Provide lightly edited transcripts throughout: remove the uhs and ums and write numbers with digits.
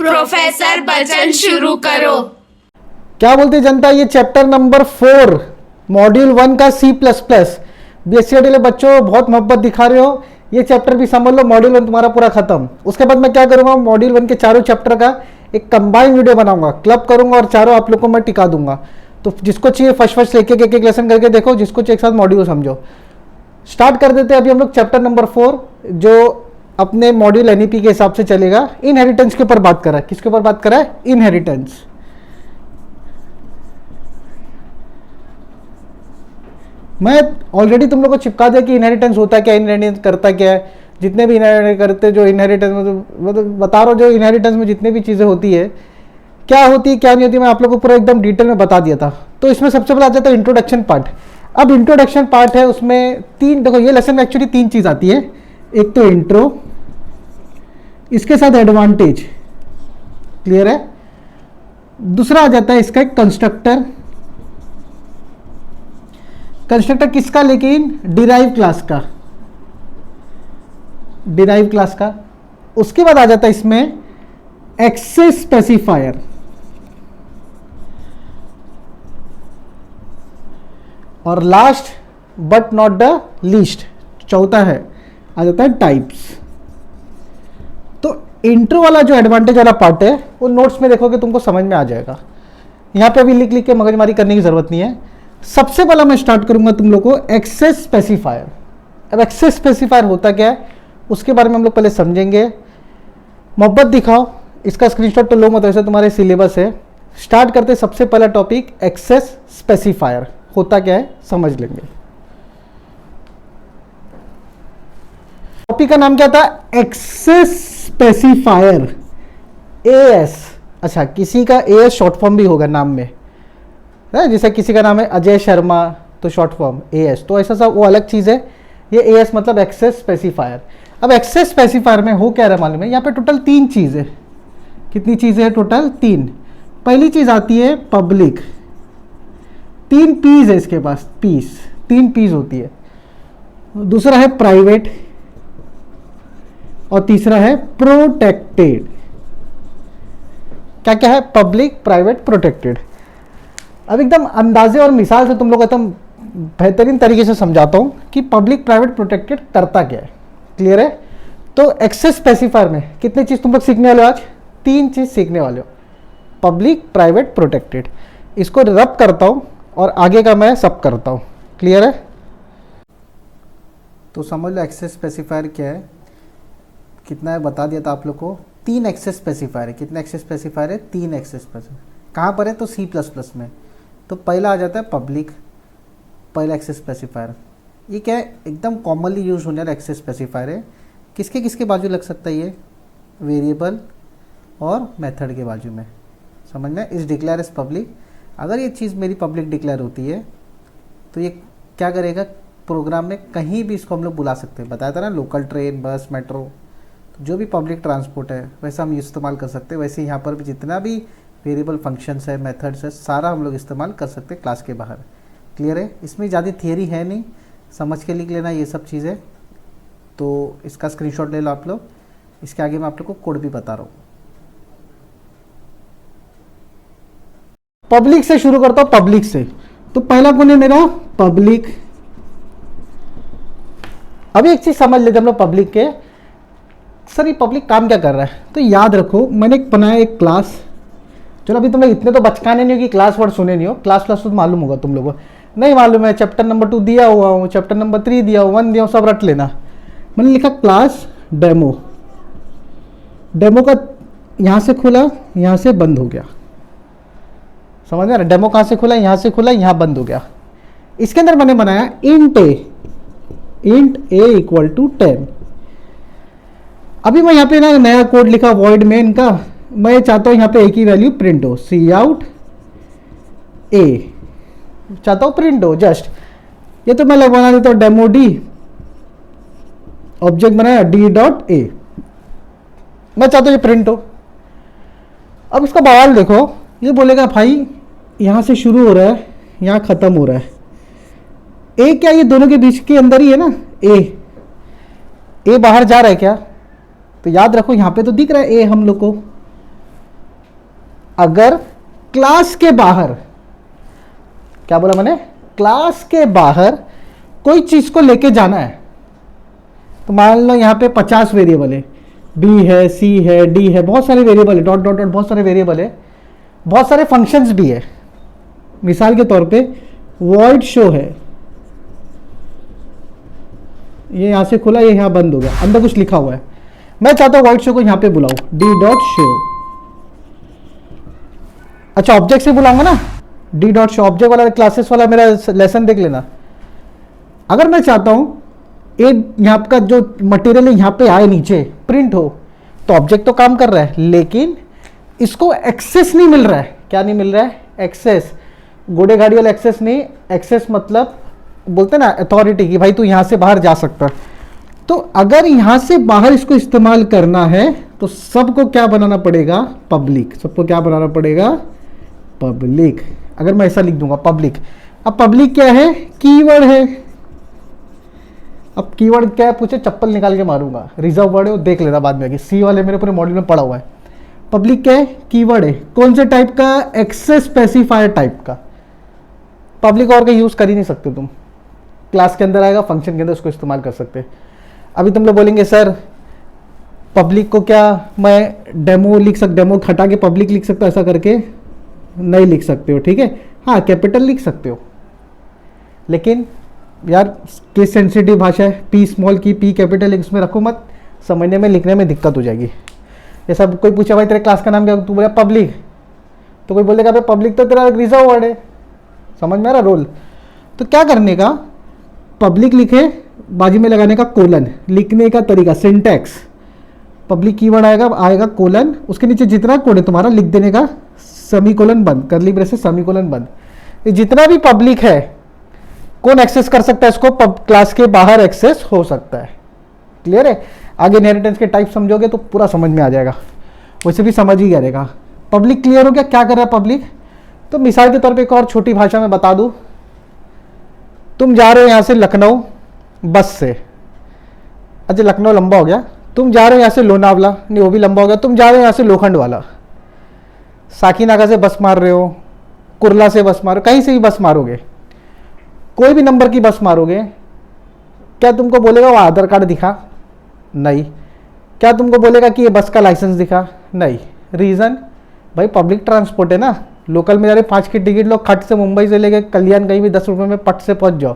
Professor Bachchan शुरू करो। क्या बोलते जनता, ये चैप्टर नंबर 4 मॉड्यूल 1 का C++। बीएससी वाले बच्चों बहुत मोहब्बत दिखा रहे हो, ये चैप्टर भी समझ लो, मॉड्यूल 1 तुम्हारा पूरा खत्म। उसके बाद मैं क्या करूंगा, मॉड्यूल 1 के चारों चैप्टर का एक कंबाइंड वीडियो बनाऊंगा, क्लब करूंगा और चारों आप लोग को मैं टिका दूंगा। तो जिसको चाहिए फर्स्ट लेके एक लेसन करके देखो, जिसको चाहिए एक साथ मॉड्यूल समझो। स्टार्ट कर देते हैं अभी हम लोग चैप्टर नंबर 4, जो अपने मॉड्यूल एनईपी के हिसाब से चलेगा। इनहेरिटेंस के ऊपर बात करा है। किसके ऊपर बात करा है? इनहेरिटेंस। मैं ऑलरेडी तुम लोग को चिपका दिया कि इनहेरिटेंस होता क्या, इनहेरिटेंस करता क्या है। जितने भी इनहेरिटेंस करते, जो इनहेरिटेंस मतलब बता रहा हूँ, जो इनहेरिटेंस में जितने भी चीज़ें होती है, क्या होती है क्या नहीं होती, मैं आप लोग को पूरा एकदम डिटेल में बता दिया था। तो इसमें सबसे पहले आ जाता है इंट्रोडक्शन पार्ट। अब इंट्रोडक्शन पार्ट है, उसमें देखो ये लेसन में एक्चुअली 3 चीज़ आती है। एक तो इंट्रो, इसके साथ एडवांटेज, क्लियर है। दूसरा आ जाता है इसका एक कंस्ट्रक्टर। कंस्ट्रक्टर किसका? लेकिन डिराइव क्लास का, डिराइव क्लास का। उसके बाद आ जाता है इसमें एक्सेस स्पेसिफायर। और last but not the least, चौथा है आ जाता है टाइप्स। तो इंट्रो वाला जो एडवांटेज वाला पार्ट है वो नोट्स में देखोगे तुमको समझ में आ जाएगा। यहां पे अभी लिख लिख के मगजमारी करने की जरूरत नहीं है। सबसे पहला मैं स्टार्ट करूंगा तुम लोग को एक्सेस स्पेसिफायर। अब एक्सेस स्पेसिफायर होता क्या है उसके बारे में हम लोग पहले समझेंगे। मोहब्बत दिखाओ, इसका स्क्रीनशॉट तो लो मत, वैसे तुम्हारे सिलेबस है। स्टार्ट करते सबसे पहला टॉपिक एक्सेस स्पेसिफायर होता क्या है समझ लेंगे। टॉपिक का नाम क्या था? Access specifier, AS. अच्छा, किसी का एएस शॉर्ट फॉर्म भी होगा नाम में, जैसे किसी का नाम है अजय शर्मा तो शॉर्ट फॉर्म एएस, तो ऐसा सब वो अलग चीज़ है। ये एएस मतलब एक्सेस स्पेसिफायर। अब एक्सेस स्पेसिफायर में हो क्या रहा मालूम है, यहाँ पे टोटल 3 चीज़ है। कितनी चीज़ें है? टोटल 3। पहली चीज़ आती है पब्लिक, 3 पीस है इसके पास, पीस 3 पीस होती है। दूसरा है प्राइवेट और तीसरा है प्रोटेक्टेड। क्या क्या है? Public, private, protected. अब एकदम अंदाजे और मिसाल से तुम लोग एकदम बेहतरीन तरीके से समझाता हूं कि पब्लिक, प्राइवेट, प्रोटेक्टेड करता क्या है। क्लियर है? तो एक्सेस स्पेसिफायर में कितनी चीज़ तुम लोग सीखने वाले हो आज? 3 चीज़ सीखने वाले हो, पब्लिक, प्राइवेट, प्रोटेक्टेड। इसको रब करता हूं और आगे का मैं सब करता हूं। क्लियर है? तो समझ लो एक्सेस स्पेसिफायर क्या है, कितना है बता दिया था आप लोग को। 3 एक्सेस स्पेसिफायर है। कितने एक्सेस स्पेसिफायर है? 3 एक्सेस स्पेसिफायर। कहाँ पर है? तो C++ में। तो पहला आ जाता है पब्लिक, पहला एक्सेस स्पेसिफायर। ये क्या है? एकदम कॉमनली यूज होने वाला एक्सेस स्पेसिफायर है। किसके किसके बाजू लग सकता है? ये वेरिएबल और मेथड के बाजू में। समझना, इस डिक्लेयर एज पब्लिक। अगर ये चीज़ मेरी पब्लिक डिक्लेयर होती है तो ये क्या करेगा प्रोग्राम में, कहीं भी इसको हम लोग बुला सकते हैं। बताया था ना, लोकल ट्रेन, बस, मेट्रो, जो भी पब्लिक ट्रांसपोर्ट है वैसा हम इस्तेमाल कर सकते हैं। वैसे यहाँ पर भी जितना भी वेरिएबल फंक्शंस है, मेथड्स है, सारा हम लोग इस्तेमाल कर सकते हैं क्लास के बाहर। क्लियर है? इसमें ज़्यादा थियरी है नहीं, समझ के लिख लेना ये सब चीज़ें। तो इसका स्क्रीनशॉट ले लो आप लोग। इसके आगे मैं आप लोग को कोड भी बता रहा हूँ। पब्लिक से शुरू करता हूँ, पब्लिक से। तो पहला कौन है मेरा? पब्लिक। अभी एक चीज़ समझ लेते हम लोग पब्लिक के। सर ये पब्लिक काम क्या कर रहा है? तो याद रखो, मैंने बनाया एक क्लास। चलो अभी तुम लोग इतने तो बचकाने नहीं हो कि क्लास वर्ड सुने नहीं हो। क्लास तो मालूम होगा तुम लोगों को। नहीं मालूम है, चैप्टर नंबर 2 दिया हुआ हूँ, चैप्टर नंबर 3 दिया हुआ, 1 दिया हूँ, सब रट लेना। मैंने लिखा क्लास डेमो। डेमो का यहाँ से खुला, यहाँ से बंद हो गया। समझ में? डेमो कहाँ से खुला? यहाँ से खुला, यहाँ बंद हो गया। इसके अंदर मैंने बनाया इंट ए इक्वल टू 10। अभी मैं यहाँ पे ना नया कोड लिखा वॉइड मेन का। मैं चाहता हूँ यहाँ पे एक ही वैल्यू प्रिंट हो, सी आउट ए चाहता हूँ प्रिंट हो जस्ट। ये तो मैं लगवाना देता हूँ डेमो डी, ऑब्जेक्ट बनाया डी डॉट ए। मैं चाहता हूँ ये प्रिंट हो। अब इसका बवाल देखो, ये बोलेगा भाई यहाँ से शुरू हो रहा है, यहाँ ख़त्म हो रहा है। ए क्या ये दोनों के बीच के अंदर ही है ना? ए बाहर जा रहा है क्या? तो याद रखो यहाँ पे तो दिख रहा है ए हम लोग को, अगर क्लास के बाहर, क्या बोला मैंने, क्लास के बाहर कोई चीज को लेके जाना है, तो मान लो यहाँ पे 50 वेरिएबल है, बी है, सी है, डी है, बहुत सारे वेरिएबल है, डॉट डॉट डॉट बहुत सारे वेरिएबल है, बहुत सारे फंक्शंस भी है। मिसाल के तौर पे वॉइड शो है, ये यहां से खुला, ये यहां बंद हो गया, अंदर कुछ लिखा हुआ है, मैं चाहता हूं वॉइड शो को यहां पे बुलाऊं, डी डॉट शो। अच्छा ऑब्जेक्ट से बुलाऊंगा ना, डी डॉट शो, ऑब्जेक्ट वाला क्लासेस वाला मेरा लेसन देख लेना। अगर मैं चाहता हूं एक यहाँ का जो मटेरियल है यहाँ पे आए, नीचे प्रिंट हो, तो ऑब्जेक्ट तो काम कर रहा है, लेकिन इसको एक्सेस नहीं मिल रहा है। क्या नहीं मिल रहा है? एक्सेस। घोड़े गाड़ी वाला एक्सेस नहीं, एक्सेस मतलब बोलते ना अथॉरिटी की, भाई तू यहां से बाहर जा सकता है। तो अगर यहां से बाहर इसको इस्तेमाल करना है तो सबको क्या बनाना पड़ेगा? पब्लिक। सबको क्या बनाना पड़ेगा? पब्लिक। अगर मैं ऐसा लिख दूंगा पब्लिक, अब पब्लिक क्या है? कीवर्ड है। अब कीवर्ड क्या है पूछे, चप्पल निकाल के मारूंगा, रिजर्व वर्ड है वो देख लेना बाद में आगे, सी वाले मेरे पूरे मॉड्यूल में पड़ा हुआ है। पब्लिक क्या है? कीवर्ड है। कौन से टाइप का? एक्सेस स्पेसिफायर टाइप का। पब्लिक और का यूज कर ही नहीं सकते तुम, क्लास के अंदर आएगा, फंक्शन के अंदर उसको इस्तेमाल कर सकते। अभी तुम लोग बोलेंगे सर पब्लिक को क्या मैं डेमो लिख सकता, डेमो हटा के पब्लिक लिख सकता, ऐसा करके नहीं लिख सकते हो, ठीक है। हाँ कैपिटल लिख सकते हो, लेकिन यार केस सेंसिटिव भाषा है, पी स्मॉल की पी कैपिटल इसमें रखो मत, समझने में लिखने में दिक्कत हो जाएगी। जैसा कोई पूछा भाई तेरे क्लास का नाम क्या, तू बोला पब्लिक, तो कोई बोलेगा भाई पब्लिक तो तेरा रिजर्व वर्ड है, समझ में आ रहा रोल। तो क्या करने का, पब्लिक लिखे, बाजू में लगाने का कोलन, लिखने का तरीका सिंटैक्स, पब्लिक कीवर्ड आएगा कोलन, उसके नीचे जितना कोड है तुम्हारा लिख देने का, सेमी कोलन बंद, करली ब्रेसेस सेमी कोलन बंद। ये जितना भी पब्लिक है कौन एक्सेस कर सकता है इसको? क्लास के बाहर एक्सेस हो सकता है। क्लियर है? आगे इनहेरिटेंस के टाइप समझोगे तो पूरा समझ में आ जाएगा, वैसे भी समझ ही रहेगा। पब्लिक क्लियर हो गया क्या कर रहा है पब्लिक? तो मिसाल के तौर पे एक और छोटी भाषा में बता दूं, तुम जा रहे हो यहां से लखनऊ बस से, अच्छा लखनऊ लंबा हो गया, तुम जा रहे हो यहां से लोनावला, नहीं वो भी लंबा हो गया, तुम जा रहे हो यहां से लोखंड वाला, साकीनागा से बस मार रहे हो, कुरला से बस मारो, कहीं से भी बस मारोगे, कोई भी नंबर की बस मारोगे, क्या तुमको बोलेगा वो आधार कार्ड दिखा? नहीं। क्या तुमको बोलेगा कि ये बस का लाइसेंस दिखा? नहीं। रीजन, भाई पब्लिक ट्रांसपोर्ट है ना, लोकल में जा रहे 5 की टिकट लो, खट से मुंबई से लेके कल्याण कहीं भी 10 रुपए में पट से पहुंच जाओ।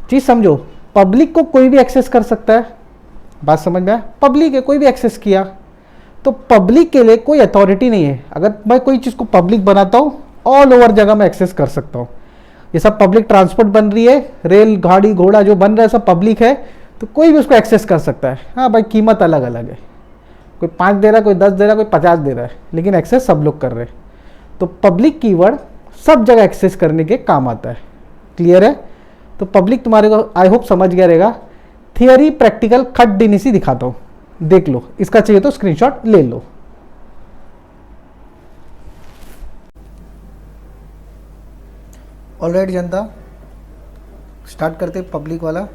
चीज समझो, पब्लिक को कोई भी एक्सेस कर सकता है, बात समझ में आया? पब्लिक है, कोई भी एक्सेस किया, तो पब्लिक के लिए कोई अथॉरिटी नहीं है। अगर मैं कोई चीज को पब्लिक बनाता हूं, ऑल ओवर जगह में एक्सेस कर सकता हूं। ये सब पब्लिक ट्रांसपोर्ट बन रही है, रेल गाड़ी घोड़ा जो बन रहा है सब पब्लिक है, तो कोई भी उसको एक्सेस कर सकता है। हाँ भाई कीमत अलग अलग है, कोई 5 दे रहा है, कोई 10 दे रहा है, कोई 50 दे रहा है, लेकिन एक्सेस सब लोग कर रहे हैं। तो पब्लिक कीवर्ड सब जगह एक्सेस करने के काम आता है। क्लियर है? तो पब्लिक तुम्हारे को आई होप समझ गया रहेगा। थियरी प्रैक्टिकल खट दिन सी दिखाता हूं, देख लो, इसका चाहिए तो स्क्रीनशॉट ले लो। ऑलराइट जनता, स्टार्ट करते पब्लिक वाला।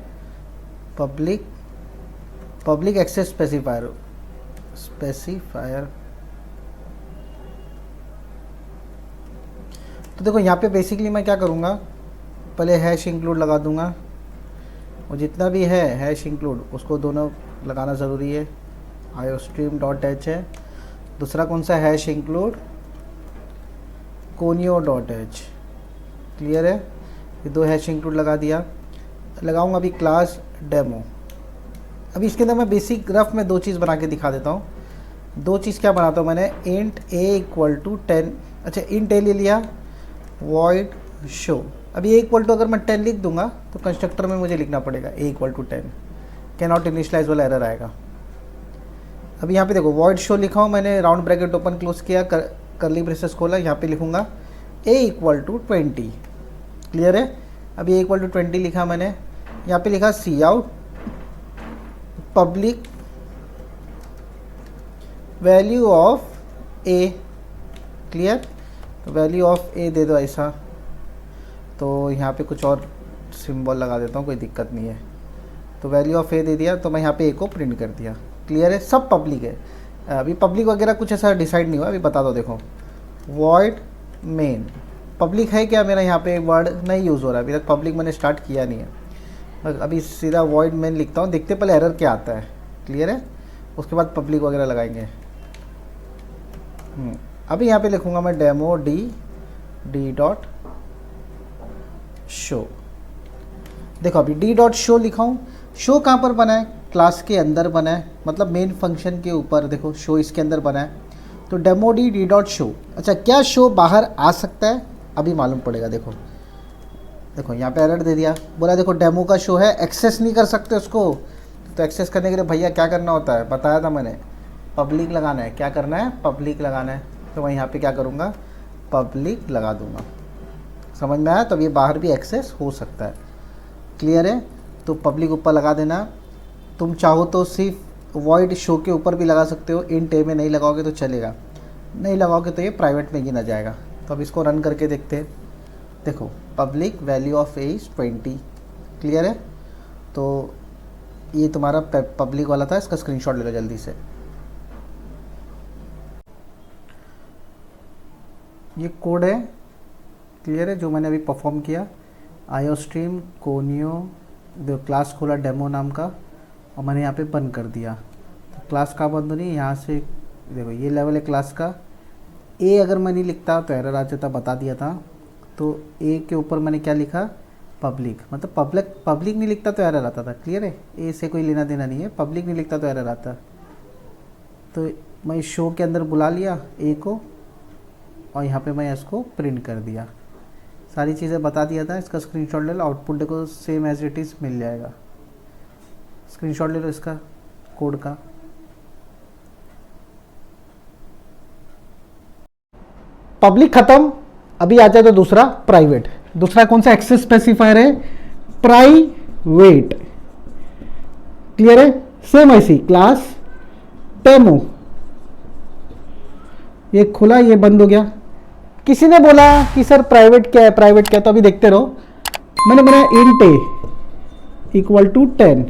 पब्लिक एक्सेस स्पेसिफायर तो देखो यहाँ पे बेसिकली मैं क्या करूँगा, पहले हैश इंक्लूड लगा दूंगा, और जितना भी है हैश इंक्लूड उसको दोनों लगाना ज़रूरी है। iostream.h है, दूसरा कौन सा हैश इंक्लूड, conio.h। क्लियर है? ये 2 हैश इंक्लूड लगा दिया। लगाऊंगा अभी क्लास डेमो। अभी इसके अंदर मैं बेसिक रफ में 2 चीज़ बना के दिखा देता हूँ। 2 चीज़ क्या बनाता हूँ मैंने, इंट a = 10, अच्छा इंट a ले लिया, वॉइड शो। अभी a = अगर मैं 10 लिख दूंगा तो कंस्ट्रक्टर में मुझे लिखना पड़ेगा a = 10, कैन नॉट इनिशियलाइज वाला एरर आएगा। अभी यहाँ पे देखो वॉइड शो लिखा हूँ मैंने, राउंड ब्रैकेट ओपन क्लोज किया, करली ब्रेसेस खोला, यहाँ पे लिखूंगा a = 20। क्लियर है? अभी a = 20 लिखा मैंने, यहाँ पे लिखा सी out public value of a। Clear? Value of a दे दो ऐसा, तो यहाँ पे कुछ और सिंबल लगा देता हूँ, कोई दिक्कत नहीं है। तो वैल्यू ऑफ a दे दिया, तो मैं यहाँ पे a को प्रिंट कर दिया। क्लियर है? सब पब्लिक है। अभी पब्लिक वगैरह कुछ ऐसा डिसाइड नहीं हुआ, अभी बता दो। देखो वॉइड मेन पब्लिक है क्या, मेरा यहाँ पे वर्ड नहीं यूज़ हो रहा है अभी तक, पब्लिक मैंने स्टार्ट किया नहीं है। बस अभी सीधा वॉइड मेन लिखता हूँ, देखते पहले एरर क्या आता है। क्लियर है, उसके बाद पब्लिक वगैरह लगाएंगे। अभी यहाँ पे लिखूँगा मैं डेमो डी डॉट शो। देखो अभी डी डॉट शो लिखा हूँ। शो कहाँ पर बना है, क्लास के अंदर बना है, मतलब मेन फंक्शन के ऊपर। देखो शो इसके अंदर बना है, तो डेमो डी डॉट शो। अच्छा, क्या शो बाहर आ सकता है, अभी मालूम पड़ेगा। देखो देखो यहाँ पे एरर दे दिया, बोला देखो डेमो का शो है, एक्सेस नहीं कर सकते उसको। तो एक्सेस करने के लिए भैया क्या करना होता है, बताया था मैंने, पब्लिक लगाना है। क्या करना है, पब्लिक लगाना है। तो मैं यहाँ पे क्या करूँगा, पब्लिक लगा दूँगा। समझ में आया, तब ये बाहर भी एक्सेस हो सकता है। क्लियर है, तो पब्लिक ऊपर लगा देना। तुम चाहो तो सिर्फ वॉइड शो के ऊपर भी लगा सकते हो, इंट ए में नहीं लगाओगे तो चलेगा, नहीं लगाओगे तो ये प्राइवेट में गिना जाएगा। तो अब इसको रन करके देखते हैं। देखो public value of A is 20। Clear है, तो ये तुम्हारा पब्लिक वाला था, इसका स्क्रीनशॉट ले लो जल्दी से। ये कोड है, क्लियर है, जो मैंने अभी परफॉर्म किया। आयोस्ट्रीम कोनियो जो क्लास खोला डेमो नाम का, और मैंने यहाँ पे बंद कर दिया। तो क्लास का बंद नहीं, यहाँ से देखो ये लेवल है क्लास का। ए अगर मैं नहीं लिखता तो एरर आ जाता, बता दिया था। तो ए के ऊपर मैंने क्या लिखा, पब्लिक, मतलब पब्लिक नहीं लिखता तो एरर आता था। क्लियर है, ए से कोई लेना देना नहीं है, पब्लिक नहीं लिखता तो एरर आता। तो मैं शो के अंदर बुला लिया ए को, और यहाँ पे मैं इसको प्रिंट कर दिया। सारी चीज़ें बता दिया था, इसका स्क्रीनशॉट ले लो। आउटपुट देखो सेम एज इट इज़ मिल जाएगा। स्क्रीनशॉट ले लो इसका कोड का। पब्लिक खत्म, अभी आ जाए तो दूसरा प्राइवेट। दूसरा कौन सा एक्सेस स्पेसिफायर है, प्राइवेट। क्लियर है, सेम ऐसी क्लास डेमो, ये खुला ये बंद हो गया। किसी ने बोला कि सर प्राइवेट क्या है, प्राइवेट क्या है, तो अभी देखते रहो। मैंने बनाया इंट ए इक्वल टू 10।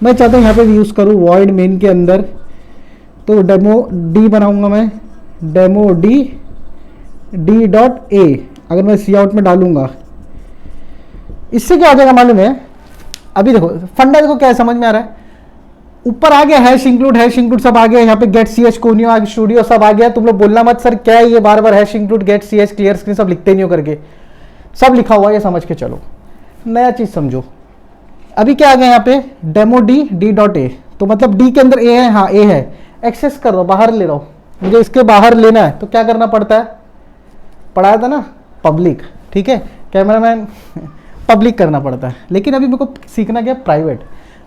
मैं चाहता हूँ यहाँ पे यूज़ करूँ वॉइड मेन के अंदर, तो डेमो डी बनाऊंगा मैं, डेमो डी डॉट ए। अगर मैं सी आउट में डालूंगा, इससे क्या हो जाएगा मालूम है। अभी देखो फंडा देखो क्या है, समझ में आ रहा है। ऊपर आ गया हैश इंक्लूड सब आ गया। यहाँ पे गेट सी एच कोनियो स्टूडियो सब आ गया। तुम लोग बोलना मत सर क्या है ये, बार बार hash include get C H clear screen सब लिखते नहीं हो करके, सब लिखा हुआ है, ये समझ के चलो, नया चीज समझो। अभी क्या आ गया यहाँ पे, डेमो डी डॉट ए, तो मतलब डी के अंदर ए है, हाँ ए है, एक्सेस कर दो, बाहर ले लो। मुझे इसके बाहर लेना है तो क्या करना पड़ता है, पढ़ाया था ना, पब्लिक। ठीक है, कैमरामैन पब्लिक करना पड़ता है। लेकिन अभी मेरे को सीखना क्या, प्राइवेट।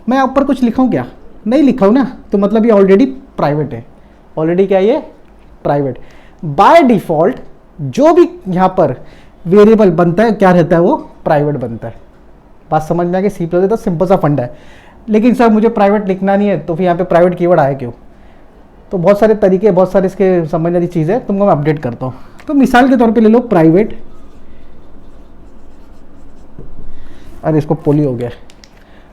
मैं ऊपर कुछ लिखाऊँ क्या, नहीं लिखा हूँ ना, तो मतलब ये ऑलरेडी प्राइवेट है। ऑलरेडी क्या ये प्राइवेट। बाय डिफॉल्ट जो भी यहाँ पर वेरिएबल बनता है क्या रहता है, वो प्राइवेट बनता है। बात समझ में आ गई, सी प्लस तो सिंपल सा फंडा है। लेकिन सर मुझे प्राइवेट लिखना नहीं है, तो फिर यहाँ पे प्राइवेट कीवर्ड आया क्यों। तो बहुत सारे तरीके, बहुत सारे इसके समझने वाली चीज़ है, तुमको मैं अपडेट करता हूँ। तो मिसाल के तौर पे ले लो प्राइवेट, अरे इसको पोली हो गया,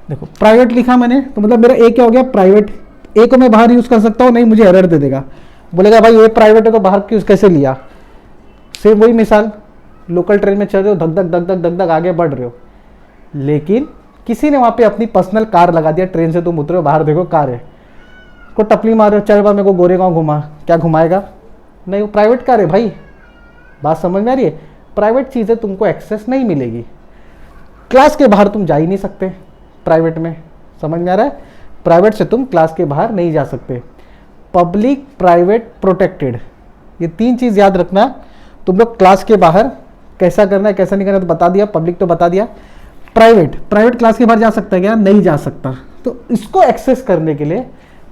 देखो प्राइवेट लिखा मैंने, तो मतलब मेरा ए क्या हो गया, प्राइवेट। ए को मैं बाहर यूज़ कर सकता हूँ, नहीं मुझे एरर दे देगा, बोलेगा भाई ये प्राइवेट है तो बाहर क्यों कैसे लिया। सेम वही मिसाल, लोकल ट्रेन में चल रहे हो, धक धक धक धक धक धक आगे बढ़ रहे हो, लेकिन किसी ने वहाँ पे अपनी पर्सनल कार लगा दिया, ट्रेन से तुम उतरे हो, बाहर देखो कार है, को टपली मार रहे हो, चल बार मेरे को गोरेगांव घुमा, क्या घुमाएगा, नहीं वो प्राइवेट कार है भाई। बात समझ में आ रही है, प्राइवेट चीज़ें तुमको एक्सेस नहीं मिलेगी, क्लास के बाहर तुम जा ही नहीं सकते प्राइवेट में। समझ में आ रहा है, प्राइवेट से तुम क्लास के बाहर नहीं जा सकते। पब्लिक, प्राइवेट, प्रोटेक्टेड, ये तीन चीज़ याद रखना। तुम लोग क्लास के बाहर कैसा करना है कैसा नहीं करना तो बता दिया, पब्लिक तो बता दिया। प्राइवेट क्लास के बाहर जा सकता है क्या, नहीं जा सकता। तो इसको एक्सेस करने के लिए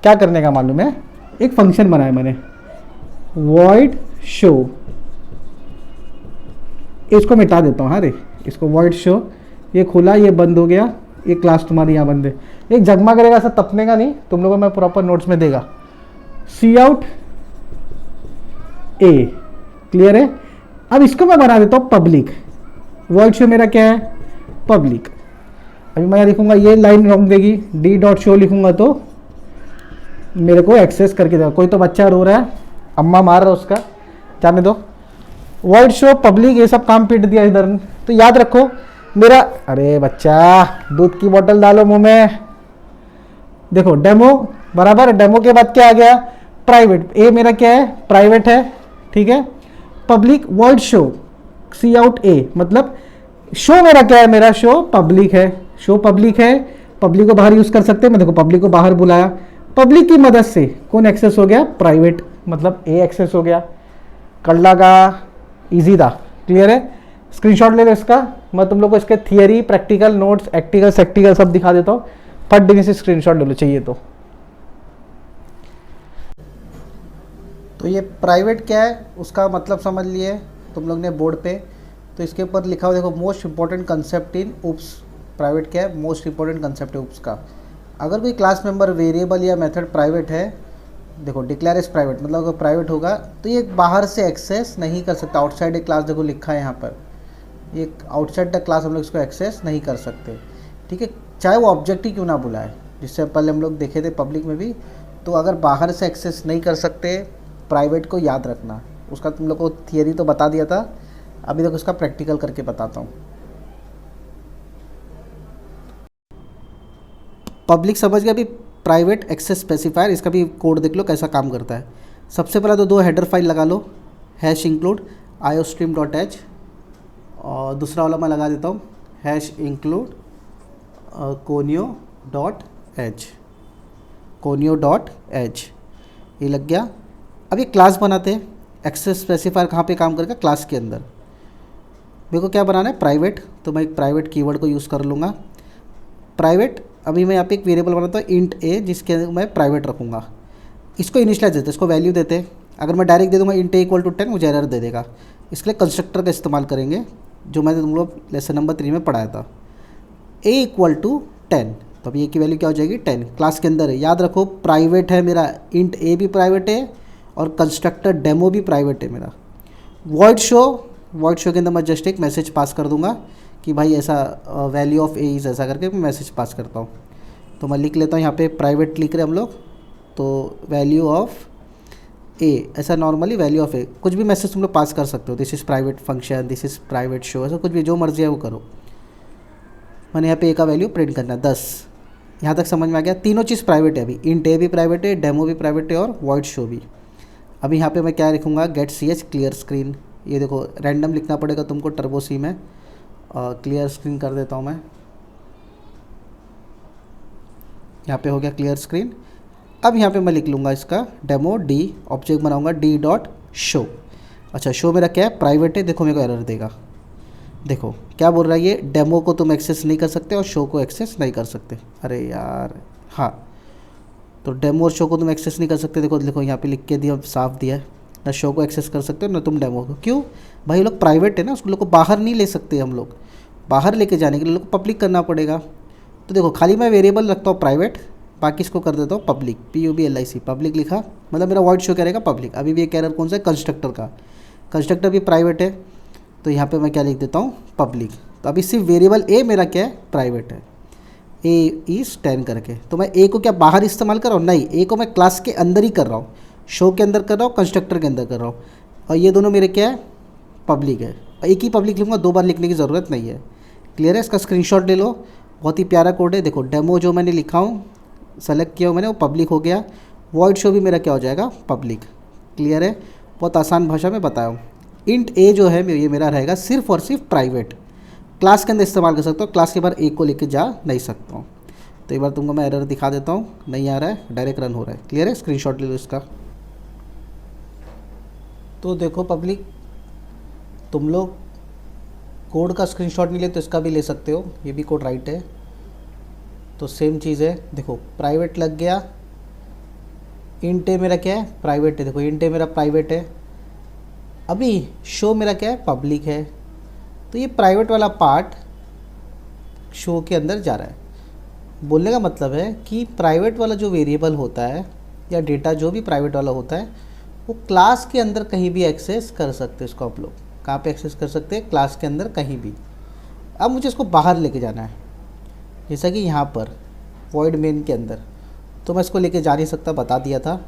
क्या करने का मालूम है, एक फंक्शन बनाया मैंने, void show। इसको मिटा देता हूँ, हाँ रे, इसको void show, ये खुला ये बंद हो गया, ये क्लास तुम्हारी यहाँ बंद है। एक जगमा करेगा, ऐसा तपने का नहीं, तुम लोगों को मैं प्रॉपर नोट्स में देगा। सी आउट ए, क्लियर है। अब इसको मैं बना देता हूँ पब्लिक, void show मेरा क्या है, पब्लिक। अभी मैं लिखूंगा, ये लाइन रॉन्ग देगी, डी डॉट शो लिखूंगा तो मेरे को एक्सेस करके दो। कोई तो बच्चा रो रहा है, अम्मा मार रहा है उसका, जाने दो। वर्ड शो पब्लिक, ये सब काम पीट दिया इधर। तो याद रखो मेरा, अरे बच्चा दूध की बोतल डालो मुंह में। देखो डेमो बराबर, डेमो के बाद क्या आ गया, प्राइवेट। ए मेरा क्या है, प्राइवेट है, ठीक है। पब्लिक वर्ड शो, सी आउट ए, मतलब शो मेरा क्या है, मेरा शो पब्लिक है। शो पब्लिक है, पब्लिक को बाहर यूज कर सकते हैं। मैं देखो पब्लिक को बाहर बुलाया, पब्लिक की मदद से कौन एक्सेस हो गया, प्राइवेट, मतलब ए एक्सेस हो गया। कर लगा, इजी था, क्लियर है। स्क्रीनशॉट ले लो इसका, मैं तुम लोग को इसके थियरी, प्रैक्टिकल नोट्स, एक्टिकल सेक्टिकल सब दिखा देता हूँ। फट देने से स्क्रीनशॉट ले लो चाहिए तो ये प्राइवेट क्या है उसका मतलब समझ लिए तुम लोग ने बोर्ड पे। तो इसके ऊपर लिखा हुआ देखो, most important concept in oops. Private क्या है, मोस्ट इंपॉर्टेंट कंसेप्ट है उप्स का। अगर कोई क्लास मेंबर वेरिएबल या मेथड प्राइवेट है, देखो डिक्लेयर एज प्राइवेट, मतलब अगर प्राइवेट होगा तो ये बाहर से एक्सेस नहीं कर सकता। आउटसाइड ए क्लास, देखो लिखा है यहाँ पर, ये आउटसाइड द क्लास हम लोग इसको एक्सेस नहीं कर सकते, ठीक है। चाहे वो ऑब्जेक्ट ही क्यों ना बुलाए, जिससे पहले हम लोग देखे थे पब्लिक में भी। तो अगर बाहर से एक्सेस नहीं कर सकते प्राइवेट को, याद रखना। उसका तुम लोग को थियरी तो बता दिया था, अभी तक उसका प्रैक्टिकल करके बताता हूँ। पब्लिक समझ गया। अभी प्राइवेट एक्सेस स्पेसिफायर, इसका भी कोड देख लो कैसा काम करता है। सबसे पहला तो दो हेडर फाइल लगा लो, हैश इंक्लूड iostream.h, और दूसरा वाला मैं लगा देता हूँ हैश इंक्लूड conio.h। ये लग गया। अब ये क्लास बनाते हैं। एक्सेस स्पेसिफायर कहाँ पे काम करेगा, क्लास के अंदर। मेरे को क्या बनाना है, प्राइवेट, तो मैं एक प्राइवेट कीवर्ड को यूज़ कर लूँगा। प्राइवेट, अभी मैं यहाँ पे एक वेरिएबल बनाता हूँ इंट ए, जिसके अंदर मैं प्राइवेट रखूँगा। इसको इनिशियलाइज देते, इसको वैल्यू देते। अगर मैं डायरेक्ट दे दूँगा इंट ए इक्वल टू 10, मुझे एरर दे देगा। इसके लिए कंस्ट्रक्टर का इस्तेमाल करेंगे, जो मैंने तुम लोग लेसन नंबर 3 में पढ़ाया था। ए इक्वल टू 10, तो अभी ए की वैल्यू क्या हो जाएगी, 10। क्लास के अंदर है, याद रखो प्राइवेट है मेरा, इंट ए भी प्राइवेट है और कंस्ट्रक्टर डेमो भी प्राइवेट है मेरा। वॉइड शो, वॉइड शो के अंदर मैं जस्ट एक मैसेज पास कर दूंगा कि भाई ऐसा वैल्यू ऑफ ए इज़ ऐसा करके मैं मैसेज पास करता हूँ। तो मैं लिख लेता हूँ यहाँ पे, प्राइवेट लिख रहे हम लोग, तो वैल्यू ऑफ ए, ऐसा नॉर्मली वैल्यू ऑफ ए, कुछ भी मैसेज तुम लोग पास कर सकते हो। This is private function, this is private show, ऐसा कुछ भी जो मर्जी है वो करो। मैंने यहाँ पे ए का वैल्यू प्रिंट करना है 10। यहाँ तक समझ में आ गया। तीनों चीज़ प्राइवेट है अभी, इंट ए भी प्राइवेट है, डेमो भी प्राइवेट है और वॉइड शो भी। अभी यहाँ पे मैं क्या लिखूँगा, get C H clear screen. ये देखो रैंडम लिखना पड़ेगा तुमको टर्बो सी में, क्लियर स्क्रीन कर देता हूँ मैं। यहाँ पे हो गया क्लियर स्क्रीन। अब यहाँ पे मैं लिख लूँगा इसका डेमो डी, ऑब्जेक्ट बनाऊँगा डी डॉट शो। अच्छा शो मेरा क्या है, प्राइवेट है। देखो मेरे को एरर देगा, देखो क्या बोल रहा है ये, डेमो को तुम एक्सेस नहीं कर सकते और शो को एक्सेस नहीं कर सकते। अरे यार हाँ, तो डेमो और शो को तुम एक्सेस नहीं कर सकते। देखो देखो यहाँ पे लिख के दिया, साफ दिया है, ना शो को एक्सेस कर सकते हो ना तुम डेमो को। क्यों भाई, लोग प्राइवेट है ना, उसको लोग को बाहर नहीं ले सकते हम लोग। बाहर लेके जाने के लिए लोग पब्लिक करना पड़ेगा। तो देखो खाली मैं वेरिएबल रखता हूँ प्राइवेट, बाकी इसको कर देता हूँ पब्लिक, PUBLIC, पब्लिक लिखा, मतलब मेरा वॉइड शो करेगा पब्लिक। अभी भी एक एरर कौन सा है, कंस्ट्रक्टर का, कंस्ट्रक्टर भी प्राइवेट है, तो यहाँ पे मैं क्या लिख देता हूँ, पब्लिक। तो अभी सिर्फ वेरिएबल ए मेरा क्या है, प्राइवेट है, ए इज़ 10 करके। तो मैं ए को क्या बाहर इस्तेमाल कर रहा हूँ, नहीं, ए को मैं क्लास के अंदर ही कर रहा हूँ, शो के अंदर कर रहा हूँ, कंस्ट्रक्टर के अंदर कर रहा हूँ। और ये दोनों मेरे क्या है, पब्लिक है। एक ही पब्लिक लिखूँगा, 2 बार लिखने की ज़रूरत नहीं है। क्लियर है, इसका स्क्रीनशॉट ले लो, बहुत ही प्यारा कोड है। देखो डेमो जो मैंने लिखा हूँ, सेलेक्ट किया हूँ मैंने, वो पब्लिक हो गया। वॉइड शो भी मेरा क्या हो जाएगा, पब्लिक। क्लियर है, बहुत आसान भाषा में बताया हूँ। इंट ए जो है ये मेरा रहेगा सिर्फ और सिर्फ प्राइवेट, क्लास के अंदर इस्तेमाल कर सकता हूँ, क्लास के बाहर ए को लेके जा नहीं सकता हूँ। तो एक बार तुमको मैं एरर दिखा देता हूँ, नहीं आ रहा है, डायरेक्ट रन हो रहा है। क्लियर है, स्क्रीनशॉट ले लो इसका। तो देखो पब्लिक, तुम लोग कोड का स्क्रीनशॉट नहीं ले तो इसका भी ले सकते हो, ये भी कोड राइट है। तो सेम चीज़ है, देखो प्राइवेट लग गया, इंट ए मेरा क्या है, प्राइवेट है। देखो इंट ए मेरा प्राइवेट है। अभी शो मेरा क्या है, पब्लिक है। तो ये प्राइवेट वाला पार्ट शो के अंदर जा रहा है। बोलने का मतलब है कि प्राइवेट वाला जो वेरिएबल होता है या डेटा जो भी प्राइवेट वाला होता है, वो क्लास के अंदर कहीं भी एक्सेस कर सकते हैं। इसको आप लोग कहाँ पे एक्सेस कर सकते हैं, क्लास के अंदर कहीं भी। अब मुझे इसको बाहर लेके जाना है, जैसा कि यहाँ पर वॉइड मेन के अंदर। तो मैं इसको लेके जा नहीं सकता, बता दिया था।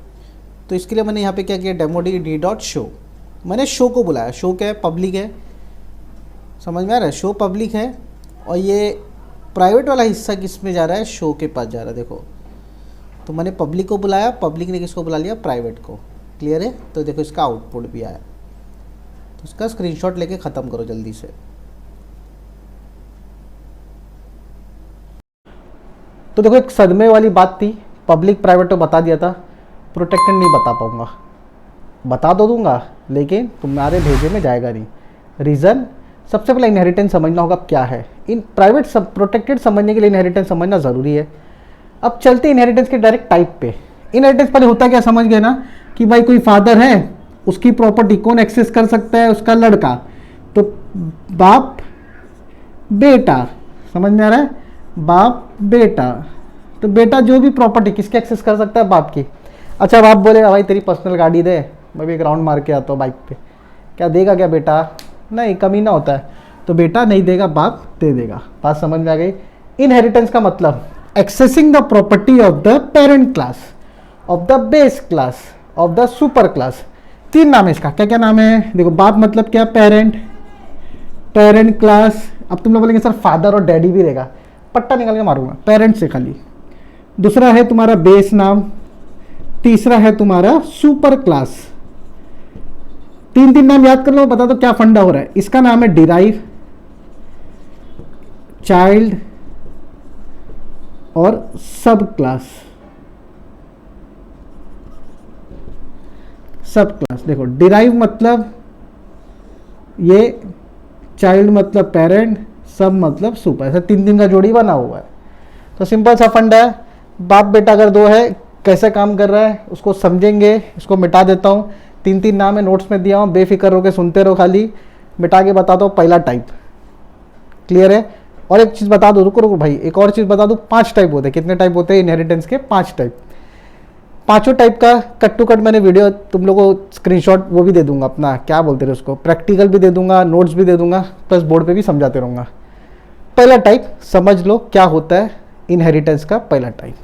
तो इसके लिए मैंने यहाँ पे क्या किया, डेमो डी डॉट शो, मैंने शो को बुलाया। शो क्या है, पब्लिक है, समझ में आ रहा है, शो पब्लिक है। और ये प्राइवेट वाला हिस्सा किस में जा रहा है, शो के पास जा रहा है, देखो। तो मैंने पब्लिक को बुलाया, पब्लिक ने किसको बुला लिया, प्राइवेट को। क्लियर है। तो देखो इसका आउटपुट भी आया। तो इसका स्क्रीनशॉट लेके ख़त्म करो जल्दी से। तो देखो एक सदमे वाली बात थी, पब्लिक प्राइवेट तो बता दिया था, प्रोटेक्टेड नहीं बता पाऊँगा। बता तो दूंगा लेकिन तुम्हारे भेजे में जाएगा नहीं। रीज़न, सबसे पहले इनहेरिटेंस समझना होगा क्या है। इन प्राइवेट सब प्रोटेक्टेड समझने के लिए इनहेरिटेंस समझना ज़रूरी है। अब चलते इनहेरिटेंस के डायरेक्ट टाइप पे। इनहेरिटेंस पहले होता क्या, समझ गए ना कि भाई कोई फादर है, उसकी प्रॉपर्टी कौन एक्सेस कर सकता है, उसका लड़का। तो बाप बेटा, समझ में आ रहा है, बाप बेटा। तो बेटा जो भी प्रॉपर्टी किसके एक्सेस कर सकता है, बाप की। अच्छा बाप बोलेगा भाई तेरी पर्सनल गाड़ी दे, मैं भी एक राउंड मार के आता हूँ बाइक पे, क्या देगा क्या बेटा, नहीं, कमीना होता है। तो बेटा नहीं देगा, बाप दे देगा। बात समझ में आ गई। इनहेरिटेंस का मतलब accessing the property of the parent class, of the base class, of the super class. 3 नाम है इसका। क्या क्या नाम है, देखो। बाप मतलब क्या, पेरेंट, पेरेंट क्लास। अब तुम लोग बोलेंगे सर फादर और डैडी भी रहेगा, पट्टा निकाल के मारूंगा, पेरेंट से खाली। दूसरा है तुम्हारा बेस नाम, तीसरा है तुम्हारा सुपर क्लास। 3 नाम याद कर लो, बता दो क्या फंडा हो रहा है। इसका नाम है डिराइव, चाइल्ड और सब क्लास। सब क्लास देखो, डिराइव मतलब ये, चाइल्ड मतलब पेरेंट, सब मतलब सुपर। ऐसा 3 का जोड़ी बना हुआ है। तो सिंपल सा फंडा है। बाप बेटा अगर 2 है, कैसे काम कर रहा है उसको समझेंगे। इसको मिटा देता हूँ। 3 नाम है, नोट्स में दिया हूँ, बेफिक्र होकर सुनते रहो, खाली मिटा के बताता हूँ। पहला टाइप क्लियर है। और एक चीज़ बता दो, रुको रुको भाई, एक और चीज़ बता दो। 5 टाइप होते हैं। कितने टाइप होते हैं इनहेरिटेंस के, 5 टाइप। 5 टाइप का कट टू कट मैंने वीडियो तुम लोगों को स्क्रीनशॉट वो भी दे दूंगा, अपना क्या बोलते रहे उसको, प्रैक्टिकल भी दे दूंगा, नोट्स भी दे दूंगा, प्लस बोर्ड पे भी समझाते रहूँगा। पहला टाइप समझ लो क्या होता है इनहेरिटेंस का पहला टाइप।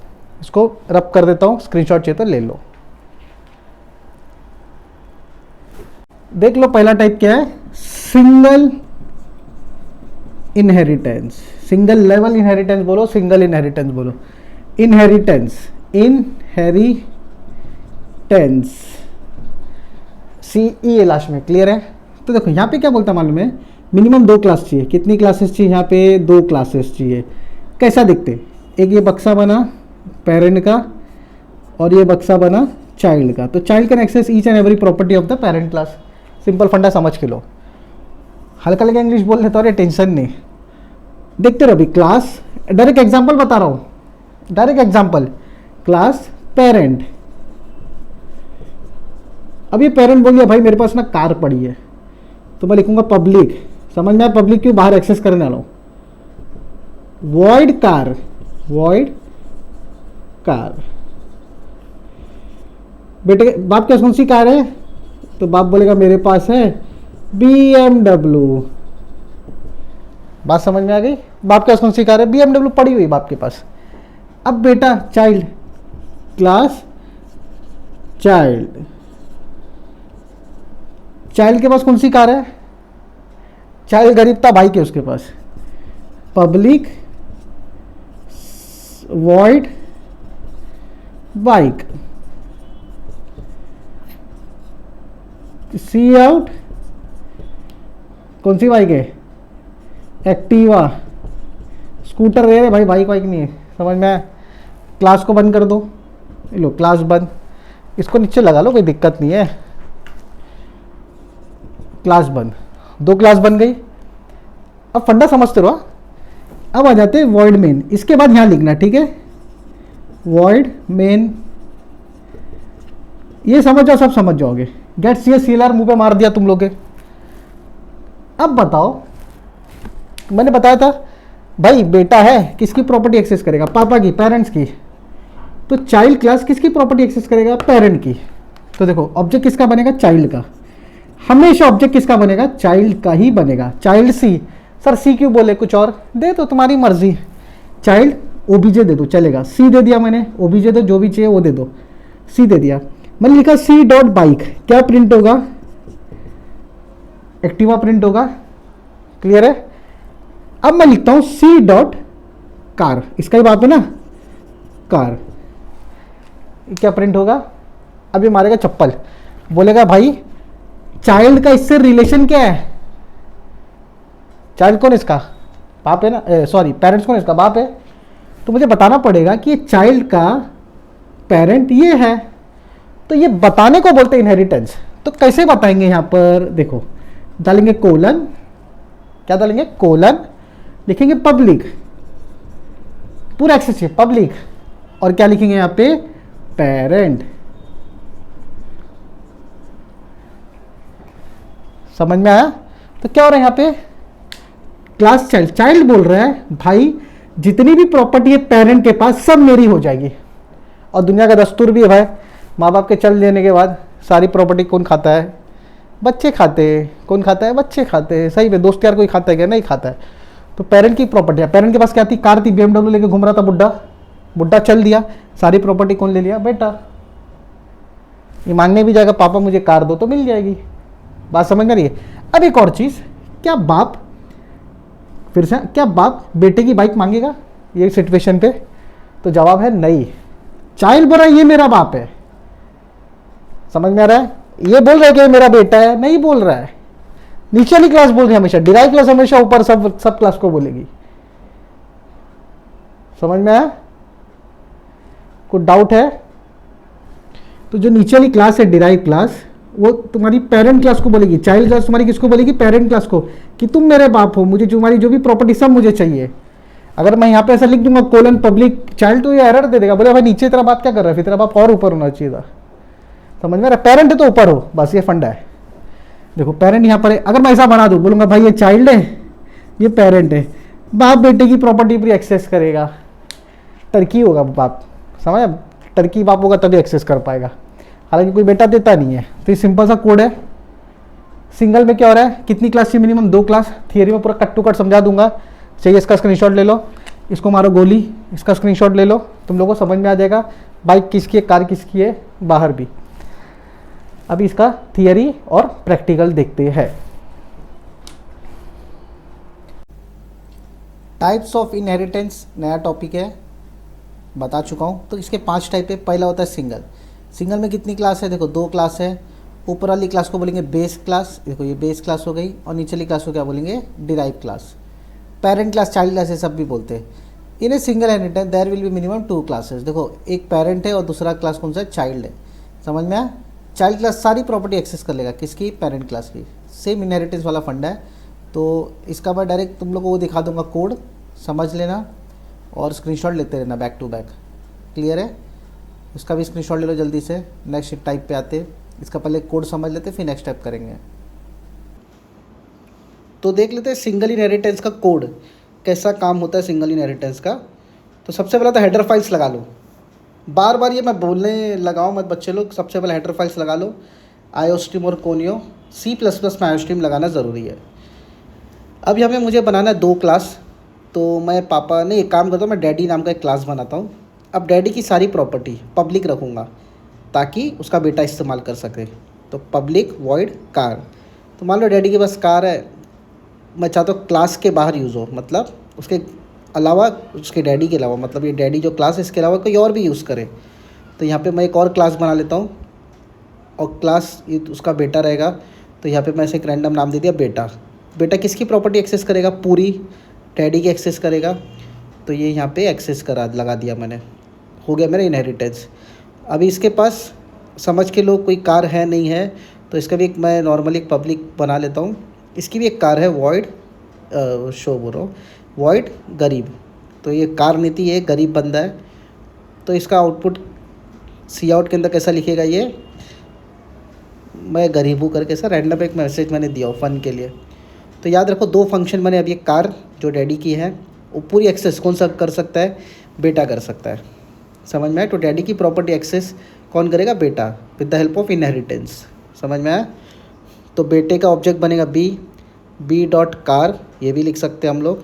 इसको रब कर देता हूँ, स्क्रीनशॉट चाहिए तो ले लो। देख लो पहला टाइप क्या है, single inheritance. Single level inheritance बोलो, सिंगल इनहेरिटेंस बोलो। इनहेरिटेंस, इनहेरिटेंस, CE लास्ट में। क्लियर है। तो देखो यहाँ पे क्या बोलता है मालूम है, मिनिमम 2 क्लास चाहिए। कितनी क्लासेस चाहिए यहाँ पे, 2 क्लासेस चाहिए। कैसा दिखते, एक ये बक्सा बना पेरेंट का और ये बक्सा बना चाइल्ड का। तो child can access each and every property of the parent class. Simple funda समझ के लो। हल्का हल्का इंग्लिश बोल लेता, अरे टेंशन नहीं, देखते रहो अभी। क्लास, डायरेक्ट एग्जांपल बता रहा हूँ, डायरेक्ट एग्जांपल। क्लास पेरेंट, अब ये पेरेंट बोल दिया भाई मेरे पास ना कार पड़ी है, तो मैं लिखूंगा पब्लिक। समझ में आया, पब्लिक क्यों, बाहर एक्सेस करने वाला हूँ। Void car, void car. बेटे बाप के कौन सी कार है, तो बाप बोलेगा मेरे पास है BMW। बात समझ में आ गई। बाप के पास कौन सी कार है, BMW पड़ी हुई बाप के पास। अब बेटा चाइल्ड, क्लास चाइल्ड, चाइल्ड के पास कौन सी कार है, चाइल्ड गरीब था भाई के, उसके पास पब्लिक वॉइड बाइक। सी आउट, कौन सी बाइक है, एक्टिवा। स्कूटर है भाई, बाइक वाइक नहीं है। समझ में आया। क्लास को बंद कर दो, लो क्लास बंद, इसको नीचे लगा लो, कोई दिक्कत नहीं है। क्लास बंद, 2 क्लास बन गई। अब फंडा समझते रहो। अब आ जाते हैं वॉइड मेन। इसके बाद यहाँ लिखना, ठीक है, वॉइड मेन। ये समझ जाओ, सब समझ जाओगे। गेट CLR मुंह पे मार दिया तुम लोग के। अब बताओ, मैंने बताया था भाई बेटा है, किसकी प्रॉपर्टी एक्सेस करेगा, पापा की, पेरेंट्स की। तो चाइल्ड क्लास किसकी प्रॉपर्टी एक्सेस करेगा, पेरेंट की। तो देखो ऑब्जेक्ट किसका बनेगा, चाइल्ड का। हमेशा ऑब्जेक्ट किसका बनेगा, चाइल्ड का ही बनेगा। चाइल्ड C, सर C क्यों बोले, कुछ और दे तो तुम्हारी मर्जी। चाइल्ड ओबीजे दे दो चलेगा, सी दे दिया मैंने, ओबीजे दो, जो भी चाहिए वो दे दो, सी दे दिया। मैंने लिखा सी डॉट बाइक, क्या प्रिंट होगा, एक्टिवा प्रिंट होगा, क्लियर है। अब मैं लिखता हूं सी डॉट कार, इसका ही बात है ना, कार, क्या प्रिंट होगा। अब ये मारेगा चप्पल, बोलेगा भाई चाइल्ड का इससे रिलेशन क्या है, चाइल्ड कौन इसका बाप है ना, सॉरी पेरेंट्स कौन इसका बाप है, तो मुझे बताना पड़ेगा कि ये चाइल्ड का पेरेंट ये है, तो ये बताने को बोलते हैं इनहेरिटेंस। तो कैसे बताएंगे, यहां पर देखो डालेंगे कोलन, क्या डालेंगे कोलन, लिखेंगे पब्लिक, पूरा एक्सेस है पब्लिक, और क्या लिखेंगे यहां पे पेरेंट। समझ में आया। तो क्या हो रहा है यहाँ पे, क्लास चाइल्ड, चाइल्ड बोल रहा है भाई जितनी भी प्रॉपर्टी है पेरेंट के पास सब मेरी हो जाएगी। और दुनिया का दस्तूर भी है भाई, माँ बाप के चल देने के बाद सारी प्रॉपर्टी कौन खाता है, बच्चे खाते हैं। कौन खाता है, बच्चे खाते हैं। सही में दोस्त यार कोई खाता है क्या, नहीं खाता है। तो पेरेंट की प्रॉपर्टी है, पेरेंट के पास क्या थी, कार थी, BMW लेके घूम रहा था बुड्ढा, बुड्ढा चल दिया, सारी प्रॉपर्टी कौन ले लिया, बेटा। ये मांगने भी जाएगा पापा मुझे कार दो तो मिल जाएगी, बात समझ में आ रही है। अब एक और चीज, क्या बाप, फिर से क्या बाप बेटे की बाइक मांगेगा ये सिचुएशन पे, तो जवाब है नहीं। चाइल्ड बोल रहा है ये मेरा बाप है, समझ में आ रहा है। ये बोल रहा है कि ये मेरा बेटा है, नहीं बोल रहा है। नीचे वाली क्लास बोल रही है हमेशा, डिराइव क्लास हमेशा ऊपर सब क्लास को बोलेगी। समझ में आया, कुछ डाउट है। तो जो नीचे वाली क्लास है डिराइव क्लास, वो तुम्हारी पेरेंट क्लास को बोलेगी, चाइल्ड क्लास तुम्हारी किसको बोलेगी, पेरेंट क्लास को, कि तुम मेरे बाप हो, मुझे तुम्हारी जो भी प्रॉपर्टी सब मुझे चाहिए। अगर मैं यहाँ पे ऐसा लिख दूंगा कोलन पब्लिक चाइल्ड, तो ये एरर दे देगा, बोले भाई नीचे तेरा बाप क्या कर रहा है, फिर तेरा बाप और ऊपर होना चाहिए था। समझ में आ रहा है, पेरेंट है तो ऊपर हो, बस ये फंडा है। देखो पेरेंट यहाँ पर है, अगर मैं ऐसा बना दूँ, बोलूँगा भाई ये चाइल्ड है, ये पेरेंट है, बाप बेटे की प्रॉपर्टी पर एक्सेस करेगा, टर्की होगा बाप, समझ, टर्की बाप होगा तभी एक्सेस कर पाएगा, हालांकि कोई बेटा देता नहीं है। तो ये सिंपल सा कोड है। सिंगल में क्या हो रहा है, कितनी क्लास चाहिए, मिनिमम 2 क्लास। थियरी में पूरा कट टू कट समझा दूंगा, चाहिए इसका स्क्रीनशॉट ले लो, इसको मारो गोली, इसका स्क्रीनशॉट ले लो, तुम लोगों को समझ में आ जाएगा बाइक किसकी है, कार किसकी है, बाहर भी। अभी इसका थियरी और प्रैक्टिकल देखते हैं। टाइप्स ऑफ इनहेरिटेंस नया टॉपिक है, बता चुका हूँ। तो इसके 5 टाइप है। पहला होता है सिंगल। सिंगल में कितनी क्लास है, देखो 2 क्लास है। ऊपर वाली क्लास को बोलेंगे बेस क्लास, देखो ये बेस क्लास हो गई, और नीचे वाली क्लास को क्या बोलेंगे, derive class. Parent class, child class, ये सब भी बोलते हैं। इन्हें single inheritance there will be minimum 2 classes. देखो एक पेरेंट है और दूसरा क्लास कौन सा है, चाइल्ड है। समझ में आया। चाइल्ड क्लास सारी प्रॉपर्टी एक्सेस कर लेगा, किसकी, पेरेंट क्लास की। सेम इनहेरिटेंस वाला फंडा है। तो इसका मैं डायरेक्ट तुम लोगों को दिखा दूंगा, कोड समझ लेना और स्क्रीनशॉट लेते रहना बैक टू बैक, क्लियर है। इसका भी स्क्रीनशॉट ले लो जल्दी से। नेक्स्ट टाइप पे आते, इसका पहले कोड समझ लेते फिर नेक्स्ट टाइप करेंगे। तो देख लेते हैं सिंगल इनहेरिटेंस का कोड कैसा काम होता है सिंगल इनहेरिटेंस का। तो सबसे पहले तो हेडर फाइल्स लगा लो। बार बार ये मैं बोलने लगाओ मत बच्चे लोग, सबसे पहले हेडर फाइल्स लगा लो। आयोस्ट्रीम और कोनियो, C++ में आयोस्ट्रीम लगाना ज़रूरी है। अब यहाँ पे मुझे बनाना है 2 क्लास। तो मैं पापा ने एक काम करता हूँ, मैं डैडी नाम का एक क्लास बनाता हूँ। अब डैडी की सारी प्रॉपर्टी पब्लिक रखूँगा ताकि उसका बेटा इस्तेमाल कर सके। तो पब्लिक वॉइड कार। तो मान लो डैडी के पास कार है, मैं चाहता हूँ क्लास के बाहर यूज़ हो, मतलब उसके अलावा, उसके डैडी के अलावा, मतलब ये डैडी जो क्लास है इसके अलावा कोई और भी यूज़ करे। तो यहाँ पे मैं एक और क्लास बना लेता हूँ और क्लास ये उसका बेटा रहेगा। तो यहाँ पे मैं ऐसे एक रैंडम नाम दे दिया बेटा। बेटा किसकी प्रॉपर्टी एक्सेस करेगा, पूरी डैडी की एक्सेस करेगा। तो ये यहाँ पे एक्सेस करा लगा दिया मैंने, हो गया मेरा इनहेरिटेंस। अभी इसके पास समझ के लो कोई कार है नहीं है, तो इसका भी एक मैं नॉर्मली एक पब्लिक बना लेता हूँ। इसकी भी एक कार है, वॉइड शो बोल रहा हूँ, वॉइड गरीब। तो ये कार नीति, ये गरीब बंदा है। तो इसका आउटपुट सी आउट के अंदर कैसा लिखेगा, ये मैं गरीब हूँ करके ऐसा रैंडम एक मैसेज मैंने दिया हो फन के लिए। तो याद रखो 2 फंक्शन मैंने, अब ये कार जो डैडी की है वो पूरी एक्सेस कौन सा कर सकता है, बेटा कर सकता है। समझ में आया। तो डैडी की प्रॉपर्टी एक्सेस कौन करेगा, बेटा, with the help of inheritance. समझ में आया। तो बेटे का ऑब्जेक्ट बनेगा बी डॉट कार, ये भी लिख सकते हैं हम लोग।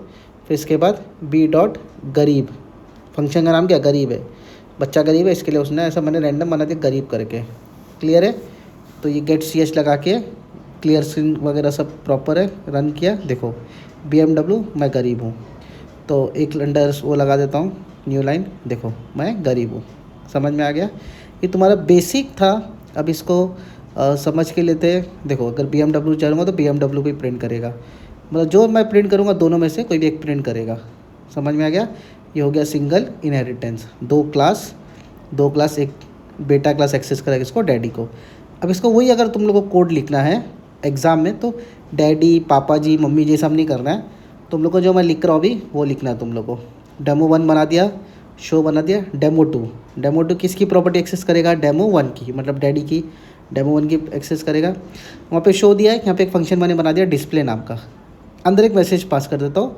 फिर इसके बाद बी डॉट गरीब, फंक्शन का नाम क्या, गरीब है, बच्चा गरीब है, इसके लिए उसने ऐसा मैंने रैंडम बना दिया गरीब करके। क्लियर है। तो ये गेट सी एच लगा के क्लियर स्क्रीन वगैरह सब प्रॉपर है, रन किया, देखो BMW मैं गरीब हूँ, तो एक अंडर वो लगा देता हूँ न्यू लाइन, देखो मैं गरीब हूँ। समझ में आ गया। ये तुम्हारा बेसिक था। अब इसको समझ के लेते हैं। देखो अगर BMW चलूँगा तो BMW भी प्रिंट करेगा, मतलब जो मैं प्रिंट करूँगा दोनों में से कोई भी एक प्रिंट करेगा। समझ में आ गया। ये हो गया सिंगल इनहेरिटेंस, दो क्लास एक बेटा क्लास एक्सेस करेगा इसको डैडी को। अब इसको वही अगर तुम लोग को कोड लिखना है एग्ज़ाम में तो डैडी पापा जी मम्मी जी सब नहीं करना है, तुम लोग को जो मैं लिख रहा हूँ अभी वो लिखना है तुम लोग को। डेमो 1 बना दिया, शो बना दिया, डेमो 2 किसकी प्रॉपर्टी एक्सेस करेगा, डेमो 1 की, मतलब डैडी की डेमो 1 की एक्सेस करेगा। वहाँ पे शो दिया है, यहाँ पे एक फंक्शन मैंने बना दिया डिस्प्ले नाम का, अंदर एक मैसेज पास कर देता हूँ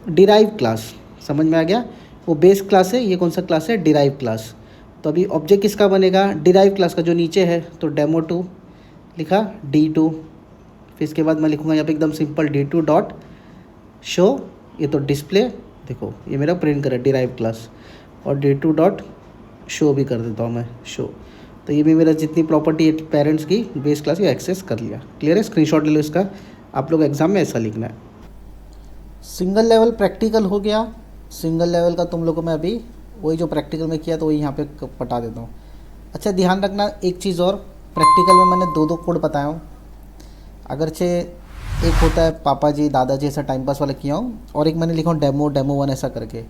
डिराइव क्लास। समझ में आ गया। वो बेस क्लास है, ये कौन सा क्लास है, डिराइव क्लास। तो अभी ऑब्जेक्ट किसका बनेगा, डिराइव क्लास का, जो नीचे है, तो डेमो 2 लिखा D2, फिर इसके बाद मैं लिखूँगा यहाँ पे एकदम सिंपल D2 डॉट शो, ये तो डिस्प्ले, देखो ये मेरा प्रिंट करा डिराइव क्लास, और D2 डॉट शो भी कर देता हूँ मैं शो। तो ये भी मेरा जितनी प्रॉपर्टी है पेरेंट्स की बेस क्लास की एक्सेस कर लिया। क्लियर है। स्क्रीनशॉट ले लो इसका, आप लोग एग्जाम में ऐसा लिखना है। सिंगल लेवल प्रैक्टिकल हो गया। सिंगल लेवल का तुम लोगों को मैं अभी वही जो प्रैक्टिकल में किया तो वही यहाँ पे पटा देता हूँ। अच्छा ध्यान रखना एक चीज़ और, प्रैक्टिकल में मैंने दो कोड बताया हूँ। अगरचे एक होता है पापा जी दादाजी ऐसा टाइम पास वाला किया हूँ, और एक मैंने लिखा हूँ डेमो 1 ऐसा करके,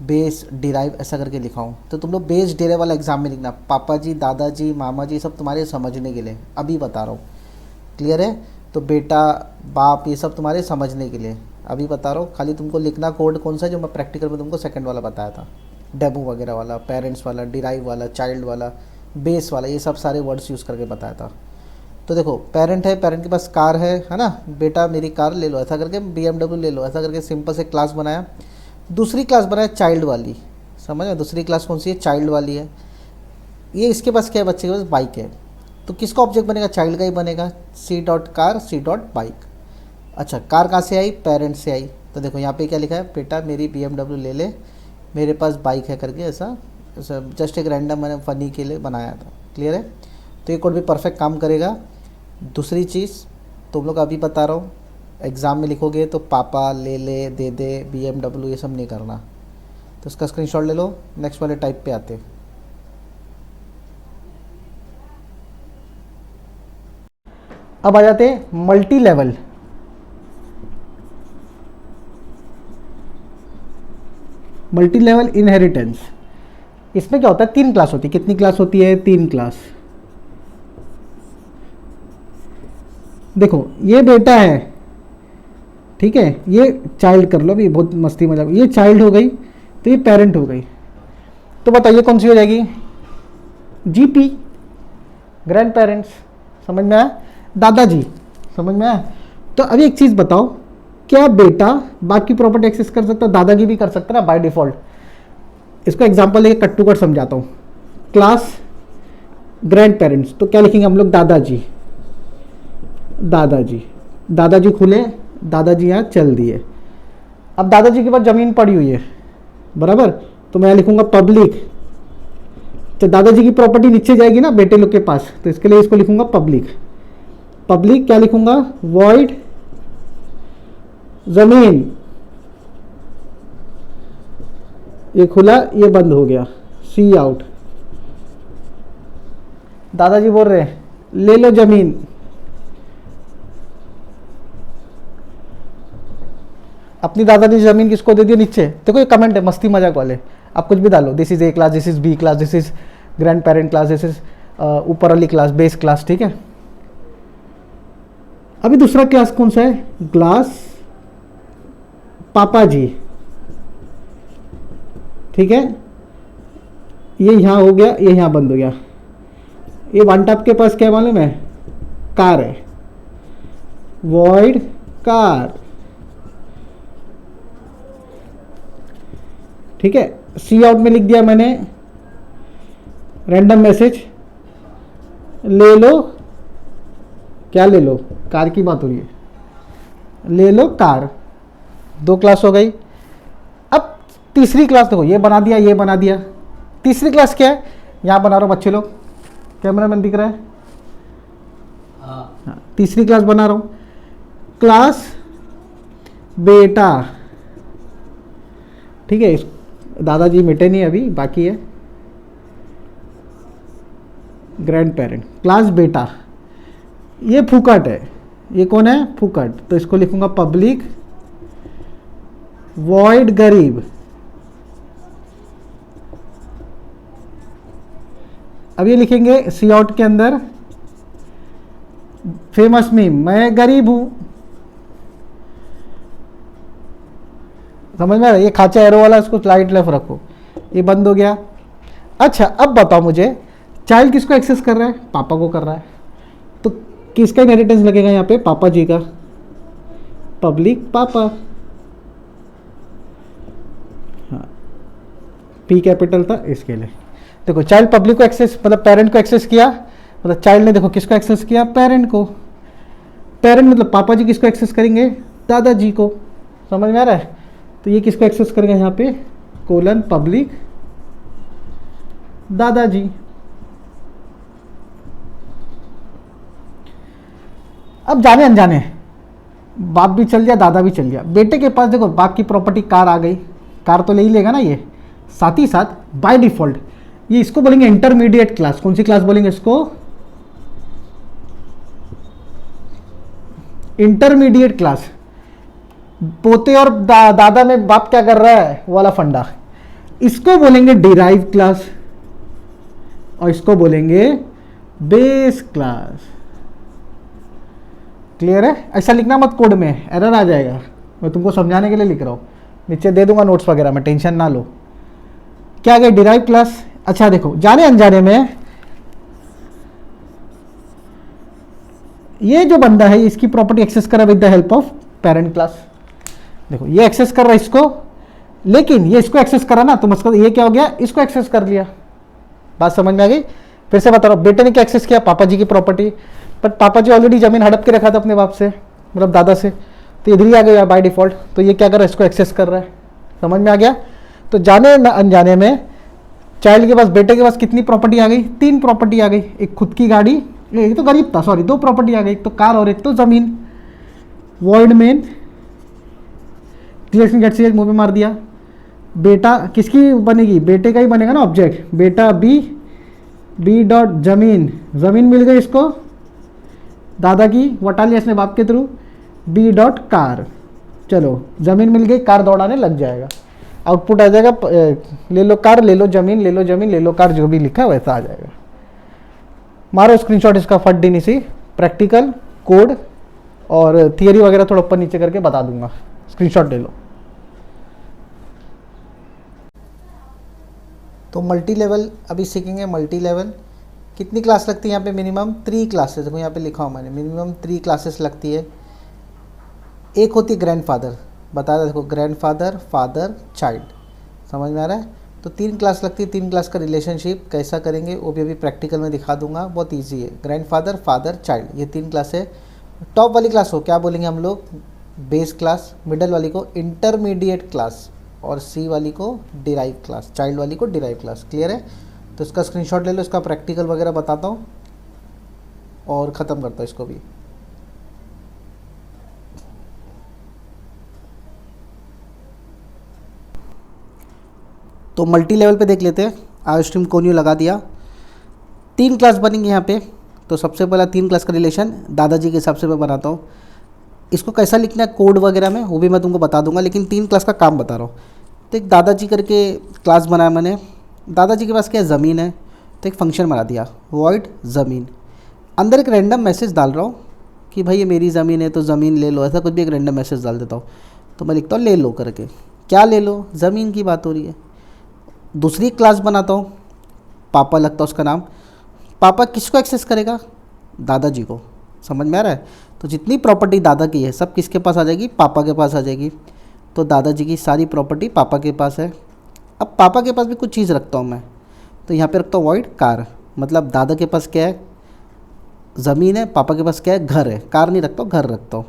बेस डिराइव ऐसा करके लिखा हूँ। तो तुम लोग बेस डिराइव वाला एग्जाम में लिखना, पापा जी दादाजी मामा जी सब तुम्हारे समझने के लिए अभी बता रहा हूँ। क्लियर है। तो बेटा बाप ये सब तुम्हारे समझने के लिए अभी बता रहा हूँ। खाली तुमको लिखना कोड कौन सा जो मैं प्रैक्टिकल में तुमको सेकंड वाला बताया था, डेमो वगैरह वाला, पेरेंट्स वाला, डिराइव वाला, चाइल्ड वाला, बेस वाला, ये सब सारे वर्ड्स यूज़ करके बताया था। तो देखो पेरेंट है, पेरेंट के पास कार है ना, बेटा मेरी कार ले लो ऐसा करके, BMW ले लो ऐसा करके सिंपल से क्लास बनाया। दूसरी क्लास बनाया चाइल्ड वाली, समझ में, दूसरी क्लास कौन सी है, चाइल्ड वाली है। ये इसके पास क्या है, बच्चे के पास बाइक है, तो किसका ऑब्जेक्ट बनेगा, चाइल्ड का ही बनेगा, C.car C.bike। अच्छा कार कहाँ से आई, पेरेंट से आई। तो देखो यहाँ पे क्या लिखा है, बेटा मेरी BMW ले ले, मेरे पास बाइक है करके, ऐसा जस्ट एक रैंडम मैंने फ़नी के लिए बनाया था। क्लियर है। तो ये कोड भी परफेक्ट काम करेगा। दूसरी चीज़ तुम लोग अभी बता रहा हूँ, एग्ज़ाम में लिखोगे तो पापा ले ले दे दे BMW ये सब नहीं करना। तो इसका स्क्रीनशॉट ले लो। नेक्स्ट वाले टाइप पे आते। अब आ जाते multi level. Multi level inheritance. इसमें क्या होता है, 3 क्लास होती है। कितनी क्लास होती है, 3 क्लास। देखो ये बेटा है, ठीक है, ये चाइल्ड कर लो, अभी बहुत मस्ती मजाक, ये चाइल्ड हो गई तो ये पेरेंट हो गई। तो बताइए कौन सी हो जाएगी, GP ग्रैंड पेरेंट्स। समझ में आया, दादाजी। समझ में आया। तो अभी एक चीज़ बताओ, क्या बेटा बाप की प्रॉपर्टी एक्सेस कर सकता है, दादाजी भी कर सकता है ना बाय डिफॉल्ट। इसको एग्जांपल लेके कट टू कट समझाता हूँ। क्लास ग्रैंड पेरेंट्स, तो क्या लिखेंगे हम लोग, दादाजी दादाजी दादाजी खुले, दादाजी यहाँ चल दिए। अब दादाजी के पास ज़मीन पड़ी हुई है बराबर, तो मैं लिखूंगा पब्लिक। तो दादाजी की प्रॉपर्टी नीचे जाएगी ना बेटे लोग के पास, तो इसके लिए इसको लिखूंगा पब्लिक। पब्लिक क्या लिखूंगा, वॉइड जमीन, ये खुला ये बंद हो गया, सी आउट। दादाजी बोल रहे हैं ले लो जमीन, अपनी दादाजी जमीन किसको दे दी नीचे। देखो ये कमेंट है मस्ती मजाक वाले, आप कुछ भी डालो, this is A class, this is B class, this is grand parent class, this is ऊपर वाली क्लास बेस क्लास। ठीक है। अभी दूसरा क्लास कौन सा है, क्लास पापा जी। ठीक है, ये यहां हो गया, ये यहां बंद हो गया। ये वन टॉप के पास क्या मालूम है, कार है, वॉइड कार। ठीक है। सी आउट में लिख दिया मैंने रैंडम मैसेज, ले लो, क्या ले लो, कार की बात हो रही है, ले लो कार। 2 क्लास हो गई। अब तीसरी क्लास देखो, ये बना दिया, ये बना दिया। तीसरी क्लास क्या है, यहाँ बना रहा हूँ बच्चे लोग, कैमरामैन दिख रहा है? हाँ, तीसरी क्लास बना रहा हूँ, क्लास बेटा। ठीक है, दादाजी मिटे नहीं अभी, बाकी है ग्रैंड पेरेंट। क्लास बेटा, ये फुकट है, ये कौन है? फुकट। तो इसको लिखूंगा पब्लिक वॉइड गरीब। अब ये लिखेंगे सी आउट के अंदर फेमस मीम, मैं गरीब हूं। समझ में आ रहा है? ये खाचा एरो वाला, इसको लाइट लेफ्ट रखो, ये बंद हो गया। अच्छा, अब बताओ मुझे, चाइल्ड किसको एक्सेस कर रहा है? पापा को कर रहा है, तो किसका इनहेरिटेंस लगेगा यहाँ पे? पापा जी का। पब्लिक पापा, हाँ, पी कैपिटल था इसके लिए। देखो, चाइल्ड पब्लिक को एक्सेस, मतलब पेरेंट को एक्सेस किया, मतलब चाइल्ड ने देखो किसको एक्सेस किया? पेरेंट को। पेरेंट मतलब पापा जी किसको एक्सेस करेंगे? दादाजी को। समझ में आ रहा है? तो ये किसको एक्सेस करेगा यहाँ पे? कोलन पब्लिक दादाजी। अब जाने अनजाने बाप भी चल गया, दादा भी चल गया। बेटे के पास देखो बाप की प्रॉपर्टी कार आ गई, कार तो ले ही लेगा ना ये। साथ ही साथ बाय डिफॉल्ट ये इसको बोलेंगे इंटरमीडिएट क्लास। कौन सी क्लास बोलेंगे इसको? Intermediate class. पोते और दादा में बाप क्या कर रहा है, वो वाला फंडा। इसको बोलेंगे डिराइव क्लास और इसको बोलेंगे बेस क्लास। क्लियर है? ऐसा लिखना मत कोड में, एरर आ जाएगा। मैं तुमको समझाने के लिए लिख रहा हूँ, नीचे दे दूंगा नोट्स वगैरह में, टेंशन ना लो। क्या गया? Derive class. अच्छा देखो, जाने अनजाने में ये जो बंदा है इसकी प्रॉपर्टी एक्सेस करा with the help of parent class. देखो ये एक्सेस कर रहा है इसको, लेकिन ये इसको एक्सेस करा ना, तो मतलब ये क्या हो गया? इसको एक्सेस कर लिया। बात समझ में आ गई? फिर से बता रहा हूँ, बेटे ने क्या एक्सेस किया? पापा जी की प्रॉपर्टी। बट पापा जी ऑलरेडी जमीन हड़प के रखा था अपने बाप से, मतलब दादा से, तो इधर ही आ गया बाय डिफॉल्ट। तो ये क्या कर रहा है? इसको एक्सेस कर रहा है। समझ में आ गया? तो जाने अनजाने में चाइल्ड के पास, बेटे के पास कितनी प्रॉपर्टी आ गई? 3 प्रॉपर्टी आ गई। एक खुद की गाड़ी, एक तो गरीब था, सॉरी 2 प्रॉपर्टी आ गई, एक तो कार और एक तो जमीन। वॉइड मेन गेट मुंह पे मार दिया। बेटा किसकी बनेगी? बेटे का ही बनेगा ना ऑब्जेक्ट। बेटा बी डॉट जमीन, जमीन मिल गई इसको दादा की, वटा लिया इसने बाप के थ्रू। बी डॉट कार, चलो जमीन मिल गई, कार दौड़ाने लग जाएगा। आउटपुट आ जाएगा ले लो कार, ले लो जमीन, ले लो जमीन, ले लो कार, जो भी लिखा है वैसा आ जाएगा। मारो स्क्रीनशॉट इसका फट दिन इसी, प्रैक्टिकल कोड और थियरी वगैरह थोड़ा ऊपर नीचे करके बता दूंगा, स्क्रीनशॉट ले लो। तो मल्टी लेवल अभी सीखेंगे। मल्टी लेवल कितनी क्लास लगती है यहाँ पे? Minimum 3 classes. देखो यहाँ पे लिखा हूँ मैंने, मिनिमम 3 क्लासेस लगती है। एक होती है ग्रैंडफादर, बताया देखो, ग्रैंडफादर, फादर, चाइल्ड। समझ में आ रहा है? तो 3 क्लास लगती है। 3 क्लास का रिलेशनशिप कैसा करेंगे वो भी अभी प्रैक्टिकल में दिखा दूंगा, बहुत ईजी है। ग्रैंडफादर, फादर, चाइल्ड, ये 3 क्लास है। टॉप वाली क्लास को क्या बोलेंगे हम लोग? Base class. मिडल वाली को इंटरमीडिएट क्लास और सी वाली को डिराइव क्लास, चाइल्ड वाली को डिराइव क्लास। क्लियर है? तो इसका स्क्रीनशॉट ले लो, इसका प्रैक्टिकल वगैरह बताता हूँ और ख़त्म करता हूँ इसको भी। तो मल्टी लेवल पे देख लेते हैं। आयो स्ट्रीम कोन्यू लगा दिया। 3 क्लास बनेंगे यहाँ पे। तो सबसे पहला 3 क्लास का रिलेशन दादाजी के हिसाब से मैं बनाता हूँ। इसको कैसा लिखना है कोड वगैरह में वो भी मैं तुमको बता दूंगा, लेकिन 3 क्लास का काम बता रहा हूँ। तो एक दादाजी करके क्लास बनाया मैंने। दादाजी के पास क्या ज़मीन है, तो एक फंक्शन बना दिया वॉइड ज़मीन। अंदर एक रैंडम मैसेज डाल रहा हूँ कि भाई ये मेरी ज़मीन है तो ज़मीन ले लो, ऐसा कुछ भी एक रैंडम मैसेज डाल देता हूँ। तो मैं लिखता हूँ ले लो करके। क्या ले लो? ज़मीन की बात हो रही है। दूसरी क्लास बनाता हूँ, पापा लगता है उसका नाम। पापा किसको एक्सेस करेगा? दादाजी को। समझ में आ रहा है? तो जितनी प्रॉपर्टी दादा की है सब किसके पास आ जाएगी? पापा के पास आ जाएगी। तो दादाजी की सारी प्रॉपर्टी पापा के पास है। अब पापा के पास भी कुछ चीज़ रखता हूँ मैं, तो यहाँ पे रखता हूँ वॉइड कार। मतलब दादा के पास क्या है? ज़मीन है। पापा के पास क्या है? घर है। कार नहीं रखता हूँ, घर रखता हूँ।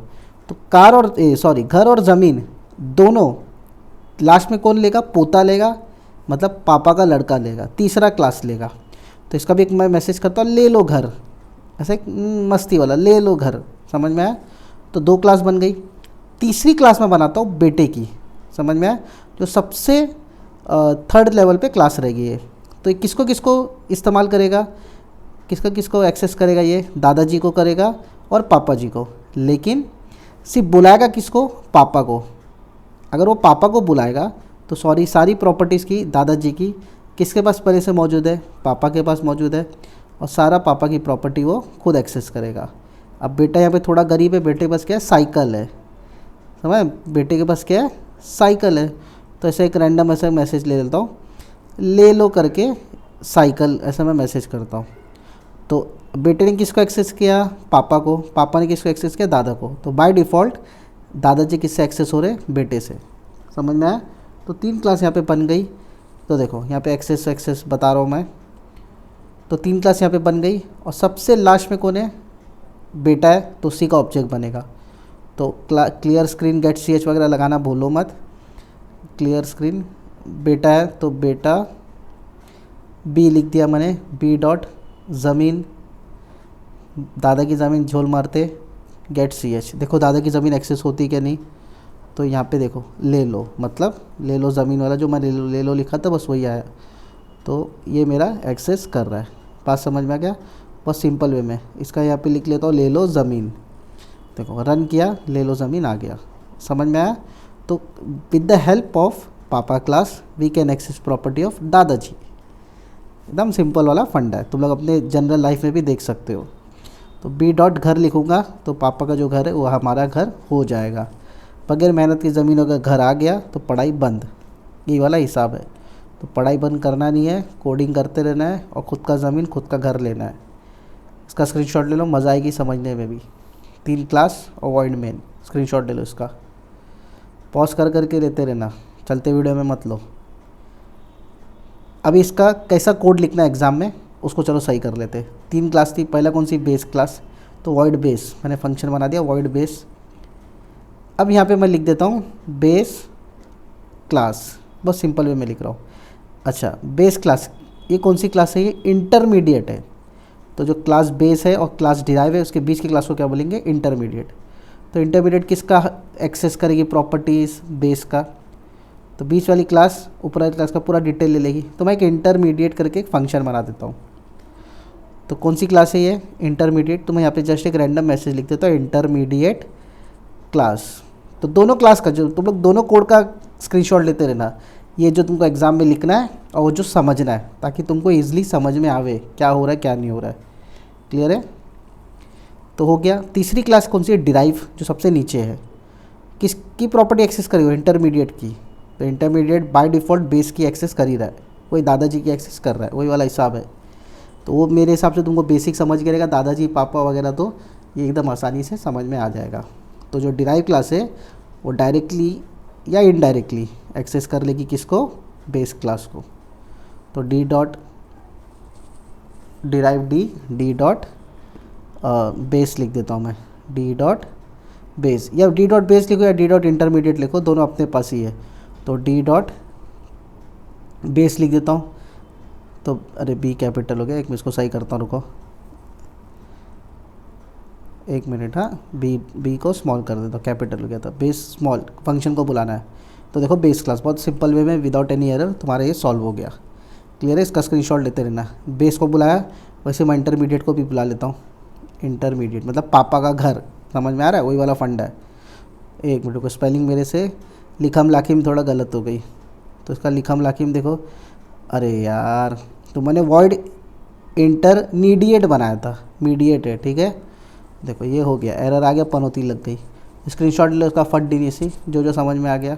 तो कार और घर और ज़मीन दोनों लास्ट में कौन लेगा, पोता लेगा, मतलब पापा का लड़का लेगा, तीसरा क्लास लेगा। तो इसका भी एक मैं मैसेज करता हूँ, ले लो घर, ऐसे एक मस्ती वाला, ले लो घर, समझ में आया। तो 2 क्लास बन गई। तीसरी क्लास में बनाता हूँ बेटे की, समझ में आया, जो सबसे थर्ड लेवल पे क्लास रहेगी ये। तो ये किसको किसको इस्तेमाल करेगा, किसको किसको एक्सेस करेगा, ये दादाजी को करेगा और पापा जी को, लेकिन सिर्फ बुलाएगा किसको, पापा को। अगर वो पापा को बुलाएगा तो सारी प्रॉपर्टीज़ की दादाजी की किसके पास पहले से मौजूद है, पापा के पास मौजूद है, और सारा पापा की प्रॉपर्टी वो खुद एक्सेस करेगा। अब बेटा यहाँ पे थोड़ा गरीब है, बेटे के पास क्या है, साइकिल है, समझ, बेटे के पास क्या है, साइकिल है। तो ऐसे एक रैंडम ऐसा मैसेज ले लेता हूँ, ले लो करके साइकिल, ऐसा मैं मैसेज करता हूँ। तो बेटे ने किसको एक्सेस किया, पापा को, पापा ने किसको एक्सेस किया, दादा को। तो बाय डिफ़ॉल्ट दादाजी किससे एक्सेस हो रहे, बेटे से, समझ में आया। तो 3 क्लास यहाँ पे बन गई। तो देखो यहाँ पे एक्सेस बता रहा हूँ मैं, तो 3 क्लास यहाँ पे बन गई। और सबसे लास्ट में कौन है, बेटा है, तो उसी का ऑब्जेक्ट बनेगा। तो क्लियर स्क्रीन गेट ch वगैरह लगाना भूलो मत, क्लियर स्क्रीन, बेटा है तो बेटा, बी लिख दिया मैंने, बी डॉट ज़मीन, दादा की ज़मीन झोल मारते, गेट ch। देखो दादा की ज़मीन एक्सेस होती क्या नहीं, तो यहाँ पे देखो ले लो, मतलब ले लो ज़मीन वाला जो मैं ले लो लिखा था बस वही आया। तो ये मेरा एक्सेस कर रहा है, बात समझ में आ गया। बहुत सिंपल वे में इसका यहाँ पे लिख लेता हूँ, ले लो ज़मीन। देखो रन किया, ले लो ज़मीन आ गया, समझ में आया। तो विद द हेल्प ऑफ पापा class we can access property of दादाजी। एकदम सिंपल वाला फंडा है, तुम लोग अपने जनरल लाइफ में भी देख सकते हो। तो बी डॉट घर लिखूँगा तो पापा का जो घर है वो हमारा घर हो जाएगा। बगैर मेहनत की ज़मीन अगर घर आ गया तो पढ़ाई बंद, ये वाला हिसाब है। तो पढ़ाई बंद करना नहीं है, कोडिंग करते रहना है और ख़ुद का ज़मीन खुद का घर लेना है। इसका स्क्रीनशॉट ले लो, मज़ा आएगी समझने में भी। 3 क्लास और वॉइड मेन, स्क्रीनशॉट ले लो इसका, पॉज कर करके लेते रहना, चलते वीडियो में मत लो। अभी इसका कैसा कोड लिखना है एग्ज़ाम में, उसको चलो सही कर लेते। 3 क्लास थी, पहला कौन सी, बेस क्लास, तो वॉइड बेस मैंने फंक्शन बना दिया, वॉइड बेस। अब यहाँ पे मैं लिख देता हूँ बेस क्लास, बहुत सिंपल वे में लिख रहा हूँ। अच्छा बेस क्लास, ये कौन सी क्लास है, ये इंटरमीडिएट है। तो जो क्लास बेस है और क्लास डिराइव है उसके बीच की क्लास को क्या बोलेंगे, इंटरमीडिएट। तो इंटरमीडिएट किसका एक्सेस करेगी, प्रॉपर्टीज़ बेस का। तो बीच वाली क्लास ऊपर वाली क्लास का पूरा डिटेल ले लेगी। तो मैं एक इंटरमीडिएट करके एक फंक्शन बना देता हूँ। तो कौन सी क्लास है ये, इंटरमीडिएट। तो मैं यहाँ पे जस्ट एक रैंडम मैसेज लिख देता हूँ, इंटरमीडिएट क्लास। तो दोनों क्लास का जो तुम लोग दोनों कोड का स्क्रीनशॉट लेते रहना, ये जो तुमको एग्ज़ाम में लिखना है और वो जो समझना है, ताकि तुमको ईजिली समझ में आवे क्या हो रहा है क्या नहीं हो रहा है। क्लियर है। तो हो गया। तीसरी क्लास कौन सी है, डिराइव, जो सबसे नीचे है। किसकी प्रॉपर्टी एक्सेस करेगा, इंटरमीडिएट की। तो इंटरमीडिएट बाय डिफ़ॉल्ट बेस की एक्सेस कर ही रहा है, वही दादाजी की एक्सेस कर रहा है, वही वाला हिसाब है। तो वो मेरे हिसाब से तुमको बेसिक समझ के रहेगा, दादाजी पापा वगैरह तो ये एकदम आसानी से समझ में आ जाएगा। तो जो डिराइव क्लास है वो डायरेक्टली या इनडायरेक्टली एक्सेस कर लेगी किसको, बेस क्लास को। तो D dot derive D dot base लिख देता हूँ मैं, डी डॉट बेस, या डी डॉट बेस लिखो या डी डॉट इंटरमीडिएट लिखो, दोनों अपने पास ही है। तो डी डॉट बेस लिख देता हूँ। तो अरे बी कैपिटल हो गया, एक मिनट इसको सही करता हूँ, रुको 1 मिनट। हाँ बी को स्मॉल कर देता हूँ, कैपिटल हो गया था, बेस स्मॉल, फंक्शन को बुलाना है। तो देखो बेस क्लास बहुत सिंपल वे में विदाउट एनी एरर तुम्हारा ये सॉल्व हो गया। क्लियर है। इसका स्क्रीनशॉट लेते रहना। बेस को बुलाया, वैसे मैं इंटरमीडिएट को भी बुला लेता हूँ। इंटरमीडिएट मतलब पापा का घर, समझ में आ रहा है, वही वाला फंडा है। 1 मिनट को, स्पेलिंग मेरे से लिखम लाखिम थोड़ा गलत हो गई, तो इसका लिखम लाखिम देखो, अरे यार तो मैंने वॉइड इंटरमीडिएट बनाया था, मीडिएट है, ठीक है। देखो ये हो गया, एरर आ गया, पनौती लग गई। स्क्रीनशॉट ले उसका, फट डी सी जो समझ में आ गया।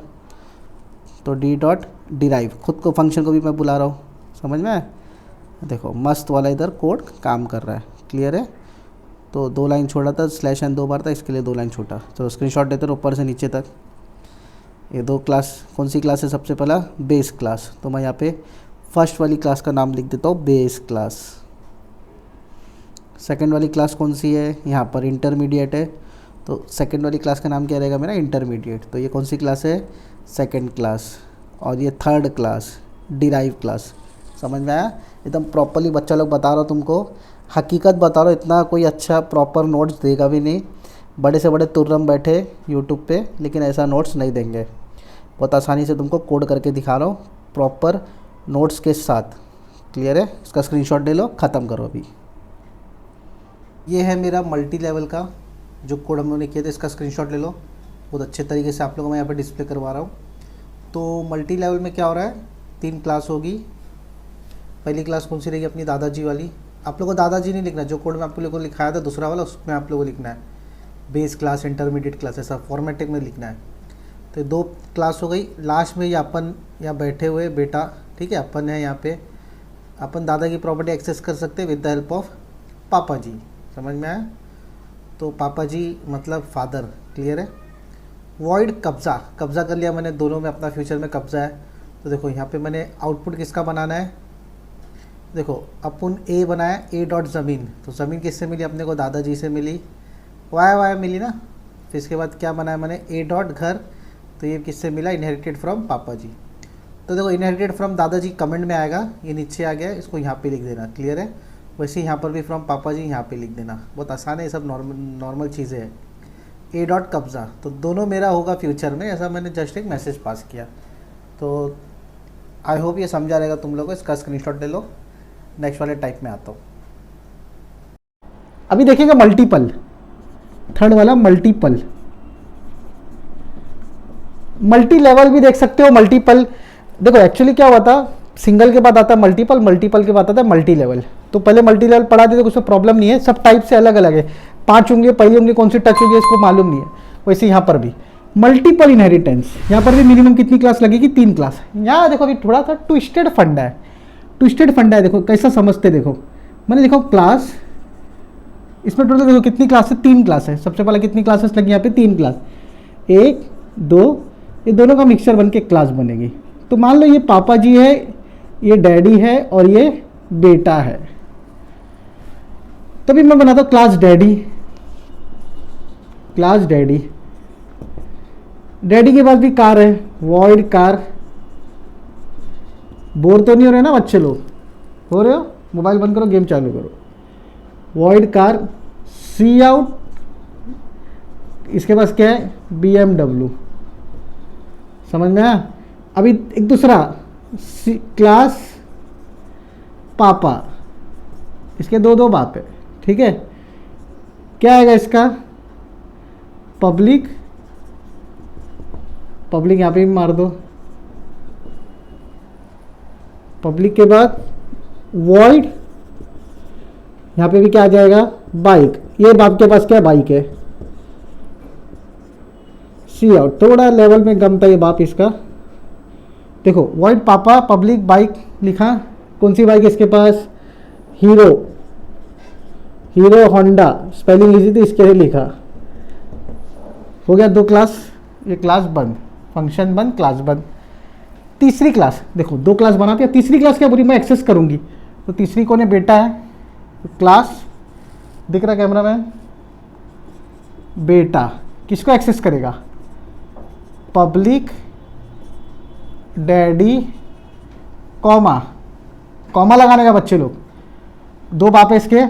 तो डी डॉट डिराइव, खुद को फंक्शन को भी मैं बुला रहा हूँ, समझ में आया। देखो मस्त वाला इधर कोड काम कर रहा है। क्लियर है। तो 2 लाइन छोड़ा था, स्लैश एन 2 बार था, इसके लिए 2 लाइन छोटा। चलो स्क्रीनशॉट लेते रहो ऊपर से नीचे तक। ये 2 क्लास, कौन सी क्लास है, सबसे पहला बेस क्लास। तो मैं यहाँ पे फर्स्ट वाली क्लास का नाम लिख देता हूँ बेस क्लास। सेकंड वाली क्लास कौन सी है, यहाँ पर इंटरमीडिएट है, तो सेकंड वाली क्लास का नाम क्या रहेगा मेरा, इंटरमीडिएट। तो ये कौन सी क्लास है, सेकंड क्लास। और ये थर्ड क्लास डिराइव क्लास। समझ में आया? एकदम प्रॉपरली बच्चा लोग बता रहा हो तुमको, हकीकत बता रहा हूँ, इतना कोई अच्छा प्रॉपर नोट्स देगा भी नहीं। बड़े से बड़े तुर्रम बैठे यूट्यूब पे, लेकिन ऐसा नोट्स नहीं देंगे। बहुत आसानी से तुमको कोड करके दिखा रहा हूँ प्रॉपर नोट्स के साथ। क्लियर है? इसका स्क्रीनशॉट ले लो, ख़त्म करो अभी। ये है मेरा मल्टी लेवल का जो कोड हम लोगों ने किया था, इसका स्क्रीनशॉट ले लो। बहुत अच्छे तरीके से आप लोगों को मैं यहाँ पे डिस्प्ले करवा रहा हूँ। तो मल्टी लेवल में क्या हो रहा है, 3 क्लास होगी। पहली क्लास कौन सी रहेगी? अपनी दादाजी वाली। आप लोगों को दादाजी नहीं लिखना, जो कोड में आप लोगों को लिखाया था दूसरा वाला, उसमें आप लोगों को लिखना है बेस क्लास, इंटरमीडिएट क्लास, ऐसा फॉर्मेटिंग में लिखना है। तो 2 क्लास हो गई। लास्ट में ये अपन यहाँ बैठे हुए बेटा, ठीक है, अपन है यहाँ पे, अपन दादा की प्रॉपर्टी एक्सेस कर सकते हैं विद द हेल्प ऑफ पापा जी। समझ में आया? तो पापा जी मतलब फादर। क्लियर है? वॉइड कब्ज़ा, कब्ज़ा कर लिया मैंने, दोनों में अपना फ्यूचर में कब्ज़ा है। तो देखो यहाँ पे मैंने आउटपुट किसका बनाना है, देखो अपन ए बनाया, ए डॉट ज़मीन। तो ज़मीन किससे मिली अपने को? दादाजी से मिली। वाई मिली ना। फिर इसके बाद क्या बनाया मैंने? ए डॉट घर। तो ये किससे मिला? इनहेरिटेड फ्रॉम पापा जी। तो देखो इनहेरिटेड फ्रॉम दादाजी कमेंट में आएगा, ये नीचे आ गया, इसको यहाँ पे लिख देना। क्लियर है? वैसे ही यहाँ पर भी फ्रॉम पापा जी यहाँ पे लिख देना। बहुत आसान है, ये सब नॉर्मल चीज़ें हैं। ए डॉट कब्ज़ा, तो दोनों मेरा होगा फ्यूचर में, ऐसा मैंने जस्ट एक मैसेज पास किया। तो आई होप ये समझा रहेगा तुम लोगों को। इसका स्क्रीनशॉट ले लो। नेक्स्ट वाले टाइप में आता हूँ। अभी देखिएगा मल्टीपल, थर्ड वाला मल्टीपल। मल्टी लेवल भी देख सकते हो, मल्टीपल। देखो एक्चुअली क्या हुआ था, सिंगल के बाद आता है मल्टीपल, मल्टीपल के बाद आता है मल्टी लेवल। तो पहले मल्टी लेवल पढ़ा दी तो उसमें प्रॉब्लम नहीं है, सब टाइप से अलग अलग है। 5 उंगली, पहली उंगली कौन सी टच होगी इसको मालूम नहीं है। वैसे यहाँ पर भी मल्टीपल इनहेरिटेंस, यहाँ पर भी मिनिमम कितनी क्लास लगेगी? 3 क्लास। यहाँ देखो अभी थोड़ा सा ट्विस्टेड फंडा है, ट्विस्टेड फंडा है। देखो कैसा समझते, देखो मैंने देखो क्लास, इसमें टोटल देखो कितनी क्लास है? 3 क्लास है। सबसे पहले कितनी क्लासेस लगी यहाँ पे? 3 क्लास, 1 2, ये दोनों का मिक्सचर बन के क्लास बनेगी। तो मान लो ये पापा जी है, ये डैडी है और ये बेटा है। तभी मैं बनाता हूँ class daddy, class daddy. Daddy के पास भी कार है, वॉइड कार। बोर तो नहीं हो रहे ना बच्चे लोग? हो रहे हो? मोबाइल बंद करो, गेम चालू करो। वॉइड कार, सी आउट। इसके पास क्या है? BMW। समझ में आया? अभी एक दूसरा क्लास पापा, इसके 2 बाप है, ठीक है। क्या आएगा इसका? पब्लिक, पब्लिक यहाँ पे भी मार दो। पब्लिक के बाद वॉइड, यहाँ पे भी क्या आ जाएगा? बाइक। ये बाप के पास क्या है? बाइक है। सी आउट, थोड़ा लेवल में कम था ये बाप इसका। देखो वॉइड पापा, पब्लिक, बाइक लिखा। कौन सी बाइक इसके पास? Hero, Hero Honda. स्पेलिंग लिखी थी, इसके लिए लिखा। हो गया 2 क्लास। ये क्लास बंद, फंक्शन बंद, क्लास बंद। तीसरी क्लास देखो, 2 क्लास बनाती है। तीसरी क्लास क्या पूरी मैं एक्सेस करूंगी? तो तीसरी कौन है? बेटा है। तो क्लास दिख रहा कैमरा मैन? बेटा किसको एक्सेस करेगा? पब्लिक डैडी, कॉमा, कॉमा लगाने का बच्चे लोग। 2 बाप है इसके,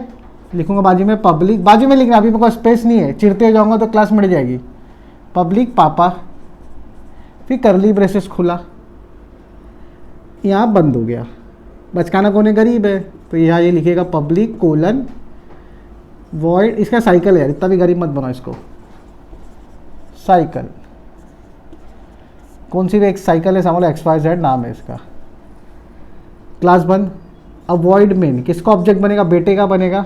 लिखूंगा बाजू में पब्लिक, बाजू में लिखना, अभी मेरे को स्पेस नहीं है, चिरते जाऊंगा तो क्लास मिट जाएगी। पब्लिक पापा, फिर करली ब्रेसेस खुला, यहाँ बंद हो गया। बचकाना कौन है? गरीब है। तो यहाँ ये लिखेगा पब्लिक कोलन वॉइड। इसका साइकिल है यार, इतना भी गरीब मत बनाओ इसको। साइकिल, कौन सी भी एक साइकिल है, समझ लो XYZ नाम है इसका। क्लास बंद। अब वॉइड मेन, किसका ऑब्जेक्ट बनेगा? बेटे का बनेगा।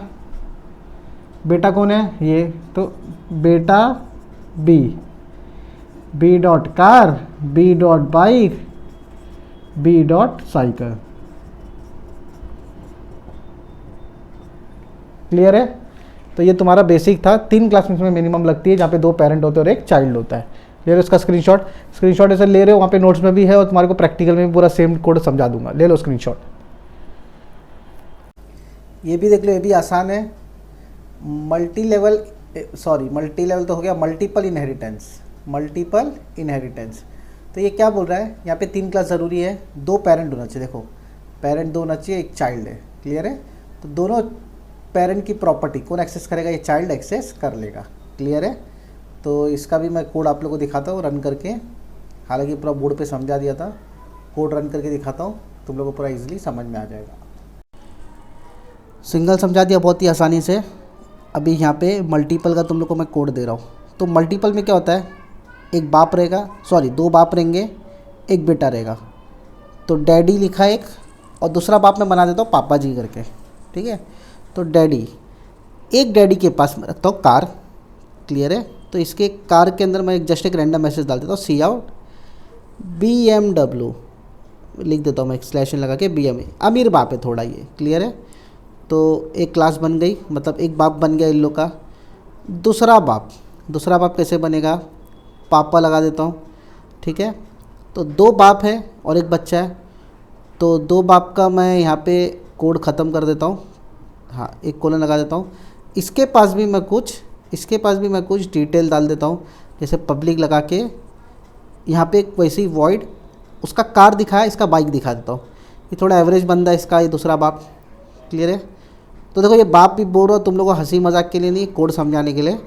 बेटा कौन है? ये। तो बेटा b dot car, b dot bike, b dot cycle. Clear है? तो ये तुम्हारा बेसिक था। 3 क्लास में मिनिमम लगती है, जहाँ पे 2 पेरेंट होते हैं और 1 चाइल्ड होता है। ले लो इसका स्क्रीनशॉट ऐसे ले रहे हो, वहाँ पे नोट्स में भी है और तुम्हारे को प्रैक्टिकल में भी पूरा सेम कोड समझा दूंगा। ले लो स्क्रीनशॉट। ये भी देख लो, ये भी आसान है। मल्टी लेवल तो हो गया मल्टीपल इनहेरिटेंस। मल्टीपल इनहेरिटेंस, तो ये क्या बोल रहा है, यहाँ पे 3 क्लास ज़रूरी है, 2 पेरेंट होना चाहिए। देखो पेरेंट 2 होना चाहिए, एक चाइल्ड है। क्लियर है? तो दोनों पेरेंट की प्रॉपर्टी कौन एक्सेस करेगा, ये चाइल्ड एक्सेस कर लेगा। क्लियर है? तो इसका भी मैं कोड आप लोगों को दिखाता हूँ रन करके, हालांकि पूरा बोर्ड पे समझा दिया था, कोड रन करके दिखाता हूँ, तुम लोगों को पूरा इजीली समझ में आ जाएगा। सिंगल समझा दिया बहुत ही आसानी से। अभी यहाँ पे मल्टीपल का तुम लोग को मैं कोड दे रहा हूँ। तो मल्टीपल में क्या होता है, एक बाप रहेगा, सॉरी 2 बाप रहेंगे, एक बेटा रहेगा। तो डैडी लिखा एक, और दूसरा बाप मैं बना देता हूँ पापा जी करके। ठीक है? तो डैडी, एक डैडी के पास मैं रखता हूँ कार। क्लियर है? तो इसके कार के अंदर मैं जस्ट एक रैंडम मैसेज डाल देता हूँ, सी आउट BMW लिख देता हूँ मैं, एक्सक्लेमेशन लगा के BM, अमीर बाप है थोड़ा ये। क्लियर है? तो एक क्लास बन गई, मतलब एक बाप बन गया इन लोग का। दूसरा बाप कैसे बनेगा, पापा लगा देता हूँ। ठीक है? तो 2 बाप है और एक बच्चा है, तो 2 बाप का मैं यहाँ पे कोड ख़त्म कर देता हूँ। हाँ, एक कोलन लगा देता हूँ। इसके पास भी मैं कुछ डिटेल डाल देता हूँ, जैसे पब्लिक लगा के यहाँ पे एक वैसे ही वॉइड, उसका कार दिखाया, इसका बाइक दिखा देता हूँ। ये थोड़ा एवरेज बंदा है इसका, ये दूसरा बाप। क्लियर है? तो देखो ये बाप भी बोल रहा हो तुम लोगों को, हंसी मजाक के लिए नहीं, कोड समझाने के लिए।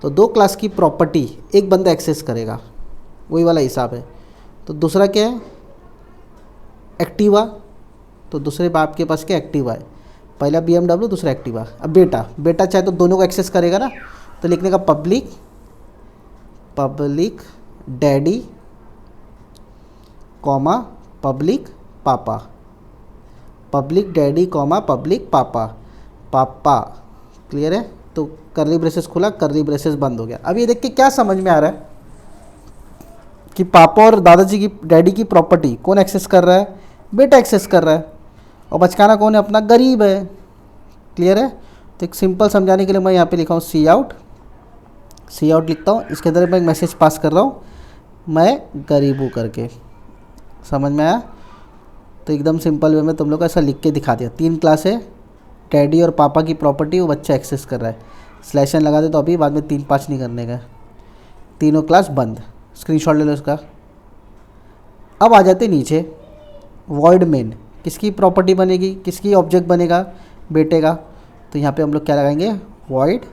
तो 2 क्लास की प्रॉपर्टी एक बंदा एक्सेस करेगा, वही वाला हिसाब है। तो दूसरा क्या है, एक्टिवा। तो दूसरे बाप के पास क्या, एक्टिवा है। पहला BMW, दूसरा एक्टिवा। अब बेटा चाहे तो दोनों को एक्सेस करेगा ना, तो लिखने का पब्लिक डैडी कॉमा पब्लिक पापा, पब्लिक डैडी कॉमा पब्लिक पापा। क्लियर है? तो कर्ली ब्रेसेस खुला, कर्ली ब्रेसेस बंद हो गया। अब ये देख के क्या समझ में आ रहा है कि पापा और दादाजी की, डैडी की प्रॉपर्टी कौन एक्सेस कर रहा है, बेटा एक्सेस कर रहा है, और बचकाना कौन है, अपना गरीब है। क्लियर है? तो एक सिंपल समझाने के लिए मैं यहाँ पे लिखा हूँ सी आउट लिखता हूँ, इसके अंदर मैं एक मैसेज पास कर रहा हूँ, मैं गरीब हूँ करके। समझ में आया? तो एकदम सिंपल वे में तुम लोग को ऐसा लिख के दिखा दिया। 3 क्लास है, डैडी और पापा की प्रॉपर्टी वो बच्चा एक्सेस कर रहा है, स्लैशन लगा दे तो अभी, बाद में 3-5 नहीं करने का, तीनों क्लास बंद। स्क्रीनशॉट ले लो इसका। अब आ जाते नीचे, वॉइड मेन, किसकी प्रॉपर्टी बनेगी, किसकी ऑब्जेक्ट बनेगा, बेटे का। तो यहाँ पे हम लोग क्या लगाएंगे, वॉइड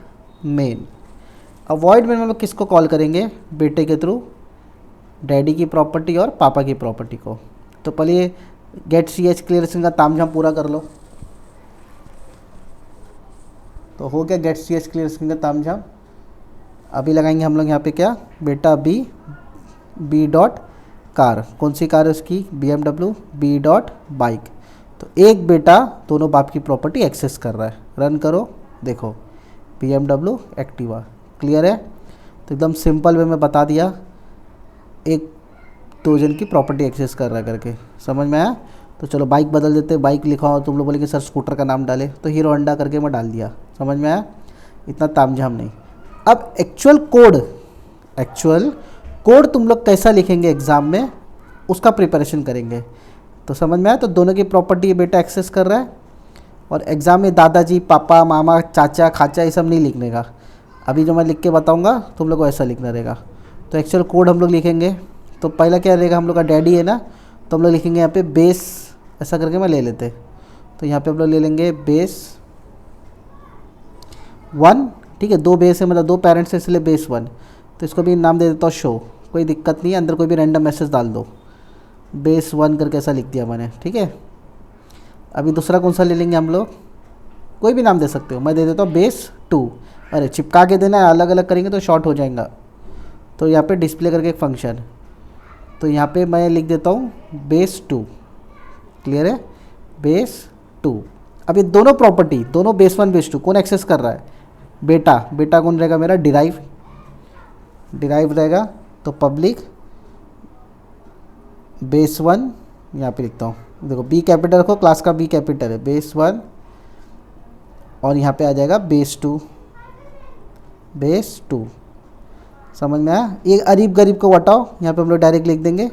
मेन। अब वॉइड मेन में हम लोग किसको कॉल करेंगे, बेटे के थ्रू डैडी की प्रॉपर्टी और पापा की प्रॉपर्टी को। तो पहले ये गेट CH क्लियरेशन का तामझाम पूरा कर लो। तो हो गया गेट CH क्लियरेशन का तामझाम। अभी लगाएंगे हम लोग यहाँ पे क्या, बेटा बी डॉट कार, कौन सी कार है उसकी, BMW, बी डॉट बाइक। तो एक बेटा दोनों बाप की प्रॉपर्टी एक्सेस कर रहा है। रन करो, देखो BMW एक्टिवा। क्लियर है? तो एकदम सिंपल वे में बता दिया, एक 2 जन की प्रॉपर्टी एक्सेस कर रहा है करके। समझ में आया? तो चलो बाइक बदल देते, बाइक लिखा हो, तुम लोग बोले कि सर स्कूटर का नाम डाले, तो हीरो होंडा करके मैं डाल दिया। समझ में आया? इतना तामझाम नहीं। अब एक्चुअल कोड तुम लोग कैसा लिखेंगे एग्ज़ाम में, उसका प्रिपरेशन करेंगे। तो समझ में आया? तो दोनों की प्रॉपर्टी बेटा एक्सेस कर रहा है, और एग्ज़ाम में दादाजी, पापा, मामा, चाचा, खाचा ये सब नहीं लिखने का। अभी जो मैं लिख के बताऊंगा तुम लोग को ऐसा लिखना रहेगा। तो एक्चुअल कोड हम लोग लिखेंगे। तो पहला क्या रहेगा, हम लोग का डैडी है ना, तो हम लोग लिखेंगे यहाँ पे बेस, ऐसा करके मैं ले लेते। तो यहाँ पे हम लोग ले लेंगे बेस 1। ठीक है? 2 बेस है, मतलब 2 पेरेंट्स है, इसलिए बेस 1। तो इसको भी नाम दे देता हूँ शो, कोई दिक्कत नहीं है, अंदर कोई भी रैंडम मैसेज डाल दो, बेस 1 करके ऐसा लिख दिया मैंने। ठीक है? अभी दूसरा कौन सा ले लेंगे हम लोग, कोई भी नाम दे सकते हो, मैं दे देता हूँ बेस 2। अरे चिपका के देना है, अलग अलग करेंगे तो शॉर्ट हो जाएगा। तो यहाँ पे डिस्प्ले करके एक फंक्शन, तो यहाँ पे मैं लिख देता हूँ बेस 2। क्लियर है? बेस 2। अब ये दोनों प्रॉपर्टी, दोनों बेस 1 बेस 2 कौन एक्सेस कर रहा है, बेटा कौन रहेगा मेरा, डिराइव रहेगा। तो पब्लिक बेस 1 यहाँ पे लिखता हूँ, देखो बी कैपिटल रखो, क्लास का बी कैपिटल है, बेस 1, और यहाँ पे आ जाएगा बेस 2। समझ में आया? ये अरीब गरीब को हटाओ, यहाँ पे हम लोग डायरेक्ट लिख देंगे।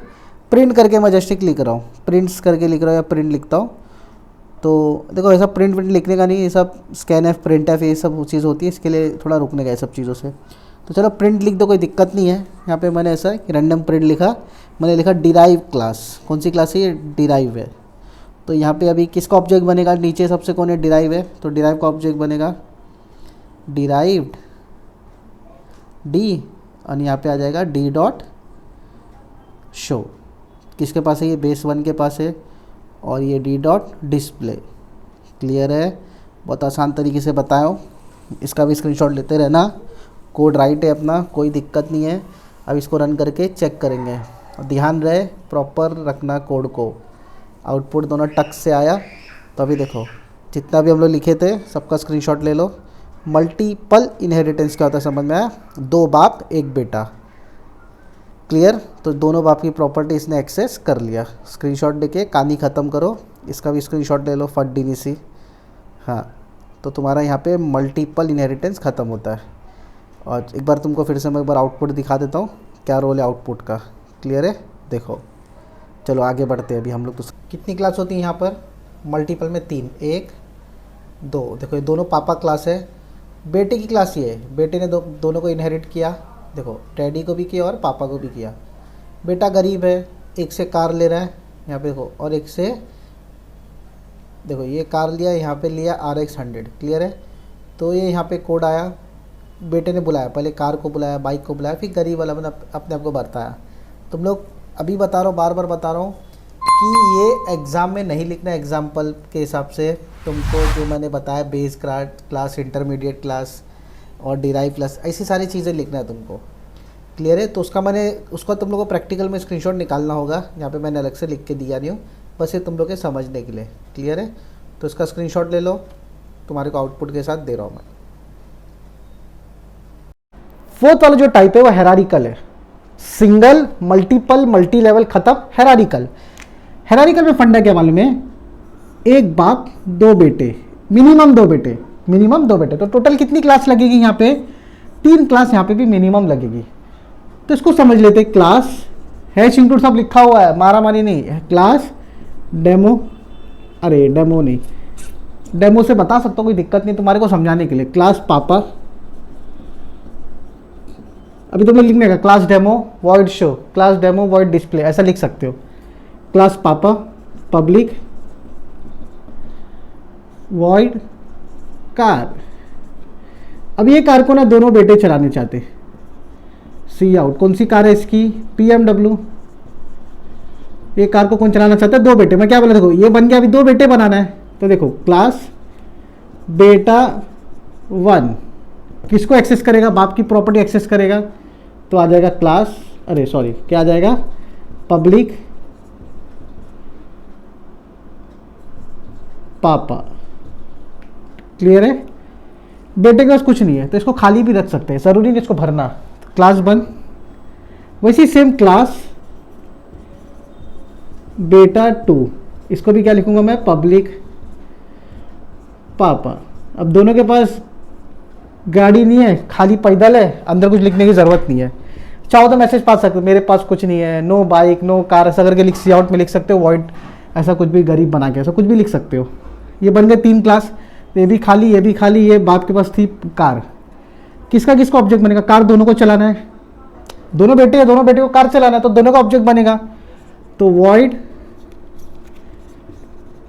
प्रिंट करके मजेस्टिक लिख रहा हूँ, प्रिंट्स करके लिख रहा हूँ या प्रिंट लिखता हूँ। तो देखो ऐसा प्रिंट लिखने का नहीं, ये सब स्कैन एफ, प्रिंट एफ, ये सब चीज़ होती है, इसके लिए थोड़ा रुकने का ये सब चीज़ों से। तो चलो प्रिंट लिख दो, कोई दिक्कत नहीं है। यहाँ पे मैंने ऐसा रैंडम प्रिंट लिखा, मैंने लिखा डिराइव क्लास। कौन सी क्लास है ये? डिराइव है। तो यहाँ पे अभी किसका ऑब्जेक्ट बनेगा? नीचे सबसे कौन है? डिराइव है, तो डिराइव का ऑब्जेक्ट बनेगा डिराइव्ड डी, और यहाँ पे आ जाएगा डी डॉट शो। किसके पास है? ये बेस 1 के पास है, और ये डी डॉट डिस्प्ले। क्लियर है? बहुत आसान तरीके से बताया हूँ, इसका भी स्क्रीनशॉट लेते रहना। कोड राइट है अपना, कोई दिक्कत नहीं है। अब इसको रन करके चेक करेंगे, और ध्यान रहे प्रॉपर रखना कोड को। आउटपुट दोनों टक से आया। तो अभी देखो जितना भी हम लोग लिखे थे सबका स्क्रीनशॉट ले लो। मल्टीपल इनहेरिटेंस क्या होता है समझ में आया? 2 बाप 1 बेटा। क्लियर? तो दोनों बाप की प्रॉपर्टी इसने एक्सेस कर लिया। स्क्रीनशॉट लेके कहानी ख़त्म करो। इसका भी स्क्रीनशॉट ले लो फट। हाँ, तो तुम्हारा यहाँ पे मल्टीपल इनहेरिटेंस ख़त्म होता है। और एक बार तुमको फिर से मैं एक बार आउटपुट दिखा देता हूँ, क्या रोल है आउटपुट का। क्लियर है? देखो चलो आगे बढ़ते हैं अभी हम लोग। तो कितनी क्लास होती है यहाँ पर? मल्टीपल में 3, 1 2। देखो ये दोनों पापा क्लास है, बेटे की क्लास ये है। बेटे ने दोनों को इनहेरिट किया। देखो डैडी को भी किया और पापा को भी किया। बेटा गरीब है, एक से कार ले रहा है यहाँ पे देखो, और एक से देखो ये कार लिया, यहाँ पे लिया RX 100। क्लियर है? तो ये यहाँ पे कोड आया, बेटे ने बुलाया, पहले कार को बुलाया, बाइक को बुलाया, फिर गरीब वाला मैंने अपने आप को बताया। तुम लोग अभी बता रहा हूँ, बार बार बता रहा हूँ कि ये एग्ज़ाम में नहीं लिखना है। एग्जाम्पल के हिसाब से तुमको जो मैंने बताया, बेस क्लास, इंटरमीडिएट क्लास और डिराइव क्लास, ऐसी सारी चीज़ें लिखना है तुमको। क्लियर है? तो उसका तुम लोगों को प्रैक्टिकल में स्क्रीनशॉट निकालना होगा। यहाँ पे मैंने अलग से लिख के दिया नहीं हूँ, बस ये तुम लोग के समझने के लिए। क्लियर है? तो इसका स्क्रीनशॉट ले लो, तुम्हारे को आउटपुट के साथ दे रहा हूँ मैं। फोर्थ वाला जो टाइप है वो हेरारिकल है। सिंगल, मल्टीपल, मल्टी लेवल खत्म, हेरारिकल। हेरारिकल में फंडा क्या मालूम है? 1 बाप 2 बेटे, मिनिमम 2 बेटे, मिनिमम 2 बेटे। तो टोटल कितनी क्लास लगेगी यहाँ पे? 3 क्लास यहाँ पे भी मिनिमम लगेगी। तो इसको समझ लेते हैं। क्लास हैश इंक्लूड सब लिखा हुआ है, मारा मारी नहीं है। क्लास डेमो, अरे डेमो नहीं, डेमो से बता सकता हूँ, कोई दिक्कत नहीं तुम्हारे को समझाने के लिए। क्लास पापा, अभी तुम्हें लिखने का class demo void show, class demo void display, ऐसा लिख सकते हो। क्लास पापा पब्लिक वॉइड कार। अब ये कार को ना दोनों बेटे चलाने चाहते। सी आउट, कौन सी कार है इसकी? BMW। ये कार को कौन चलाना चाहता है? 2 बेटे। मैं क्या बोला, देखो ये बन गया, अभी 2 बेटे बनाना है। तो देखो क्लास बेटा 1 किसको एक्सेस करेगा? बाप की प्रॉपर्टी एक्सेस करेगा। तो आ जाएगा क्लास, अरे सॉरी क्या आ जाएगा? पब्लिक पापा। क्लियर है? बेटे के पास कुछ नहीं है तो इसको खाली भी रख सकते हैं, ज़रूरी नहीं इसको भरना। क्लास 1 वैसी सेम क्लास बेटा 2, इसको भी क्या लिखूंगा मैं? पब्लिक पापा। अब दोनों के पास गाड़ी नहीं है, खाली पैदल है, अंदर कुछ लिखने की ज़रूरत नहीं है। चाहो तो मैसेज पा सकते हो, मेरे पास कुछ नहीं है, नो बाइक नो कार, ऐसा करके लिख सी आउट में लिख सकते हो, वॉइड ऐसा कुछ भी गरीब बना के ऐसा कुछ भी लिख सकते हो। ये बन गए 3 क्लास, ये भी खाली, ये भी खाली। ये बाप के पास थी कार, किसका किसका ऑब्जेक्ट बनेगा? कार दोनों को चलाना है, दोनों बेटे हैं, दोनों बेटे को कार चलाना है, तो दोनों का ऑब्जेक्ट बनेगा। तो वॉइड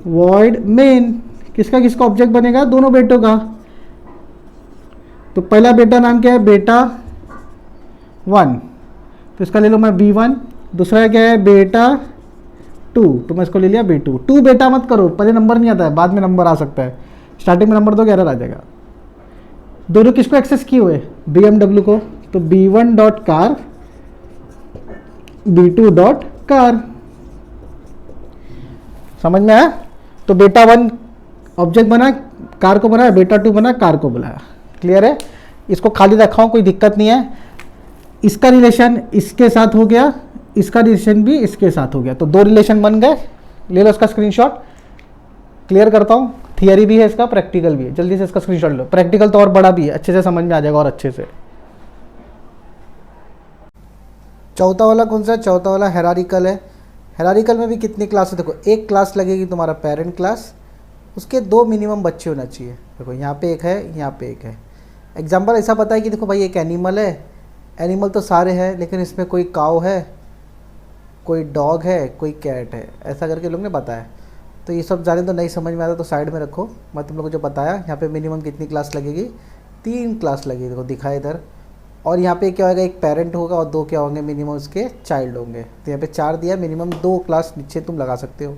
वॉइड मेन, किसका किसका ऑब्जेक्ट बनेगा? दोनों बेटों का। तो पहला बेटा नाम क्या है? बेटा 1, तो इसका ले लो मैं B1। दूसरा क्या है? बेटा 2, तो मैं इसको ले लिया B2। 2 बेटा मत करो, पहले नंबर नहीं आता है, बाद में नंबर आ सकता है। स्टार्टिंग में नंबर दो, एरर आ जाएगा। दोनों किसको एक्सेस किए हुए? BMW को। तो B1 dot car, B2 dot car. समझ में आया? तो बेटा 1 ऑब्जेक्ट बना, कार को बनाया, बेटा 2 बना, कार को बुलाया। क्लियर है? इसको खाली रखा हूँ, कोई दिक्कत नहीं है। इसका रिलेशन इसके साथ हो गया, इसका रिलेशन भी इसके साथ हो गया, तो 2 रिलेशन बन गए। ले लो इसका स्क्रीनशॉट। क्लियर करता हूँ, थियरी भी है इसका, प्रैक्टिकल भी है। जल्दी से इसका स्क्रीनशॉट लो। प्रैक्टिकल तो और बड़ा भी है, अच्छे से समझ में आ जाएगा और अच्छे से। चौथा वाला कौन सा? चौथा वाला हेरारिकल है। हेरारिकल में भी कितनी क्लास है? देखो 1 क्लास लगेगी तुम्हारा पेरेंट क्लास, उसके 2 मिनिमम बच्चे होना चाहिए। देखो यहाँ पे 1 है, यहाँ पे 1 है। एग्जाम्पल ऐसा बताए कि देखो भाई एक एनिमल है, एनिमल तो सारे हैं लेकिन इसमें कोई काऊ है, कोई डॉग है, कोई कैट है, ऐसा करके लोग ने बताया। तो ये सब जाने तो नहीं समझ में आता तो साइड में रखो। मैं तुम लोग को जो बताया यहाँ पे मिनिमम कितनी क्लास लगेगी, 3 क्लास लगेगी, देखो दिखाए इधर। और यहाँ पे क्या होगा, एक पेरेंट होगा और 2 क्या होंगे, मिनिमम उसके चाइल्ड होंगे। तो यहाँ पे 4 दिया, मिनिमम 2 क्लास नीचे तुम लगा सकते हो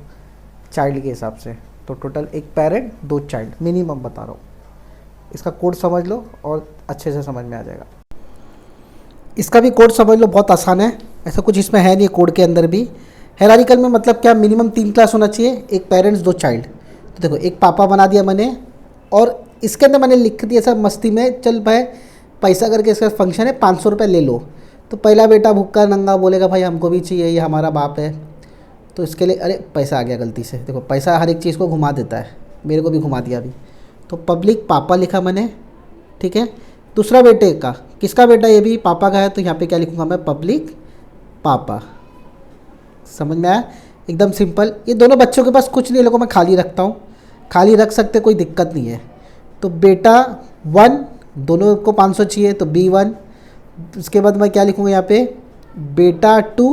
चाइल्ड के हिसाब से। तो टोटल एक पेरेंट 2 चाइल्ड मिनिमम बता रहा हूँ। इसका कोड समझ लो और अच्छे से समझ में आ जाएगा। इसका भी कोड समझ लो, बहुत आसान है, ऐसा कुछ इसमें है नहीं कोड के अंदर भी। हायरार्किकल में मतलब क्या, मिनिमम 3 क्लास होना चाहिए, एक पेरेंट्स 2 चाइल्ड। तो देखो एक पापा बना दिया मैंने, और इसके अंदर मैंने लिख दिया सब मस्ती में, चल भाई पैसा करके इसका फंक्शन है 500 रुपये ले लो। तो पहला बेटा भुक्का नंगा बोलेगा भाई हमको भी चाहिए, ये हमारा बाप है। तो इसके लिए अरे पैसा आ गया गलती से, देखो पैसा हर एक चीज़ को घुमा देता है, मेरे को भी घुमा दिया अभी। तो पब्लिक पापा लिखा मैंने, ठीक है। दूसरा बेटे का, किसका बेटा, ये भी पापा का है, तो यहाँ पे क्या लिखूँगा मैं, पब्लिक पापा। समझ में आया, एकदम सिंपल। ये दोनों बच्चों के पास कुछ नहीं, लोगों मैं खाली रखता हूँ, खाली रख सकते, कोई दिक्कत नहीं है। तो बेटा 1, दोनों को 500 चाहिए तो B1। उसके बाद मैं क्या लिखूँगा यहाँ पे, बेटा 2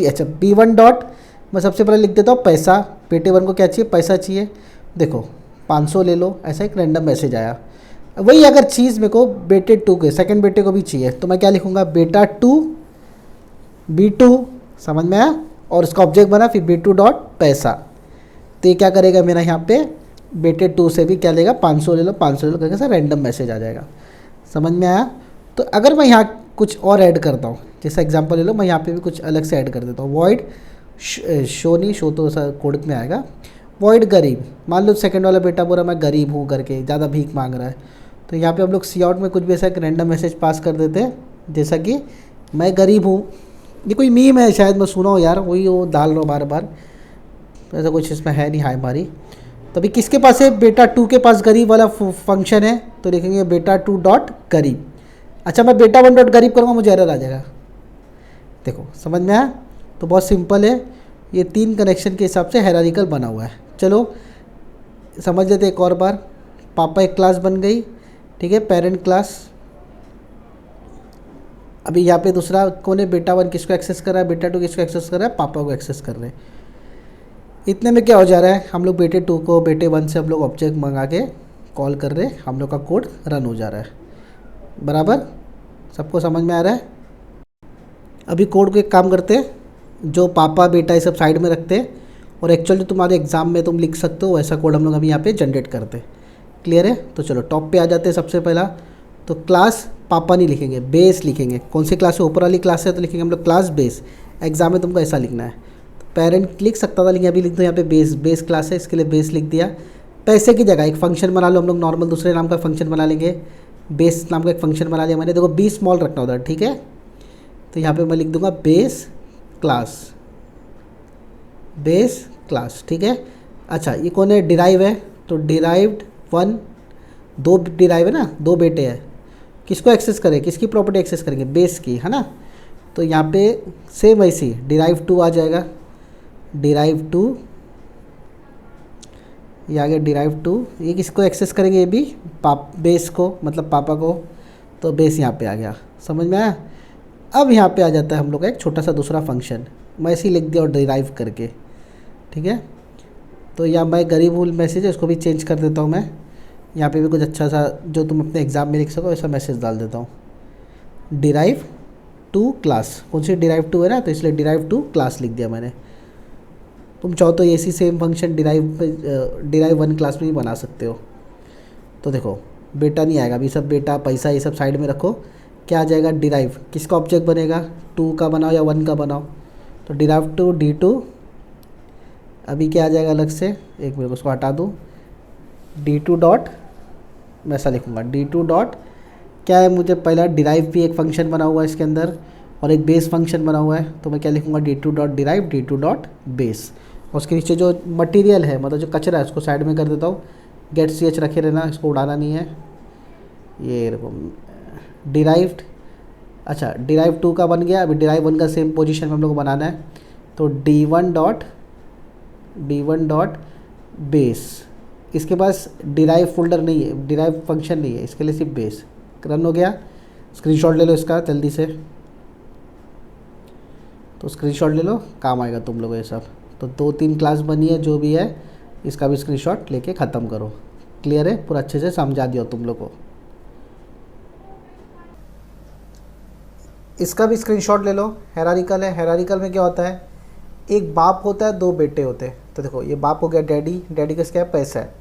अच्छा B1 डॉट, मैं सबसे पहले लिख देता हूँ पैसा, बेटे 1 को क्या चाहिए, पैसा चाहिए, देखो 500 ले लो, ऐसा एक रैंडम मैसेज आया। वही अगर चीज़ मेरे को बेटे 2 के सेकंड बेटे को भी चाहिए तो मैं क्या लिखूँगा, बेटा 2 B2, समझ में आया। और उसका ऑब्जेक्ट बना फिर B2 डॉट पैसा। तो ये क्या करेगा मेरा यहाँ पे, बेटे 2 से भी क्या लेगा, 500 ले लो, 500 ले लो करके सर रैंडम मैसेज आ जाएगा। समझ में आया। तो अगर मैं यहाँ कुछ और ऐड करता हूँ, जैसा एग्जांपल ले लो, मैं यहाँ पे भी कुछ अलग से ऐड कर देता हूँ, वॉइड शो नहीं, शो तो ऐसा कोड में आएगा, वॉइड गरीब। मान लो सेकंड वाला बेटा बोला मैं गरीब हूँ करके, ज़्यादा भीख मांग रहा है, तो यहाँ पे हम लोग सी आउट में कुछ भी ऐसा एक रैंडम मैसेज पास कर देते हैं, जैसा कि मैं गरीब हूँ। ये कोई मीम है शायद, मैं सुना हूँ यार, वही वो डाल रहा हूँ बार बार, तो ऐसा कुछ इसमें है नहीं हाई मारी। तो अभी किसके पास है, बेटा 2 के पास गरीब वाला फंक्शन है, तो लिखेंगे बेटा 2 डॉट गरीब। अच्छा मैं बेटा 1 डॉट गरीब करूँगा, मुझे एरर आ जाएगा। देखो समझ में आया। तो बहुत सिंपल है, ये 3 कनेक्शन के हिसाब से हायरार्किकल बना हुआ है। चलो समझ लेते एक और बार। पापा एक क्लास बन गई, ठीक है, पेरेंट क्लास। अभी यहाँ पे दूसरा कौन है, बेटा 1 किसको एक्सेस कर रहा है, बेटा 2 किसको एक्सेस कर रहा है, पापा को एक्सेस कर रहे हैं। इतने में क्या हो जा रहा है, हम लोग बेटे 2 को बेटे 1 से हम लोग ऑब्जेक्ट मंगा के कॉल कर रहे हैं, हम लोग का कोड रन हो जा रहा है। बराबर, सबको समझ में आ रहा है। अभी कोड को एक काम करते हैं, जो पापा बेटा ये सब साइड में रखते हैं, और एक्चुअली तुम्हारे एग्जाम में तुम लिख सकते हो वैसा कोड हम लोग अभी यहाँ पे जनरेट करते हैं। क्लियर है। तो चलो टॉप पे आ जाते हैं। सबसे पहला तो क्लास पापा नहीं लिखेंगे, बेस लिखेंगे। कौन सी क्लास है, ऊपर वाली क्लास है तो लिखेंगे हम लोग क्लास बेस। एग्जाम में तुमको ऐसा लिखना है। पेरेंट लिख सकता था लेकिन अभी लिख दो यहाँ पे बेस, बेस क्लास है इसके लिए बेस लिख दिया। पैसे की जगह एक फंक्शन बना लो, हम लोग नॉर्मल दूसरे नाम का फंक्शन बना लेंगे, बेस नाम का एक फंक्शन बना लिया मैंने। देखो बी स्मॉल रखना उधर, ठीक है। तो यहाँ पे मैं लिख दूंगा बेस क्लास, बेस क्लास, ठीक है। अच्छा ये कौन है, डिराइव है, तो डिराइव्ड 1, 2 डिराइव है ना, 2 बेटे हैं। किसको एक्सेस करें, किसकी प्रॉपर्टी एक्सेस करेंगे, बेस की, है ना। तो यहाँ पे सेम ऐसी डिराइव 2 आ जाएगा, डिराइव 2, ये आ गया डिराइव 2। ये किसको एक्सेस करेंगे, ये भी बेस को, मतलब पापा को। तो बेस यहाँ पे आ गया, समझ में आया। अब यहाँ पे आ जाता है हम लोग का एक छोटा सा दूसरा फंक्शन, मैं ऐसे ही लिख दिया और डिराइव करके, ठीक है। तो यहाँ मैं गरीब हूँ मैसेज है, उसको भी चेंज कर देता हूँ मैं। यहाँ पे भी कुछ अच्छा सा जो तुम अपने एग्ज़ाम में लिख सको ऐसा मैसेज डाल देता हूँ, डिराइव 2 क्लास। कौन सी, डिराइव 2 है ना, तो इसलिए डिराइव 2 क्लास लिख दिया मैंने। तुम चाहो तो ऐसी सेम फंक्शन डिराइव 1 क्लास में भी बना सकते हो। तो देखो बेटा नहीं आएगा अभी, सब बेटा पैसा ये सब साइड में रखो। क्या आ जाएगा, डिराइव किसका ऑब्जेक्ट बनेगा, 2 का बनाओ या 1 का बनाओ। तो डिराइव 2 D2। अभी क्या आ जाएगा अलग से, एक मिनट उसको हटा दूँ, D2 डॉट, मैं ऐसा लिखूँगा D2 डॉट क्या है, मुझे पहला डिराइव भी एक फंक्शन बना हुआ है इसके अंदर और एक बेस फंक्शन बना हुआ है। तो मैं क्या लिखूँगा, D2 dot derive, D2 dot base. और उसके नीचे जो मटेरियल है, मतलब जो कचरा है उसको साइड में कर देता हूँ, गेट CH रखे रहना, इसको उड़ाना नहीं है। ये डिराइव्ड, अच्छा डिराइव 2 का बन गया। अभी डिराइव 1 का सेम पोजीशन में हम लोग को बनाना है। तो D1 डॉट बेस, इसके पास डिराइव फोल्डर नहीं है, डिराइव फंक्शन नहीं है, इसके लिए सिर्फ बेस। रन हो गया। स्क्रीनशॉट ले लो इसका जल्दी से, तो स्क्रीनशॉट ले लो, काम आएगा तुम लोगों ये सब। तो 2-3 क्लास बनी है जो भी है, इसका भी स्क्रीनशॉट लेके ख़त्म करो। क्लियर है? पूरा अच्छे से समझा दिया तुम लोग को। इसका भी स्क्रीनशॉट ले लो। हेरारिकल है, हेरारिकल में क्या होता है, एक बाप होता है, 2 बेटे होते हैं। तो देखो ये बाप हो गया डैडी, डैडी का क्या है, पैसा है।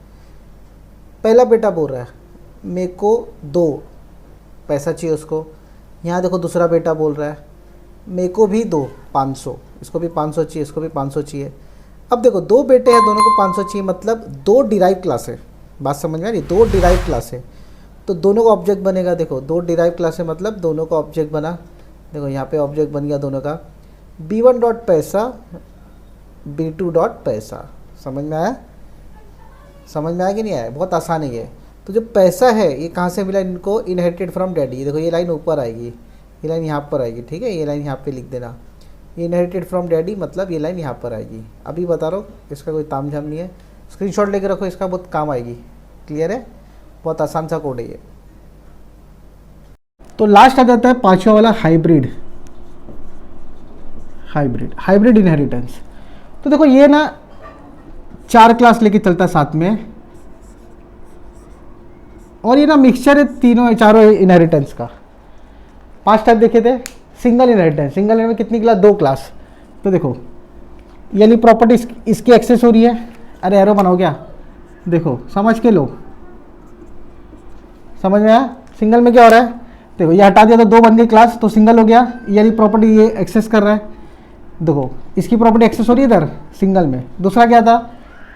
पहला बेटा बोल रहा है मेरे को 2 पैसा चाहिए उसको। यहाँ देखो दूसरा बेटा बोल रहा है मेरे को भी 2 500, इसको भी 500 चाहिए, इसको भी 500 चाहिए। अब देखो 2 बेटे हैं, दोनों को 500 चाहिए, मतलब 2 डिराइव क्लास है। बात समझ में आ रही? 2 डिराइव क्लास है, तो दोनों का ऑब्जेक्ट बनेगा। देखो 2 डिराइव क्लास है मतलब दोनों का ऑब्जेक्ट बना। देखो यहाँ पे ऑब्जेक्ट बन गया दोनों का, B1 डॉट पैसा, B2 डॉट पैसा। समझ में आया? समझ में आया कि नहीं आया? बहुत आसान है ये। तो जो पैसा है ये कहाँ से मिला इनको, इनहेरिटेड फ्रॉम डैडी। देखो ये लाइन ऊपर आएगी, ये लाइन यहाँ पर आएगी, ठीक है, ये लाइन यहाँ पे लिख देना। ये इनहेरिटेड फ्रॉम डैडी मतलब ये लाइन यहाँ पर आएगी। अभी बता रहा हूँ, इसका कोई तामझाम नहीं है। स्क्रीनशॉट लेके रखो, इसका बहुत काम आएगी। क्लियर है? बहुत आसान सा कोड है ये। तो लास्ट आ जाता है 5वां वाला, हाइब्रिड। Hybrid inheritance. तो देखो ये ना 4 क्लास लेके चलता है साथ में, और ये ना मिक्सचर है तीनों चारों इनहेरिटेंस का। 5 टाइप देखे थे। सिंगल इनहेरिटेंस, सिंगल इनहेरिटेंस में कितनी क्लास, 2 क्लास। तो देखो ये वाली प्रॉपर्टी इसकी एक्सेस हो रही है। अरे एरो बनाओ क्या, देखो समझ के लो, समझ में आया? सिंगल में क्या हो रहा है, देखो ये हटा दिया तो 2 बन गई क्लास, तो सिंगल हो गया। ये वाली प्रॉपर्टी ये एक्सेस कर रहा है, देखो इसकी प्रॉपर्टी एक्सेस हो रही है इधर सिंगल में। दूसरा क्या था,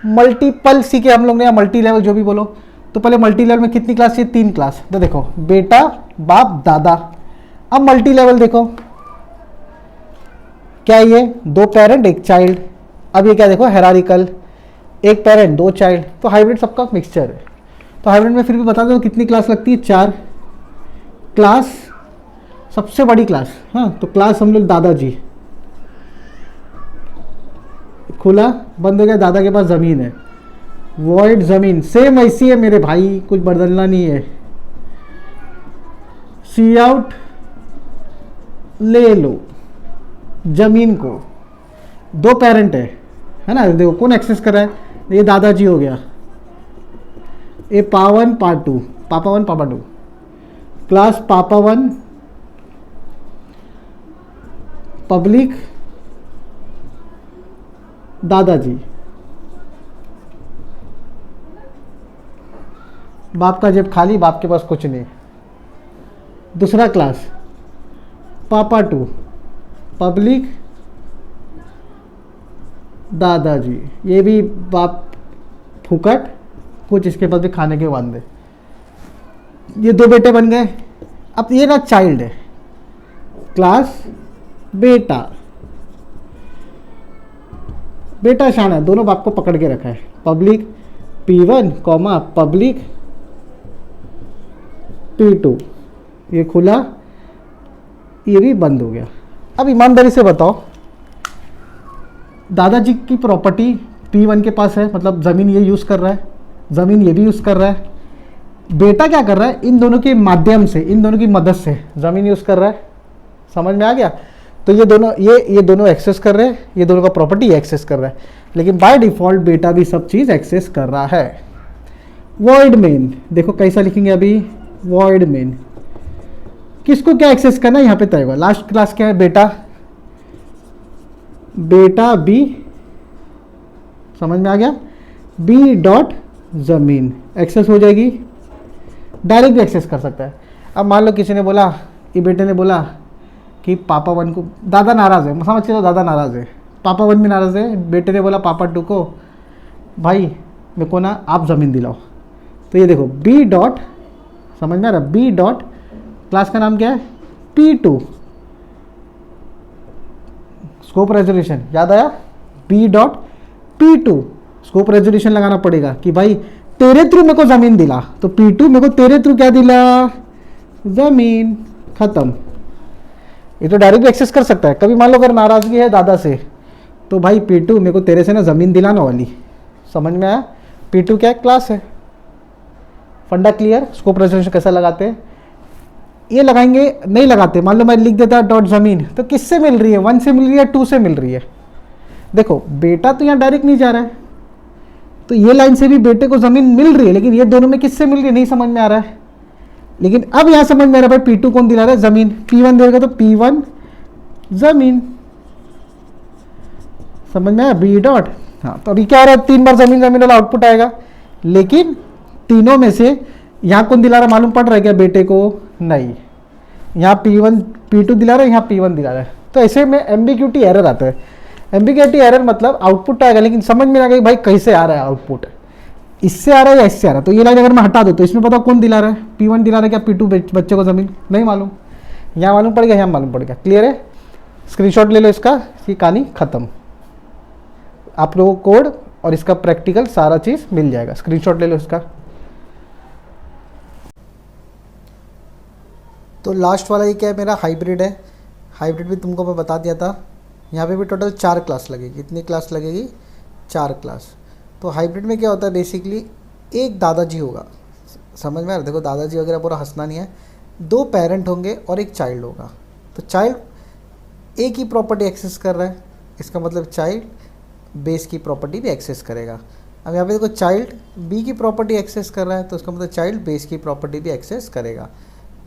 मल्टीपल सी के हम लोग ने, या मल्टी लेवल जो भी बोलो। तो पहले मल्टी लेवल में कितनी क्लास चाहिए, 3 क्लास। तो देखो बेटा बाप दादा। अब मल्टी लेवल देखो क्या है, ये 2 पेरेंट 1 चाइल्ड। अब ये क्या देखो, हेरारिकल, 1 पेरेंट 2 चाइल्ड। तो हाइब्रिड सबका मिक्सचर है। तो हाइब्रिड में फिर भी बता दो कितनी क्लास लगती है, 4 क्लास, सबसे बड़ी क्लास। हाँ तो क्लास हम लोग दादाजी, खुला बंद हो गया, दादा के पास ज़मीन है, वॉइड ज़मीन सेम ऐसी है मेरे भाई, कुछ बदलना नहीं है। सी आउट ले लो ज़मीन को, 2 पेरेंट है ना। देखो कौन एक्सेस कर रहा है, ये दादाजी हो गया। ये पापा 1 पापा 2, क्लास पापा 1 पब्लिक दादाजी, बाप का जेब खाली, बाप के पास कुछ नहीं। दूसरा क्लास पापा 2 पब्लिक दादाजी, ये भी बाप फुकट, कुछ इसके पास भी खाने के वादे। ये 2 बेटे बन गए। अब ये ना चाइल्ड है, क्लास बेटा, बेटा शान है, दोनों बाप को पकड़ के रखा है। Public P1 comma public P2, ये खुला, ये भी बंद हो गया। अब ईमानदारी से बताओ, दादाजी की प्रॉपर्टी P1 के पास है, मतलब ज़मीन ये यूज़ कर रहा है, ज़मीन ये भी यूज़ कर रहा है। बेटा क्या कर रहा है, इन दोनों के माध्यम से, इन दोनों की मदद से ज़मीन यूज़ कर रहा है। समझ में आ गया? तो ये दोनों एक्सेस कर रहे हैं, ये दोनों का प्रॉपर्टी एक्सेस कर रहा है, लेकिन बाय डिफ़ॉल्ट बेटा भी सब चीज़ एक्सेस कर रहा है। वॉइड मेन देखो कैसा लिखेंगे अभी, वॉइड मेन किसको क्या एक्सेस करना है यहाँ पे तय होगा। लास्ट क्लास क्या है, बेटा बी, समझ में आ गया, बी डॉट ज़मीन एक्सेस हो जाएगी। डायरेक्ट भी एक्सेस कर सकता है। अब मान लो किसी ने बोला, ये बेटे ने बोला कि पापा 1 को, दादा नाराज़ है, समझ के, तो दादा नाराज़ है, पापा 1 भी नाराज़ है। बेटे ने बोला पापा 2 को, भाई मेरे को ना आप ज़मीन दिलाओ। तो ये देखो बी डॉट, समझ में आ रहा, बी डॉट, क्लास का नाम क्या है, P2, स्कोप रेजोल्यूशन याद आया, B dot P2, scope resolution लगाना पड़ेगा कि भाई तेरे थ्रू मेरे को ज़मीन दिला। तो P2 मेरे को तेरे थ्रू क्या दिला, ज़मीन, ख़त्म। ये तो डायरेक्ट एक्सेस कर सकता है। कभी मान लो अगर नाराज़गी है दादा से, तो भाई P2 मेरे को तेरे से ना ज़मीन दिलाना वाली। समझ में आया? P2 क्या है, क्लास है। फंडा क्लियर? स्कोप रेजोल्यूशन कैसा लगाते हैं, ये लगाएंगे, नहीं लगाते, मान लो मैं लिख देता डॉट ज़मीन, तो किससे मिल रही है, 1 से मिल रही है, 2 से मिल रही है। देखो बेटा तो यहाँ डायरेक्ट नहीं जा रहा है, तो ये लाइन से भी बेटे को ज़मीन मिल रही है, लेकिन ये दोनों में किससे मिल रही है नहीं समझ में आ रहा है। लेकिन अब यहाँ समझ में आ रहा है भाई P2 कौन दिला रहा है, ज़मीन। P1 देगा तो P1 ज़मीन, समझ में आया, बी डॉट। हाँ तो अभी क्या हो रहा है, 3 बार ज़मीन ज़मीन वाला आउटपुट आएगा, लेकिन तीनों में से यहाँ कौन दिला रहा है मालूम पड़ रहा है क्या बेटे को, नहीं। यहाँ P1 P2 दिला रहा है, यहाँ P1 दिला रहा है। तो ऐसे में एम्बिग्यूटी एरर आता है। एम्बिग्यूटी एरर मतलब आउटपुट आएगा लेकिन समझ में ना गई भाई कैसे आ रहा है आउटपुट, इससे आ रहा है या इससे आ रहा है। तो ये लाइन अगर मैं हटा दूँ तो इसमें पता कौन दिला रहा है, P1 दिला रहा है क्या P2 बच्चे को ज़मीन, नहीं मालूम। यहाँ मालूम पड़ गया, यहाँ मालूम पड़ गया, क्लियर है। स्क्रीनशॉट ले लो इसका, ये कहानी खत्म। आप लोगों को कोड और इसका प्रैक्टिकल सारा चीज़ मिल जाएगा, स्क्रीनशॉट ले लो इसका। तो लास्ट वाला ये क्या है, मेरा हाइब्रिड है। हाइब्रिड भी तुमको मैं बता दिया था। यहाँ पे भी टोटल 4 क्लास लगेगी। कितनी क्लास लगेगी, 4 क्लास। तो हाइब्रिड में क्या होता है, बेसिकली एक दादाजी होगा, समझ में आ रहा है। देखो दादाजी वगैरह पूरा हंसना नहीं है, 2 पेरेंट होंगे और एक चाइल्ड होगा। तो चाइल्ड एक ही प्रॉपर्टी एक्सेस कर रहा है, इसका मतलब चाइल्ड बेस की प्रॉपर्टी भी एक्सेस करेगा। अब यहाँ पे देखो चाइल्ड बी की प्रॉपर्टी एक्सेस कर रहा है, तो इसका मतलब चाइल्ड बेस की प्रॉपर्टी भी एक्सेस करेगा,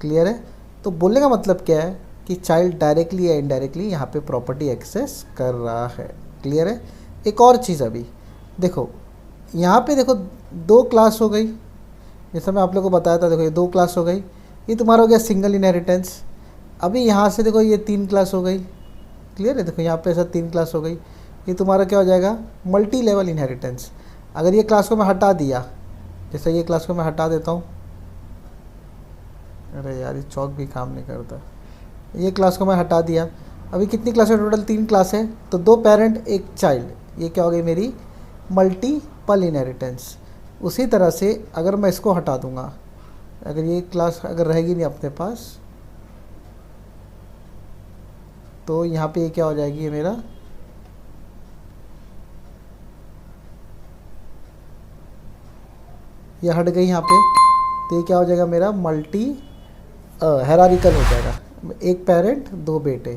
क्लियर है। तो बोलने का मतलब क्या है कि चाइल्ड डायरेक्टली या इनडायरेक्टली यहाँ पे प्रॉपर्टी एक्सेस कर रहा है, क्लियर है। एक और चीज़ अभी देखो, यहाँ पे देखो 2 क्लास हो गई, जैसा मैं आप लोगों को बताया था। देखो ये 2 क्लास हो गई, ये तुम्हारा हो गया सिंगल इनहेरिटेंस। अभी यहाँ से देखो ये 3 क्लास हो गई, क्लियर है। देखो यहाँ पे ऐसा 3 क्लास हो गई, ये तुम्हारा क्या हो जाएगा, मल्टी लेवल इनहेरिटेंस। अगर ये क्लास को मैं हटा दिया, जैसे ये क्लास को मैं हटा देता हूँ, अरे यार ये चौक भी काम नहीं करता, ये क्लास को मैं हटा दिया। अभी कितनी क्लास है, टोटल 3 क्लास है, तो 2 पेरेंट एक चाइल्ड, ये क्या हो गई मेरी मल्टीपल इनहेरिटेंस। उसी तरह से अगर मैं इसको हटा दूंगा, अगर ये क्लास अगर रहेगी नहीं अपने पास, तो यहाँ पे ये क्या हो जाएगी, ये मेरा ये हट गई यहाँ पे, तो ये क्या हो जाएगा मेरा मल्टी हेरारिकल हो जाएगा, एक पेरेंट 2 बेटे,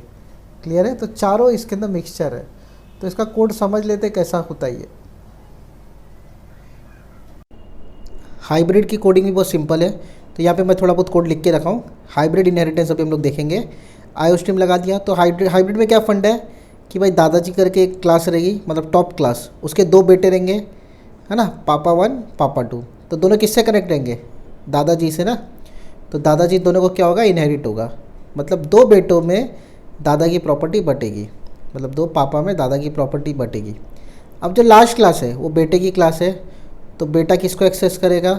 क्लियर है। तो चारों इसके अंदर मिक्सचर है। तो इसका कोड समझ लेते कैसा होता है ये। हाइब्रिड की कोडिंग भी बहुत सिंपल है। तो यहाँ पे मैं थोड़ा बहुत कोड लिख के रखा हूँ। हाइब्रिड इनहेरिटेंस अभी हम लोग देखेंगे। आईओस्ट्रीम लगा दिया। तो हाइब्रिड में क्या फंड है कि भाई दादाजी करके एक क्लास रहेगी, मतलब टॉप क्लास, उसके 2 बेटे रहेंगे, है ना, पापा 1 पापा 2। तो दोनों किससे कनेक्ट रहेंगे, दादाजी से ना। तो दादाजी दोनों को क्या होगा, इनहेरिट होगा। मतलब 2 बेटों में दादा की प्रॉपर्टी बटेगी, मतलब 2 पापा में दादा की प्रॉपर्टी बटेगी। अब जो लास्ट क्लास है वो बेटे की क्लास है। तो बेटा किसको एक्सेस करेगा,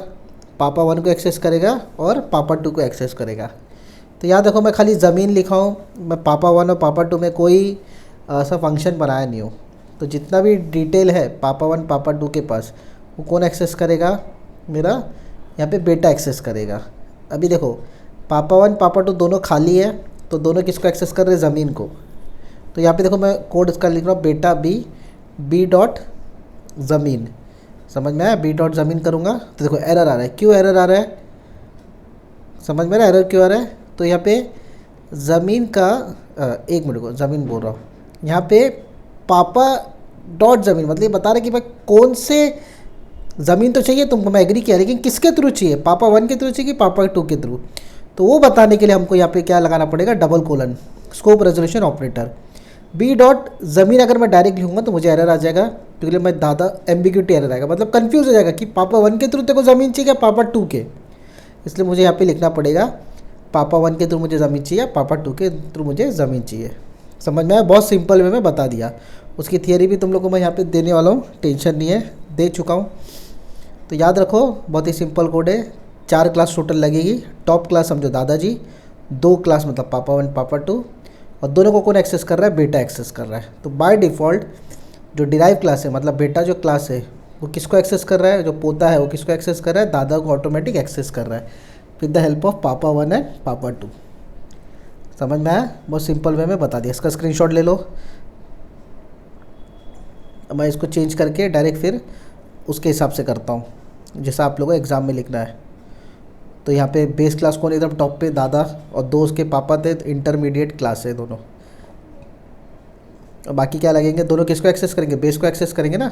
पापा 1 को एक्सेस करेगा और पापा 2 को एक्सेस करेगा। तो याद रखो मैं खाली ज़मीन लिखा हूँ, मैं पापा 1 और पापा 2 में कोई ऐसा फंक्शन बनाया नहीं हो। तो जितना भी डिटेल है पापा 1 पापा 2 के पास, वो कौन एक्सेस करेगा, मेरा यहाँ पे बेटा एक्सेस करेगा। अभी देखो पापा 1 पापा 2 दोनों खाली है, तो दोनों किसको एक्सेस कर रहे हैं, ज़मीन को। तो यहाँ पे देखो मैं कोड इसका लिख रहा हूँ, बेटा बी डॉट ज़मीन, समझ में आया। बी डॉट ज़मीन करूँगा तो देखो एरर आ रहा है। क्यों एरर आ रहा है, समझ में आ रहा है एरर क्यों आ रहा है। तो यहाँ पे ज़मीन का एक मिनट को ज़मीन बोल रहा हूँ, यहाँ पे पापा डॉट ज़मीन, मतलब ये बता रहे कि भाई कौन से ज़मीन तो चाहिए तुमको, मैं एग्री किया, लेकिन किसके थ्रू चाहिए, पापा 1 के थ्रू चाहिए कि पापा 2 के थ्रू। तो वो बताने के लिए हमको यहाँ पे क्या लगाना पड़ेगा, double colon, scope resolution operator. B dot ज़मीन अगर मैं डायरेक्ट लिखूँगा तो मुझे एरर आ जाएगा, क्योंकि मैं दादा एम्बिग्यूटी एरर आएगा, मतलब कंफ्यूज हो जाएगा कि पापा 1 के थ्रू तेरे को ज़मीन चाहिए क्या पापा 2 के। इसलिए मुझे यहाँ पे लिखना पड़ेगा पापा 1 के थ्रू मुझे ज़मीन चाहिए, पापा 2 के थ्रू मुझे ज़मीन चाहिए। समझ में आया, बहुत सिंपल वे में बता दिया। उसकी थियरी भी तुम लोग को मैं यहाँ पे देने वाला हूँ, टेंशन नहीं है, दे चुका हूँ। तो याद रखो बहुत ही सिंपल कोड है। 4 क्लास टोटल लगेगी। टॉप क्लास समझो दादाजी, 2 क्लास मतलब पापा 1 पापा 2, और दोनों को कौन एक्सेस कर रहा है, बेटा एक्सेस कर रहा है। तो बाय डिफ़ॉल्ट जो डिराइव क्लास है, मतलब बेटा जो क्लास है वो किसको एक्सेस कर रहा है, जो पोता है वो किसको एक्सेस कर रहा है, दादा को ऑटोमेटिक एक्सेस कर रहा है विद द हेल्प ऑफ पापा 1 एंड पापा 2। समझ में आया, बहुत सिंपल वे में बता दिया। इसका स्क्रीनशॉट ले लो। मैं इसको चेंज करके डायरेक्ट फिर उसके हिसाब से करता हूँ जैसा आप लोगों को एग्ज़ाम में लिखना है। तो यहाँ पे बेस क्लास कौन एकदम टॉप पे, दादा, और दो उसके पापा थे, तो इंटरमीडिएट क्लास है दोनों। और बाकी क्या लगेंगे, दोनों किसको एक्सेस करेंगे, बेस को एक्सेस करेंगे ना।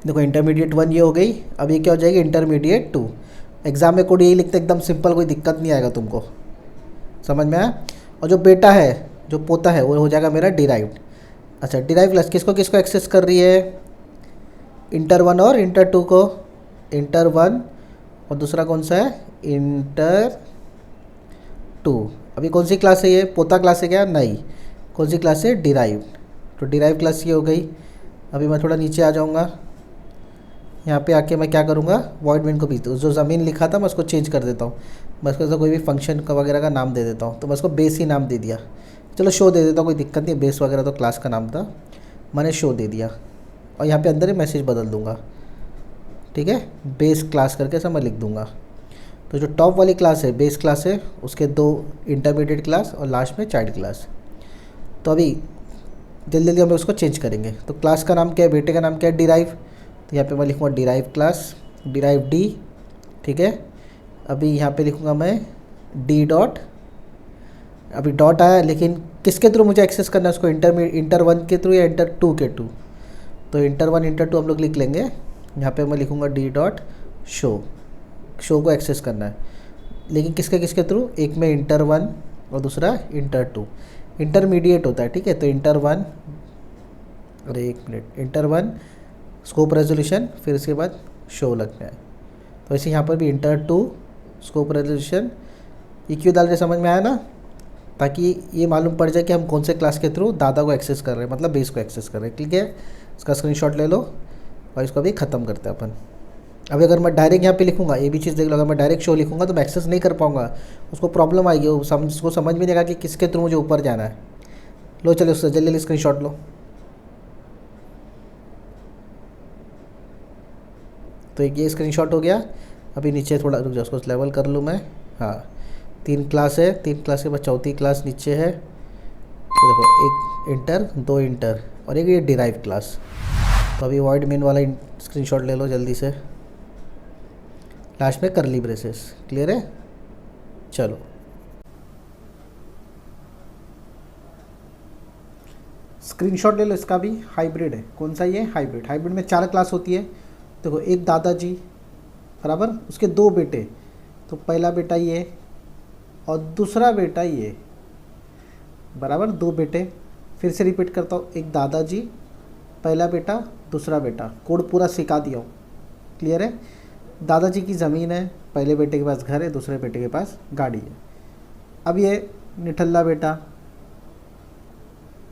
देखो इंटरमीडिएट 1 ये हो गई, अब ये क्या हो जाएगी इंटरमीडिएट 2। एग्जाम में कोड यही लिखते एकदम सिंपल, कोई दिक्कत नहीं आएगा तुमको, समझ में आया। और जो बेटा है, जो पोता है, वो हो जाएगा मेरा डिराइव्ड। अच्छा डिराइव क्लास किसको किसको एक्सेस कर रही है, इंटर 1 और इंटर 2 को, इंटर 1 और दूसरा कौन सा है, इंटर 2। अभी कौन सी क्लास है ये, पोता क्लास है क्या, नहीं, कौन सी क्लास है, डिराइव। तो डिराइव क्लास ये हो गई। अभी मैं थोड़ा नीचे आ जाऊँगा, यहाँ पे आके मैं क्या करूँगा, वॉइड मेन को भी जो ज़मीन लिखा था मैं उसको चेंज कर देता हूँ, मैं उसको कोई भी फंक्शन का वगैरह का नाम दे देता हूँ। तो मैं उसको बेस ही नाम दे दिया, चलो शो दे देता हूँ, कोई दिक्कत नहीं है, बेस वगैरह तो क्लास का नाम था, मैंने शो दे दिया। और यहाँ पे अंदर ही मैसेज बदल दूँगा, ठीक है, बेस क्लास करके सब मैं लिख दूँगा। तो जो टॉप वाली क्लास है बेस क्लास है, उसके 2 इंटरमीडिएट क्लास और लास्ट में चाइल्ड क्लास। तो अभी जल्दी जल्दी हम उसको चेंज करेंगे। तो क्लास का नाम क्या है, बेटे का नाम क्या है, डिराइव। तो यहाँ पे मैं लिखूँगा डिराइव क्लास, डिराइव डी, ठीक है। अभी यहाँ पे लिखूँगा मैं डी डॉट, अभी डॉट आया लेकिन किसके थ्रू मुझे एक्सेस करना है उसको, इंटर 1 के थ्रू या इंटर 2 के थ्रू। तो इंटर 1 इंटर 2 हम लोग लिख लेंगे। यहाँ पे मैं लिखूँगा डी डॉट शो, शो को एक्सेस करना है, लेकिन किसके किसके थ्रू, एक में इंटर 1 और दूसरा इंटर 2। इंटरमीडिएट होता है, ठीक है। तो इंटर 1, अरे एक मिनट, इंटर 1 स्कोप रेजोल्यूशन, फिर इसके बाद शो लगना है। तो ऐसे यहाँ पर भी इंटर 2 स्कोप रेजोल्यूशन, ये क्यों डाल रहे, समझ में आया ना, ताकि ये मालूम पड़ जाए कि हम कौन से क्लास के थ्रू दादा को एक्सेस कर रहे हैं, मतलब बेस को एक्सेस कर रहे हैं, ठीक है। इसका स्क्रीनशॉट ले लो और इसको अभी ख़त्म करते हैं अपन। अभी अगर मैं डायरेक्ट यहाँ पे लिखूँगा, ये भी चीज़ देख लो, अगर मैं डायरेक्ट शो लिखूँगा तो मैं एक्सेस नहीं कर पाऊँगा, उसको प्रॉब्लम आएगी, उसको समझ में नहीं आएगा कि किसके थ्रू मुझे ऊपर जाना है। लो चलो उससे जल्दी जल्दी स्क्रीनशॉट लो। तो एक ये स्क्रीनशॉट हो गया। अभी नीचे थोड़ा रुक जाओ, उसको लेवल कर लूँ मैं, हाँ 3 क्लास है, 3 क्लास के बाद चौथी क्लास नीचे है। तो देखो एक इंटर, 2 इंटर और एक ये डिराइव क्लास। तो अभी वॉइड मेन वाला स्क्रीनशॉट ले लो जल्दी से, लास्ट में करली ब्रेसेस, क्लियर है। चलो स्क्रीनशॉट ले लो, इसका भी हाइब्रिड है। कौन सा ये, हाइब्रिड। हाइब्रिड में 4 क्लास होती है। देखो एक दादाजी बराबर, उसके 2 बेटे, तो पहला बेटा ये और दूसरा बेटा ये, बराबर 2 बेटे। फिर से रिपीट करता हूँ, एक दादाजी, पहला बेटा, दूसरा बेटा, कोड पूरा सिखा दिया हूँ, क्लियर है। दादाजी की ज़मीन है, पहले बेटे के पास घर है, दूसरे बेटे के पास गाड़ी है। अब ये निठल्ला बेटा,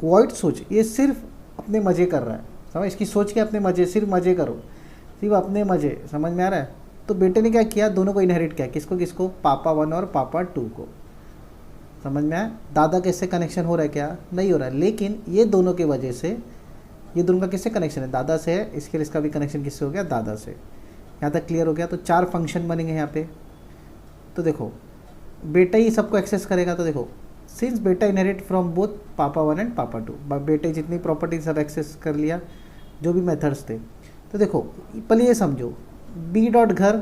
वॉइड सोच, ये सिर्फ अपने मज़े कर रहा है, समझ, इसकी सोच के अपने मज़े, सिर्फ मज़े करो, सिर्फ अपने मज़े, समझ में आ रहा है। तो बेटे ने क्या किया, दोनों को इनहेरिट किया, किसको किसको, पापा 1 और पापा 2 को, समझ में आया। दादा कैसे कनेक्शन हो रहा है, क्या नहीं हो रहा है, लेकिन ये दोनों के वजह से, ये दोनों का किससे कनेक्शन है, दादा से है, इसके लिए इसका भी कनेक्शन किससे हो गया, दादा से। यहाँ तक क्लियर हो गया। तो 4 फंक्शन बनेंगे यहाँ पे। तो देखो बेटा ही सबको एक्सेस करेगा। तो देखो सिंस बेटा इनहेरिट फ्रॉम बोथ पापा 1 एंड पापा 2, बेटे जितनी प्रॉपर्टी सब एक्सेस कर लिया, जो भी मेथड्स थे। तो देखो पहले ये समझो, बी डॉट घर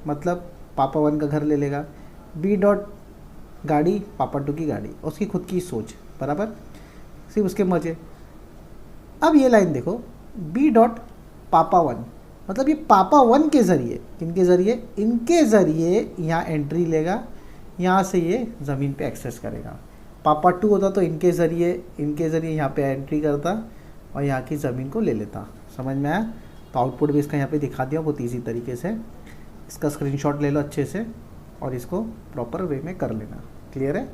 मतलब पापा 1 का घर ले लेगा, बी डॉट गाड़ी पापा 2 की गाड़ी, उसकी खुद की सोच, बराबर, सिर्फ उसके मज़े। अब ये लाइन देखो, बी डॉट पापा 1 मतलब ये पापा 1 के ज़रिए, किनके ज़रिए, इनके ज़रिए यहाँ एंट्री लेगा, यहाँ से ये ज़मीन पे एक्सेस करेगा। पापा 2 होता तो इनके ज़रिए यहाँ पे एंट्री करता और यहाँ की ज़मीन को ले लेता, समझ में आया। तो आउटपुट भी इसका यहाँ पे दिखा दिया बहुत ईजी तरीके से। इसका स्क्रीनशॉट ले लो अच्छे से और इसको प्रॉपर वे में कर लेना, क्लियर है।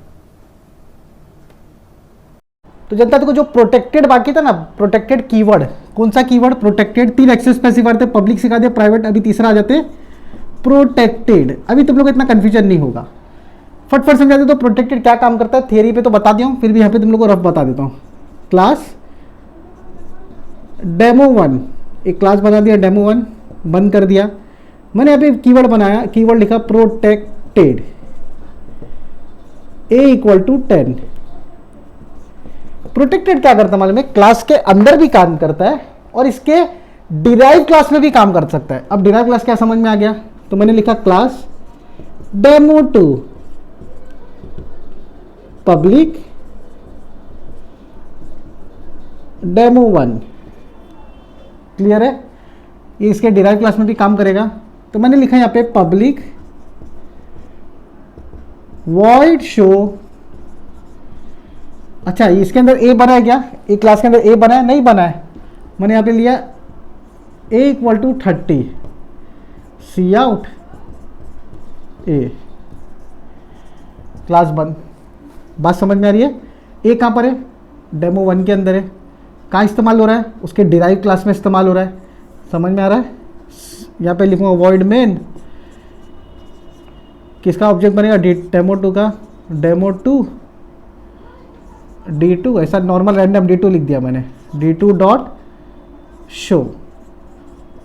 तो जनता देखो जो प्रोटेक्टेड बाकी था ना, प्रोटेक्टेड कीवर्ड, कौन सा कीवर्ड, प्रोटेक्टेड। 3 एक्सेस स्पेसिफायर थे, पब्लिक सिखा दिया, प्राइवेट, अभी तीसरा आ जाते प्रोटेक्टेड। अभी तुम लोग को इतना कंफ्यूजन नहीं होगा, फटफट समझा दे। तो प्रोटेक्टेड क्या काम करता है, थियरी पे तो बता दिया हूँ, फिर भी यहाँ पे तुम लोग को रफ बता देता हूँ। क्लास डेमो 1, एक क्लास बना दिया डेमो 1, बंद कर दिया। मैंने यहाँ पे कीवर्ड बनाया, कीवर्ड लिखा प्रोटेक्टेड, a = 10। प्रोटेक्टेड क्या करता है मालूम है, क्लास के अंदर भी काम करता है और इसके डिराइव क्लास में भी काम कर सकता है। अब डिराइव क्लास क्या समझ में आ गया, तो मैंने लिखा क्लास डेमो2 पब्लिक डेमो1। क्लियर है, ये इसके डिराइव क्लास में भी काम करेगा। तो मैंने लिखा यहाँ पे पब्लिक वॉइड शो। अच्छा, इसके अंदर ए बना है क्या, एक क्लास के अंदर ए बना है, नहीं बना है। मैंने यहाँ पे लिया a equal to 30 cout a, class बंद। बात समझ में आ रही है। ए कहाँ पर है, डेमो1 के अंदर है। कहाँ इस्तेमाल हो रहा है, उसके डिराइव क्लास में इस्तेमाल हो रहा है। समझ में आ रहा है। यहाँ पे लिखूंगा वॉइड मेन, किसका ऑब्जेक्ट बनेगा, डेमो2 का, डेमो2 d2, ऐसा नॉर्मल रैंडम d2 लिख दिया मैंने, d2 डॉट शो,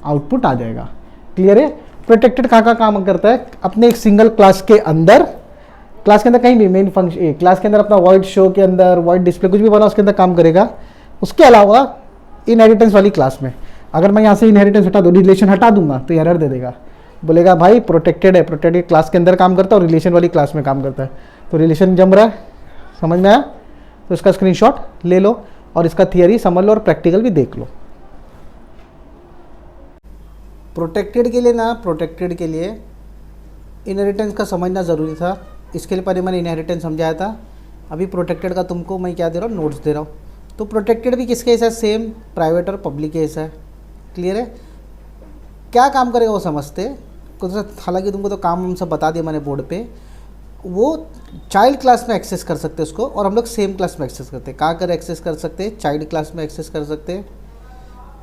आउटपुट आ जाएगा। क्लियर है। प्रोटेक्टेड कहाँ का काम करता है, अपने एक सिंगल क्लास के अंदर, क्लास के अंदर कहीं भी मेन फंक्शन क्लास के अंदर अपना वॉइड शो के अंदर, वॉइड डिस्प्ले कुछ भी बना उसके अंदर काम करेगा। उसके अलावा इनहेरिटेंस वाली क्लास में अगर मैं यहाँ से इनहेरिटेंस हटा दूँ, रिलेशन हटा दूंगा, तो एरर दे देगा, बोलेगा भाई प्रोटेक्टेड है, प्रोटेक्टेड क्लास के अंदर काम करता है और रिलेशन वाली क्लास में काम करता है। तो रिलेशन जम रहा है, समझ में आया। तो इसका स्क्रीनशॉट ले लो और इसका थियरी समझ लो और प्रैक्टिकल भी देख लो। प्रोटेक्टेड के लिए ना, प्रोटेक्टेड के लिए इनहेरिटेंस का समझना ज़रूरी था। इसके लिए पहले मैंने इनहेरिटेंस समझाया था। अभी प्रोटेक्टेड का तुमको मैं क्या दे रहा हूँ, नोट्स दे रहा हूँ। तो प्रोटेक्टेड भी किसके ऐसा, सेम प्राइवेट और पब्लिक के ऐसा है। क्लियर है। क्या काम करेगा वो समझते कुछ, हालांकि तुमको तो काम हम सब बता दिया मैंने बोर्ड पे। वो चाइल्ड क्लास में एक्सेस कर सकते हैं उसको, और हम लोग सेम क्लास में एक्सेस करते हैं। कहाँ कर एक्सेस कर सकते हैं, चाइल्ड क्लास में एक्सेस कर सकते हैं,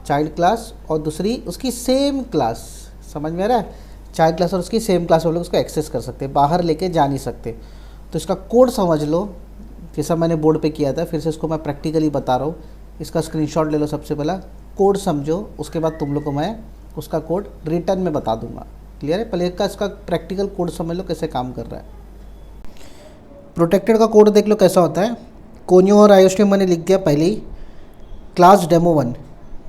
चाइल्ड क्लास, और दूसरी उसकी सेम क्लास। समझ में आ रहा है। चाइल्ड क्लास और उसकी सेम क्लास हम लोग उसको एक्सेस कर सकते हैं, बाहर लेके जा नहीं सकते। तो इसका कोड समझ लो, जैसा मैंने बोर्ड पे किया था, फिर से इसको मैं प्रैक्टिकली बता रहा हूँ। इसका स्क्रीनशॉट ले लो, सबसे पहला कोड समझो, उसके बाद तुम लोग को मैं उसका कोड रिटर्न में बता दूंगा। क्लियर है। पहले इसका प्रैक्टिकल कोड समझ लो कैसे काम कर रहा है। प्रोटेक्टेड का कोड देख लो कैसा होता है। कोनियो और आयोस्ट्रीम मैंने लिख दिया पहले ही। क्लास डेमो1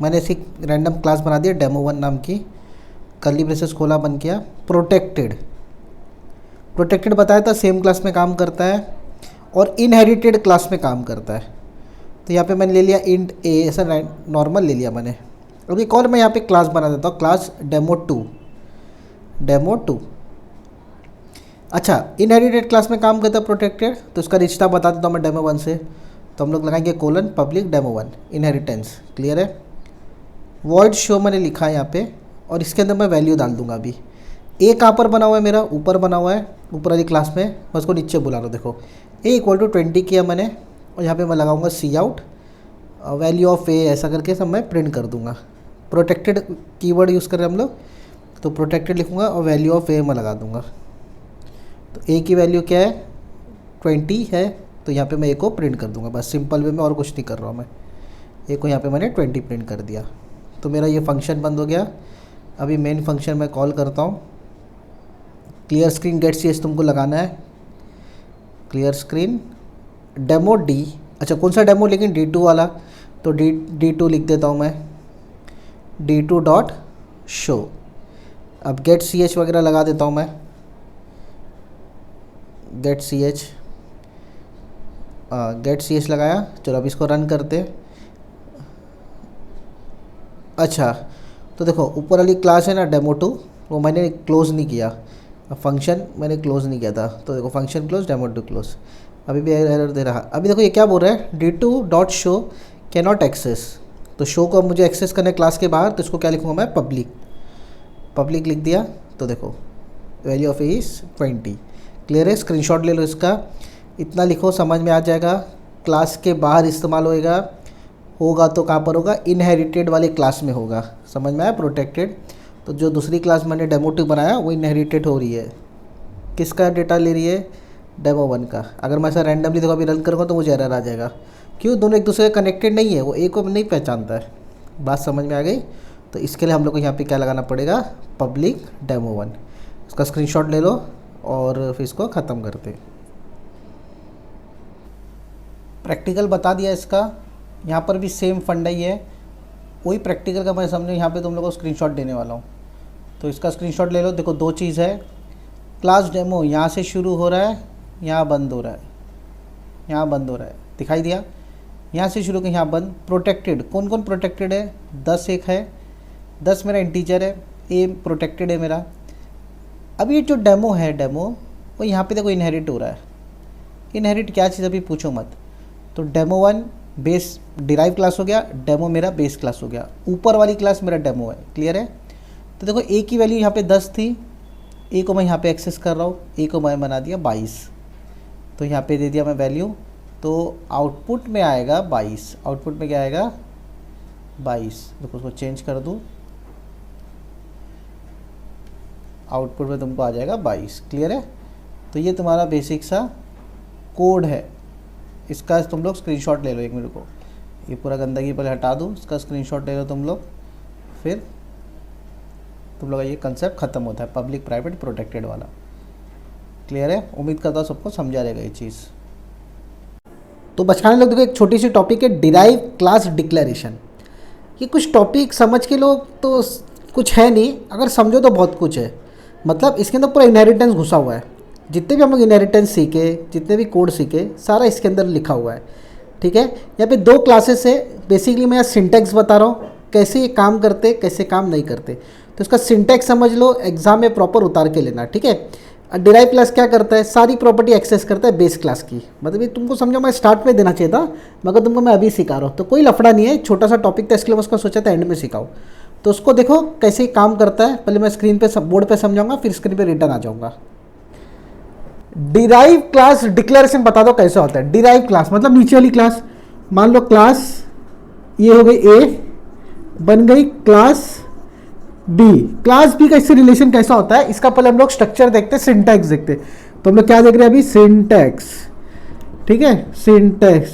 मैंने ऐसी रैंडम क्लास बना दिया डेमो1 नाम की, कर्ली ब्रेसेस खोला, बन किया। प्रोटेक्टेड, प्रोटेक्टेड बताया था सेम क्लास में काम करता है और इनहेरिटेड क्लास में काम करता है। तो यहाँ पे मैंने ले लिया इंट ए, ऐसा नॉर्मल ले लिया मैंने। अब एक और मैं यहाँ पे क्लास बना देता हूँ, क्लास डेमो2, डेमो2। अच्छा, इनहेरिटेड क्लास में काम करता है प्रोटेक्टेड, तो इसका रिश्ता बता देता हूँ मैं डेमो1 से। तो हम लोग लगाएंगे कोलन पब्लिक डेमो1 इनहेरिटेंस। क्लियर है। वॉइड शो मैंने लिखा है यहाँ पे, और इसके अंदर मैं वैल्यू डाल दूंगा। अभी ए कहाँ पर बना हुआ है, मेरा ऊपर बना हुआ है, ऊपर वाली क्लास में। मैं उसको नीचे बुला रहा हूँ, देखो ए इक्वल टू 20 किया मैंने, और यहाँ पे मैं लगाऊंगा सी आउट वैल्यू ऑफ ए, ऐसा करके सब मैं प्रिंट कर दूंगा। प्रोटेक्टेड कीवर्ड यूज़ कर रहे हैं हम लोग, तो प्रोटेक्टेड लिखूंगा और वैल्यू ऑफ ए मैं लगा दूंगा। तो ए की वैल्यू क्या है, 20 है, तो यहाँ पे मैं ए को प्रिंट कर दूंगा। बस सिंपल वे में, और कुछ नहीं कर रहा हूँ मैं। ए को यहाँ पे मैंने 20 प्रिंट कर दिया। तो मेरा ये फंक्शन बंद हो गया। अभी मेन फंक्शन मैं कॉल करता हूँ। Clear screen get c s तुमको लगाना है। क्लियर स्क्रीन डेमो डी, अच्छा कौन सा डेमो, लेकिन D2 वाला, तो D2 लिख देता हूँ मैं, D2 डॉट शो। अब गेट सी एच वगैरह लगा देता हूँ मैं, गेट सी एच लगाया। चलो अब इसको रन करते। अच्छा, तो देखो ऊपर वाली क्लास है ना डेमो2, वो मैंने क्लोज़ नहीं किया, फंक्शन मैंने क्लोज़ नहीं किया था। तो देखो फंक्शन क्लोज, डेमो2 क्लोज। अभी भी एरर दे रहा। अभी देखो ये क्या बोल रहा है, D2 dot show can not access. तो शो को अब मुझे एक्सेस करना है क्लास के बाहर, तो इसको क्या लिखूँगा मैं, पब्लिक, पब्लिक लिख दिया। तो देखो value of A is 20। Clear है। स्क्रीनशॉट ले लो इसका, इतना लिखो, समझ में आ जाएगा। क्लास के बाहर इस्तेमाल होगा तो कहाँ पर होगा, इनहेरिटेड वाले क्लास में होगा। समझ में आया। प्रोटेक्टेड, तो जो दूसरी क्लास मैंने डेमो2 बनाया वो इनहेरिटेड हो रही है। किसका डेटा ले रही है, डेमो1 का। अगर मैं ऐसा रैंडमली देखो अभी रन करूँगा तो मुझे एरर आ जाएगा। क्यों, दोनों एक दूसरे से कनेक्टेड नहीं है, वो एक को नहीं पहचानता है। बात समझ में आ गई। तो इसके लिए हम लोग को यहाँ पे क्या लगाना पड़ेगा, पब्लिक डेमो1। उसका स्क्रीनशॉट ले लो और फिर इसको ख़त्म करते। प्रैक्टिकल बता दिया इसका। यहाँ पर भी सेम फंडा ही है। वही प्रैक्टिकल का मैं सामने यहाँ पे तुम लोगों को स्क्रीनशॉट देने वाला हूँ। तो इसका स्क्रीनशॉट ले लो। देखो दो चीज़ है, क्लास डेमो यहाँ से शुरू हो रहा है, यहाँ बंद हो रहा है, यहाँ बंद हो रहा है, दिखाई दिया? यहाँ से शुरू कर यहाँ बंद। प्रोटेक्टेड, कौन कौन प्रोटेक्टेड है? 10 एक है, 10 मेरा इंटीजर है, ए प्रोटेक्टेड है मेरा। अब ये जो डेमो है, डेमो वो यहाँ पे देखो इनहेरिट हो रहा है। इनहेरिट क्या चीज़ अभी पूछो मत। तो डेमो 1 बेस डिराइव क्लास हो गया, डेमो मेरा बेस क्लास हो गया, ऊपर वाली क्लास मेरा डेमो है। क्लियर है? तो देखो ए की वैल्यू यहाँ पे 10 थी, ए को मैं यहाँ पे एक्सेस कर रहा हूँ, ए को मैं बना दिया 22, तो यहाँ पे दे दिया मैं वैल्यू, तो आउटपुट में आएगा 22। आउटपुट में क्या आएगा? 22। देखो उसको चेंज कर दूँ, आउटपुट में तुमको आ जाएगा 22। क्लियर है? तो ये तुम्हारा बेसिक सा कोड है। इसका तुम लोग स्क्रीनशॉट ले लो एक मिनट को, ये पूरा गंदगी पहले हटा दूँ, इसका स्क्रीनशॉट ले लो तुम लोग, फिर तुम लोग का ये कंसेप्ट ख़त्म होता है पब्लिक प्राइवेट प्रोटेक्टेड वाला। क्लियर है? उम्मीद करता हूँ सबको समझा रहेगा ये चीज़। तो बचकाने लोग देखो एक छोटी सी टॉपिक है डिराइव क्लास डिक्लेरेशन। ये कुछ टॉपिक समझ के लोग तो कुछ है नहीं, अगर समझो तो बहुत कुछ है। मतलब इसके अंदर पूरा इनहेरिटेंस घुसा हुआ है, जितने भी हम लोग इनहेरिटेंस सीखे, जितने भी कोड सीखे, सारा इसके अंदर लिखा हुआ है। ठीक है? यहाँ पे 2 क्लासेस है। बेसिकली मैं सिंटैक्स बता रहा हूँ, कैसे ये काम करते, कैसे काम नहीं करते। तो इसका सिंटैक्स समझ लो, एग्जाम में प्रॉपर उतार के लेना। ठीक है? डिराइव क्लास क्या करता है? सारी प्रॉपर्टी एक्सेस करता है बेस क्लास की। मतलब ये तुमको समझो मैं स्टार्ट में देना चाहिए था, मगर तुमको मैं अभी सिखा रहा हूँ, तो कोई लफड़ा नहीं है। छोटा सा टॉपिक था, इसके लिए मैं उसको सोचा था एंड में सिखाऊँ। तो उसको देखो कैसे काम करता है। पहले मैं स्क्रीन पे बोर्ड पे समझाऊंगा, फिर स्क्रीन पे रिटर्न आ जाऊंगा। डिराइव क्लास डिक्लेरेशन बता दो कैसे होता है। डिराइव क्लास मतलब नीचे वाली क्लास, मान लो क्लास ये हो गई ए, बन गई क्लास बी। क्लास बी का इससे रिलेशन कैसा होता है, इसका पहले हम लोग स्ट्रक्चर देखते हैं, सिंटैक्स देखते हैं। तो हम लोग क्या देख रहे हैं अभी? सिंटैक्स। ठीक है? सिंटैक्स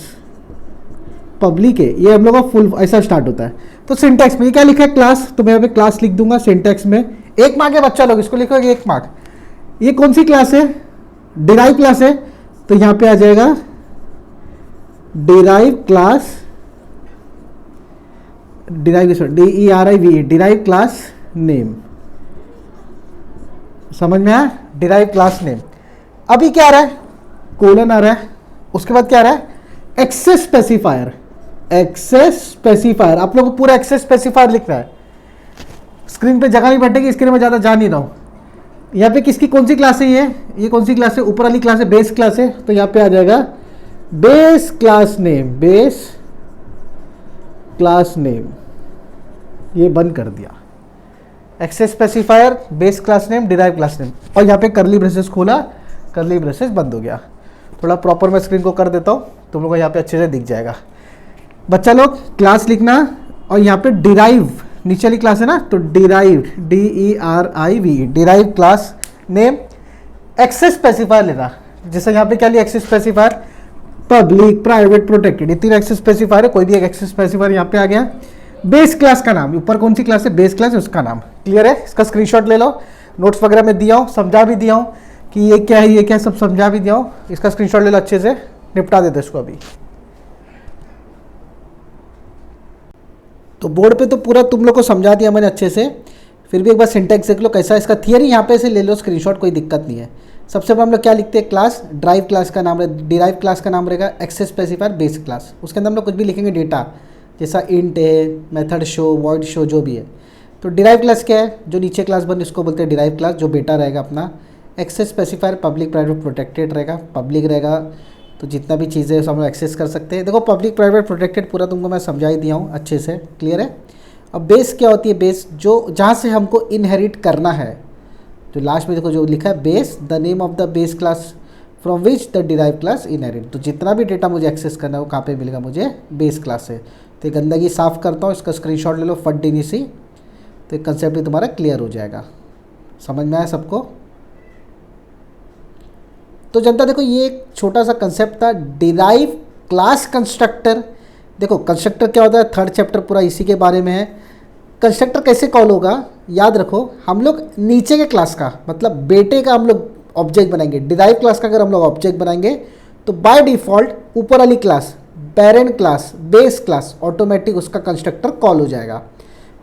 पब्लिक है, ये हम लोग का फुल ऐसा स्टार्ट होता है। तो सिंटैक्स में ये क्या लिखा है? क्लास। तो मैं यहाँ पे क्लास लिख दूंगा सिंटैक्स में। 1 मार्क है बच्चा लोग, इसको लिखोगे 1 मार्क। ये कौन सी क्लास है? डिराइव क्लास है, तो यहाँ पे आ जाएगा derive class, derive DERIV, derive class name. समझ में आया? Derive class name. अभी क्या आ रहा है? कोलन आ रहा है, उसके बाद क्या आ रहा है? Access specifier. एक्सेस स्पेसिफायर, आप लोगों को पूरा एक्सेस स्पेसिफायर लिखना है। स्क्रीन पे जगह नहीं बैठेगी, इसके लिए मैं ज़्यादा जा नहीं रहा हूँ। यहाँ पे किसकी कौन सी क्लास है? ये कौन सी क्लास है? ऊपर वाली क्लास है, बेस क्लास है। तो यहाँ पे आ जाएगा base class name, base class name. ये बंद कर दिया। Access specifier, base class name, derive class name, और यहाँ पे करली ब्रेसेस खोला, करली ब्रेसेस बंद हो गया। थोड़ा प्रॉपर मैं स्क्रीन को कर देता हूँ, तुम लोगों को यहाँ पे अच्छे से दिख जाएगा। बच्चा लोग क्लास लिखना, और यहाँ पे डिराइव नीचे वाली क्लास है ना, तो derive DERIV, derive class name. Access specifier लेना, जैसे यहाँ पे क्या लिया? Access specifier public private protected, ये 3 एक्सेस स्पेसिफायर है। कोई भी एक एक्सेस स्पेसिफायर यहाँ पे आ गया। बेस क्लास का नाम, ऊपर कौन सी क्लास है? बेस क्लास है, उसका नाम। क्लियर है? इसका स्क्रीनशॉट ले लो, नोट्स वगैरह में दिया हूँ, समझा भी दिया हूँ कि ये क्या है, ये क्या है, सब समझा भी दिया हूँ। इसका स्क्रीनशॉट ले लो, अच्छे से निपटा देते इसको अभी। तो बोर्ड पे तो पूरा तुम लोग को समझा दिया मैंने अच्छे से, फिर भी एक बार सिंटैक्स देख लो कैसा है। इसका थियरी यहाँ पे से ले लो स्क्रीनशॉट, कोई दिक्कत नहीं है। सबसे पहले हम लोग क्या लिखते हैं? क्लास। ड्राइव क्लास का नाम रहे, डिराइव क्लास का नाम रहेगा एक्सेस स्पेसिफायर बेस क्लास। उसके अंदर हम लोग कुछ भी लिखेंगे डेटा, जैसा इंट है, मेथड शो, वॉइड शो, जो भी है। तो डिराइव क्लास क्या है? जो नीचे क्लास बन इसको बोलते हैं डिराइव क्लास, जो बेटा रहेगा अपना। Access specifier public private protected रहेगा, पब्लिक रहेगा तो जितना भी चीज़ें हैं सब हम लोग एक्सेस कर सकते हैं। देखो पब्लिक प्राइवेट प्रोटेक्टेड पूरा तुमको मैं समझा ही दिया हूँ अच्छे से। क्लियर है? अब बेस क्या होती है? बेस जो जहाँ से हमको इनहेरिट करना है, जो लास्ट में देखो जो लिखा है base, the name of the base class from which the derive class inherit. तो जितना भी डेटा मुझे एक्सेस करना है वो कहाँ पे मिलेगा? मुझे बेस क्लास से। तो ये गंदगी साफ़ करता हूँ, इसका स्क्रीनशॉट ले लो फट देनी सी, तो ये कंसेप्ट भी तुम्हारा क्लियर हो जाएगा। समझ में आया सबको? तो जनता देखो ये एक छोटा सा कंसेप्ट था, डिराइव क्लास कंस्ट्रक्टर। देखो कंस्ट्रक्टर क्या होता है, 3rd चैप्टर पूरा इसी के बारे में है। कंस्ट्रक्टर कैसे कॉल होगा याद रखो, हम लोग नीचे के क्लास का मतलब बेटे का हम लोग ऑब्जेक्ट बनाएंगे। डिराइव क्लास का अगर हम लोग ऑब्जेक्ट बनाएंगे तो बाय डिफ़ॉल्ट ऊपर वाली class parent class base class automatic उसका कंस्ट्रक्टर कॉल हो जाएगा।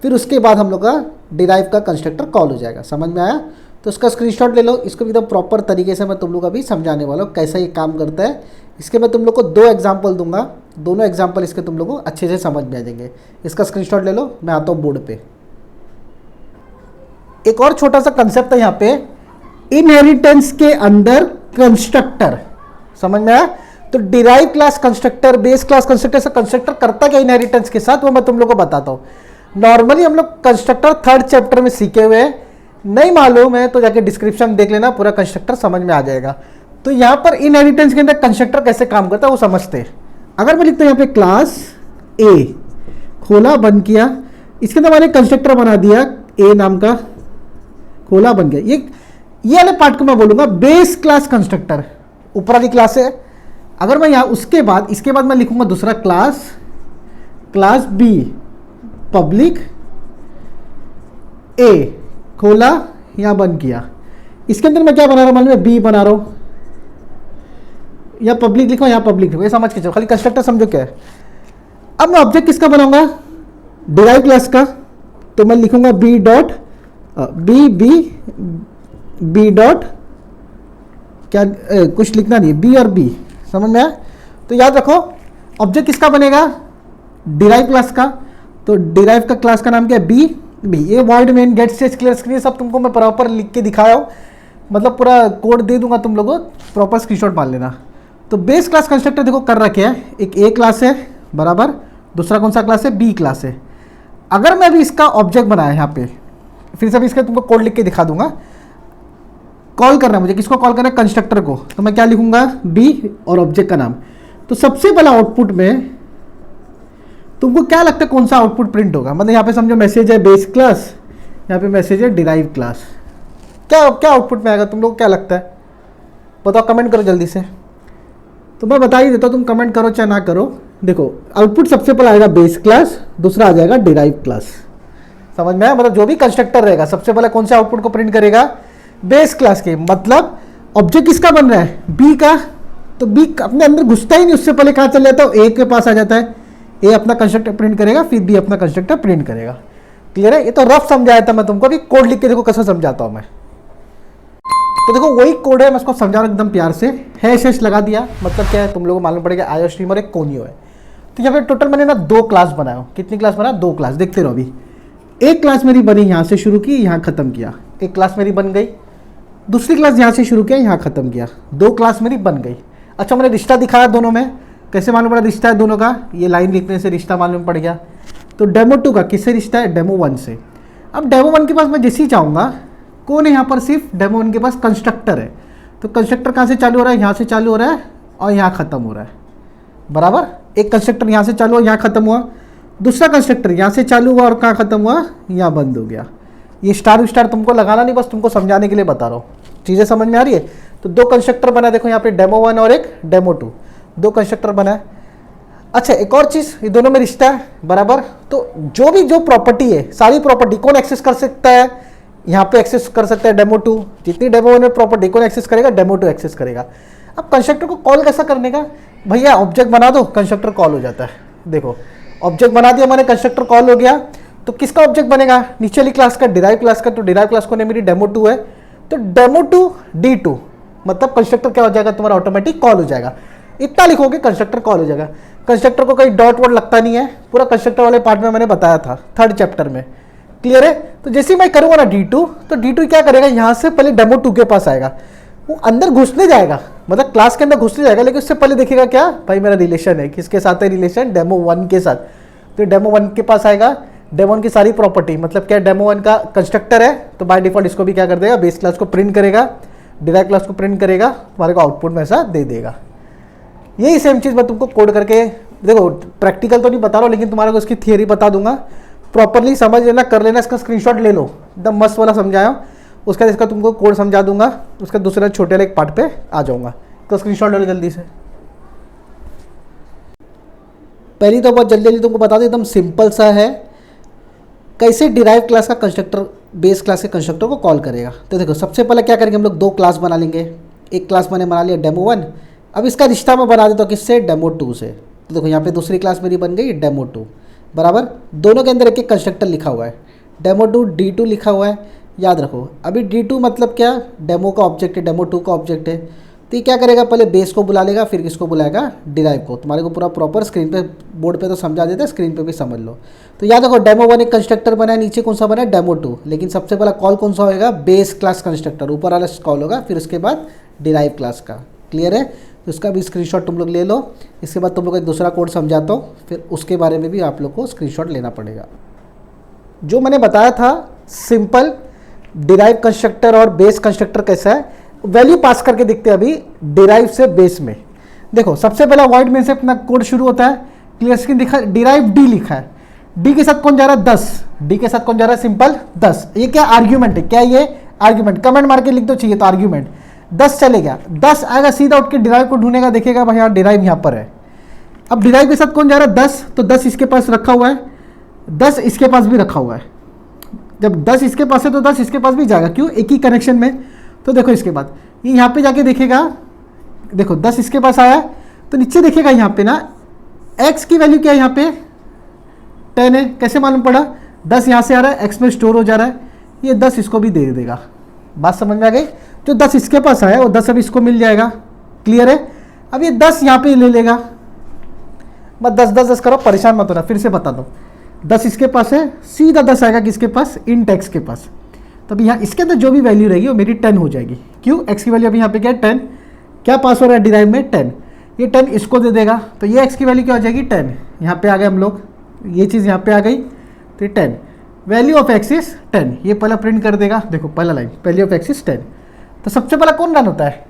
फिर उसके बाद हम लोग का डिराइव का कंस्ट्रक्टर कॉल हो जाएगा। समझ में आया? तो उसका स्क्रीनशॉट ले लो, इसको एकदम प्रॉपर तरीके से मैं तुम लोग को अभी समझाने वाला हूँ कैसा ये काम करता है। इसके मैं तुम लोग को 2 एग्जाम्पल दूंगा, दोनों एग्जाम्पल इसके तुम लोग को अच्छे से समझ में आ जाएंगे। इसका स्क्रीनशॉट ले लो, मैं आता हूँ बोर्ड पे। एक और छोटा सा कंसेप्ट है यहाँ पे, इनहेरिटेंस के अंदर कंस्ट्रक्टर। समझ में आया? तो derive class constructor, base class constructor से कंस्ट्रक्टर करता क्या इनहेरिटेंस के साथ, वो मैं तुम लोग को बताता हूँ। नॉर्मली हम लोग कंस्ट्रक्टर 3rd चैप्टर में सीखे हुए हैं, नहीं मालूम है तो जाके डिस्क्रिप्शन देख लेना, पूरा कंस्ट्रक्टर समझ में आ जाएगा। तो यहाँ पर इनहेरिटेंस के अंदर कंस्ट्रक्टर कैसे काम करता है वो समझते हैं। अगर मैं लिखता हूँ यहाँ पे क्लास ए, खोला बंद किया, इसके अंदर मैंने कंस्ट्रक्टर बना दिया ए नाम का, खोला बन गया। ये वाले पार्ट को मैं बोलूंगा बेस क्लास कंस्ट्रक्टर, ऊपर वाली क्लास है। अगर मैं यहाँ इसके बाद मैं लिखूंगा दूसरा क्लास बी पब्लिक ए, खोला यहाँ बंद किया। इसके अंदर मैं क्या बना रहा हूँ मालूम है? बी बना रहा हूँ, या पब्लिक लिखो, यहाँ पब्लिक लिखो, ये समझ के चलो, खाली कंस्ट्रक्टर समझो क्या है। अब मैं ऑब्जेक्ट किसका बनाऊंगा? डिराइव क्लास का। तो मैं लिखूंगा बी डॉट बी डॉट क्या कुछ लिखना नहीं है, बी और बी। समझ में आया? तो याद रखो ऑब्जेक्ट किसका बनेगा? डिराइव क्लास का। तो डिराइव का क्लास का नाम क्या है? बी। ये void main get stage clear screen सब तुमको मैं प्रॉपर लिख के दिखाया हूँ, मतलब पूरा कोड दे दूंगा, तुम लोगों प्रॉपर स्क्रीनशॉट मान लेना। तो बेस क्लास कंस्ट्रक्टर देखो कर रखे हैं, एक ए क्लास है बराबर, दूसरा कौन सा क्लास है? बी क्लास है। अगर मैं अभी इसका ऑब्जेक्ट बनाया यहाँ पे, फिर से भी इसका तुमको कोड लिख के दिखा दूंगा। कॉल करना है मुझे, किसको कॉल करना है? कंस्ट्रक्टर को। तो मैं क्या लिखूंगा? बी और ऑब्जेक्ट का नाम। तो सबसे पहला आउटपुट में तुमको क्या लगता है कौन सा आउटपुट प्रिंट होगा? मतलब यहाँ पे समझो मैसेज है बेस क्लास, यहाँ पे मैसेज है डिराइव क्लास। क्या क्या आउटपुट में आएगा तुम लोग क्या लगता है? बताओ, कमेंट करो जल्दी से। तो मैं बता ही देता हूँ, तुम कमेंट करो चाहे ना करो। देखो आउटपुट सबसे पहले आएगा बेस क्लास, दूसरा आ जाएगा डिराइव क्लास। समझ में आया? मतलब जो भी कंस्ट्रक्टर रहेगा सबसे पहले कौन से आउटपुट को प्रिंट करेगा? बेस क्लास के। मतलब ऑब्जेक्ट किसका बन रहा है? बी का। तो बी अपने अंदर घुसता ही नहीं, उससे पहले कहाँ चल जाता है? ए के पास आ जाता है। ए अपना कंस्ट्रक्टर प्रिंट करेगा, फिर बी अपना कंस्ट्रक्टर प्रिंट करेगा। क्लियर है? ये तो रफ समझाया था मैं तुमको, अभी कोड लिख के देखो कैसा समझाता हूँ मैं। तो देखो वही कोड है, मैं उसको समझा रहा हूँ एकदम प्यार से। हैश लगा दिया, मतलब क्या है तुम लोगों को मालूम पड़ेगा, आयो स्ट्रीम और एक कोनियो है। तो यहाँ पे टोटल मैंने ना 2 क्लास बनाया हूँ। कितनी क्लास बनाया? 2 क्लास। देखते रहो अभी। एक क्लास मेरी बनी, यहाँ से शुरू की, यहाँ खत्म किया। एक क्लास मेरी बन गई, दूसरी क्लास यहाँ से शुरू किया, यहाँ खत्म किया। 2 क्लास मेरी बन गई। अच्छा, मैंने रिश्ता दिखाया दोनों में, कैसे मालूम पड़ा रिश्ता है दोनों का? ये लाइन लिखने से रिश्ता मालूम पड़ गया। तो डेमो 2 का किससे रिश्ता है? डेमो 1 से। अब डेमो 1 के पास मैं जैसे ही चाहूँगा, कौन है यहाँ पर? सिर्फ डेमो 1 के पास कंस्ट्रक्टर है। तो कंस्ट्रक्टर कहाँ से चालू हो रहा है? यहाँ से चालू हो रहा है और यहाँ खत्म हो रहा है। बराबर? एक कंस्ट्रक्टर यहाँ से चालू हुआ, यहाँ खत्म हुआ। दूसरा कंस्ट्रक्टर यहाँ से चालू हुआ और कहाँ खत्म हुआ? यहाँ बंद हो गया। ये स्टार तुमको लगाना नहीं, बस तुमको समझाने के लिए बता रहा हूँ। चीज़ें समझ में आ रही है? तो 2 कंस्ट्रक्टर बना, देखो यहाँ पे डेमो 1 और एक डेमो 2, 2 कंस्ट्रक्टर बना है। अच्छा, एक और चीज़, ये दोनों में रिश्ता है। बराबर? तो जो प्रॉपर्टी है, सारी प्रॉपर्टी कौन एक्सेस कर सकता है? यहाँ पे एक्सेस कर सकता है डेमो 2। जितनी डेमो 1 में प्रॉपर्टी कौन एक्सेस करेगा? डेमो 2 एक्सेस करेगा। अब कंस्ट्रक्टर को कॉल कैसा करने का? भैया ऑब्जेक्ट बना दो, कंस्ट्रक्टर कॉल हो जाता है। देखो ऑब्जेक्ट बना दिया मैंने, कंस्ट्रक्टर कॉल हो गया। तो किसका ऑब्जेक्ट बनेगा? नीचे वाली क्लास का, डिराइव क्लास का। तो डिराइव क्लास को ने मेरी डेमो 2 है, तो डेमो 2 D2, मतलब कंस्ट्रक्टर क्या हो जाएगा तुम्हारा? ऑटोमेटिक कॉल हो जाएगा। इतना लिखोगे कंस्ट्रक्टर कॉल हो जाएगा। कंस्ट्रक्टर को कहीं डॉट वॉट लगता नहीं है, पूरा कंस्ट्रक्टर वाले पार्ट में मैंने बताया था 3rd चैप्टर में। क्लियर है? तो जैसे ही मैं करूँगा ना D2, तो D2 क्या करेगा? यहाँ से पहले डेमो 2 के पास आएगा, वो अंदर घुसने जाएगा, मतलब क्लास के अंदर घुसने जाएगा, लेकिन उससे पहले देखेगा क्या? भाई मेरा रिलेशन है, किसके साथ है रिलेशन? डेमो 1 के साथ। तो डेमो 1 के पास आएगा, डेमो 1 की सारी प्रॉपर्टी, मतलब क्या डेमो 1 का कंस्ट्रक्टर है, तो बाय डिफॉल्ट इसको भी क्या कर देगा? बेस क्लास को प्रिंट करेगा, डिराइव क्लास को प्रिंट करेगा, तुम्हारे को आउटपुट में ऐसा दे देगा। यही सेम चीज़ मैं तुमको कोड करके, देखो प्रैक्टिकल तो नहीं बता रहा हूँ, लेकिन तुम्हारे को इसकी थियरी बता दूंगा, प्रॉपरली समझ लेना, कर लेना, इसका स्क्रीनशॉट ले लो, एकदम मस्त वाला समझाया। उसका इसका तुमको कोड समझा दूंगा, उसका दूसरे छोटे वाले एक पार्ट पे आ जाऊंगा, तो स्क्रीनशॉट ले लो जल्दी से। पहली तो बहुत जल्दी तुमको बता दूं, एकदम सिंपल सा है, कैसे डिराइव क्लास का कंस्ट्रक्टर बेस क्लास के कंस्ट्रक्टर को कॉल करेगा। तो देखो सबसे पहले क्या करेंगे, हम लोग 2 क्लास बना लेंगे। एक क्लास मैंने बना लिया डेमो 1, अब इसका रिश्ता मैं बना देता हूँ किससे? डेमो 2 से। तो देखो यहाँ पे दूसरी क्लास मेरी बन गई डेमो2 बराबर, दोनों के अंदर एक एक कंस्ट्रक्टर लिखा हुआ है, डेमो2 D2 लिखा हुआ है। याद रखो अभी D2 मतलब क्या, डेमो का ऑब्जेक्ट है, डेमो2 का ऑब्जेक्ट है। तो ये क्या करेगा, पहले बेस को बुला लेगा, फिर किसको बुलाएगा, डिराइव को। तुम्हारे को पूरा प्रॉपर स्क्रीन पे बोर्ड पे तो समझा देता है, स्क्रीन पे भी समझ लो। तो याद रखो डेमो1 एक कंस्ट्रक्टर बना है, नीचे कौन सा बना है, डेमो2। लेकिन सबसे पहला कॉल कौन सा होगा, बेस क्लास कंस्ट्रक्टर, ऊपर वाला कॉल होगा, फिर उसके बाद डिराइव क्लास का। क्लियर है, तो उसका भी स्क्रीनशॉट तुम लोग ले लो। इसके बाद तुम लोग एक दूसरा कोड समझाता हूँ, फिर उसके बारे में भी आप लोग को स्क्रीनशॉट लेना पड़ेगा। जो मैंने बताया था सिंपल डिराइव कंस्ट्रक्टर और बेस कंस्ट्रक्टर कैसा है, वैल्यू पास करके दिखते हैं अभी डिराइव से बेस में। देखो सबसे पहला वॉइड में से अपना कोड शुरू होता है, क्लियर स्क्रीन दिखा, डिराइव डी लिखा है, डी के साथ कौन जा रहा है 10, डी के साथ कौन जा रहा है सिंपल 10। ये क्या आर्ग्यूमेंट है, क्या ये आर्ग्यूमेंट, कमेंट मार के लिख दो चाहिए तो आर्ग्यूमेंट 10 चलेगा, 10 आएगा सीधा उठ के डिराइव को ढूंढेगा, देखेगा भाई यहाँ डिराइव यहाँ पर है। अब डिराइव के साथ कौन जा रहा है 10, तो 10 इसके पास रखा हुआ है, 10 इसके पास भी रखा हुआ है। जब 10 इसके पास है तो 10 इसके पास भी जाएगा, क्यों, एक ही कनेक्शन में। तो देखो इसके बाद ये यहाँ पे जाके देखेगा, देखो 10 इसके पास आया तो नीचे देखेगा यहाँ पे ना x की वैल्यू क्या है, यहाँ पे 10 है। कैसे मालूम पड़ा, 10 यहाँ से आ रहा है, x में स्टोर हो जा रहा है, ये 10 इसको भी दे देगा। बात समझ में आ गई, जो 10 इसके पास आया वो 10 अब इसको मिल जाएगा। क्लियर है, अब ये 10 यहाँ पे ले लेगा, बस 10 10 10 करो, परेशान मत होना, फिर से बता दो। 10 इसके पास है, सीधा 10 आएगा किसके पास, इन x के पास। तब यहाँ इसके अंदर जो भी वैल्यू रहेगी वो मेरी 10 हो जाएगी। क्यों, x की वैल्यू अभी यहाँ पे क्या है 10, क्या पास हो रहा है डिराइव में 10, ये 10 इसको दे देगा, तो ये x की वैल्यू क्या हो जाएगी 10। यहाँ पे आ गए हम लोग, ये चीज़ यहाँ पे आ गई, तो 10 वैल्यू ऑफ x इज 10, ये पहला प्रिंट कर देगा। देखो पहला line, value of x is 10। तो सबसे पहला कौन रन होता है,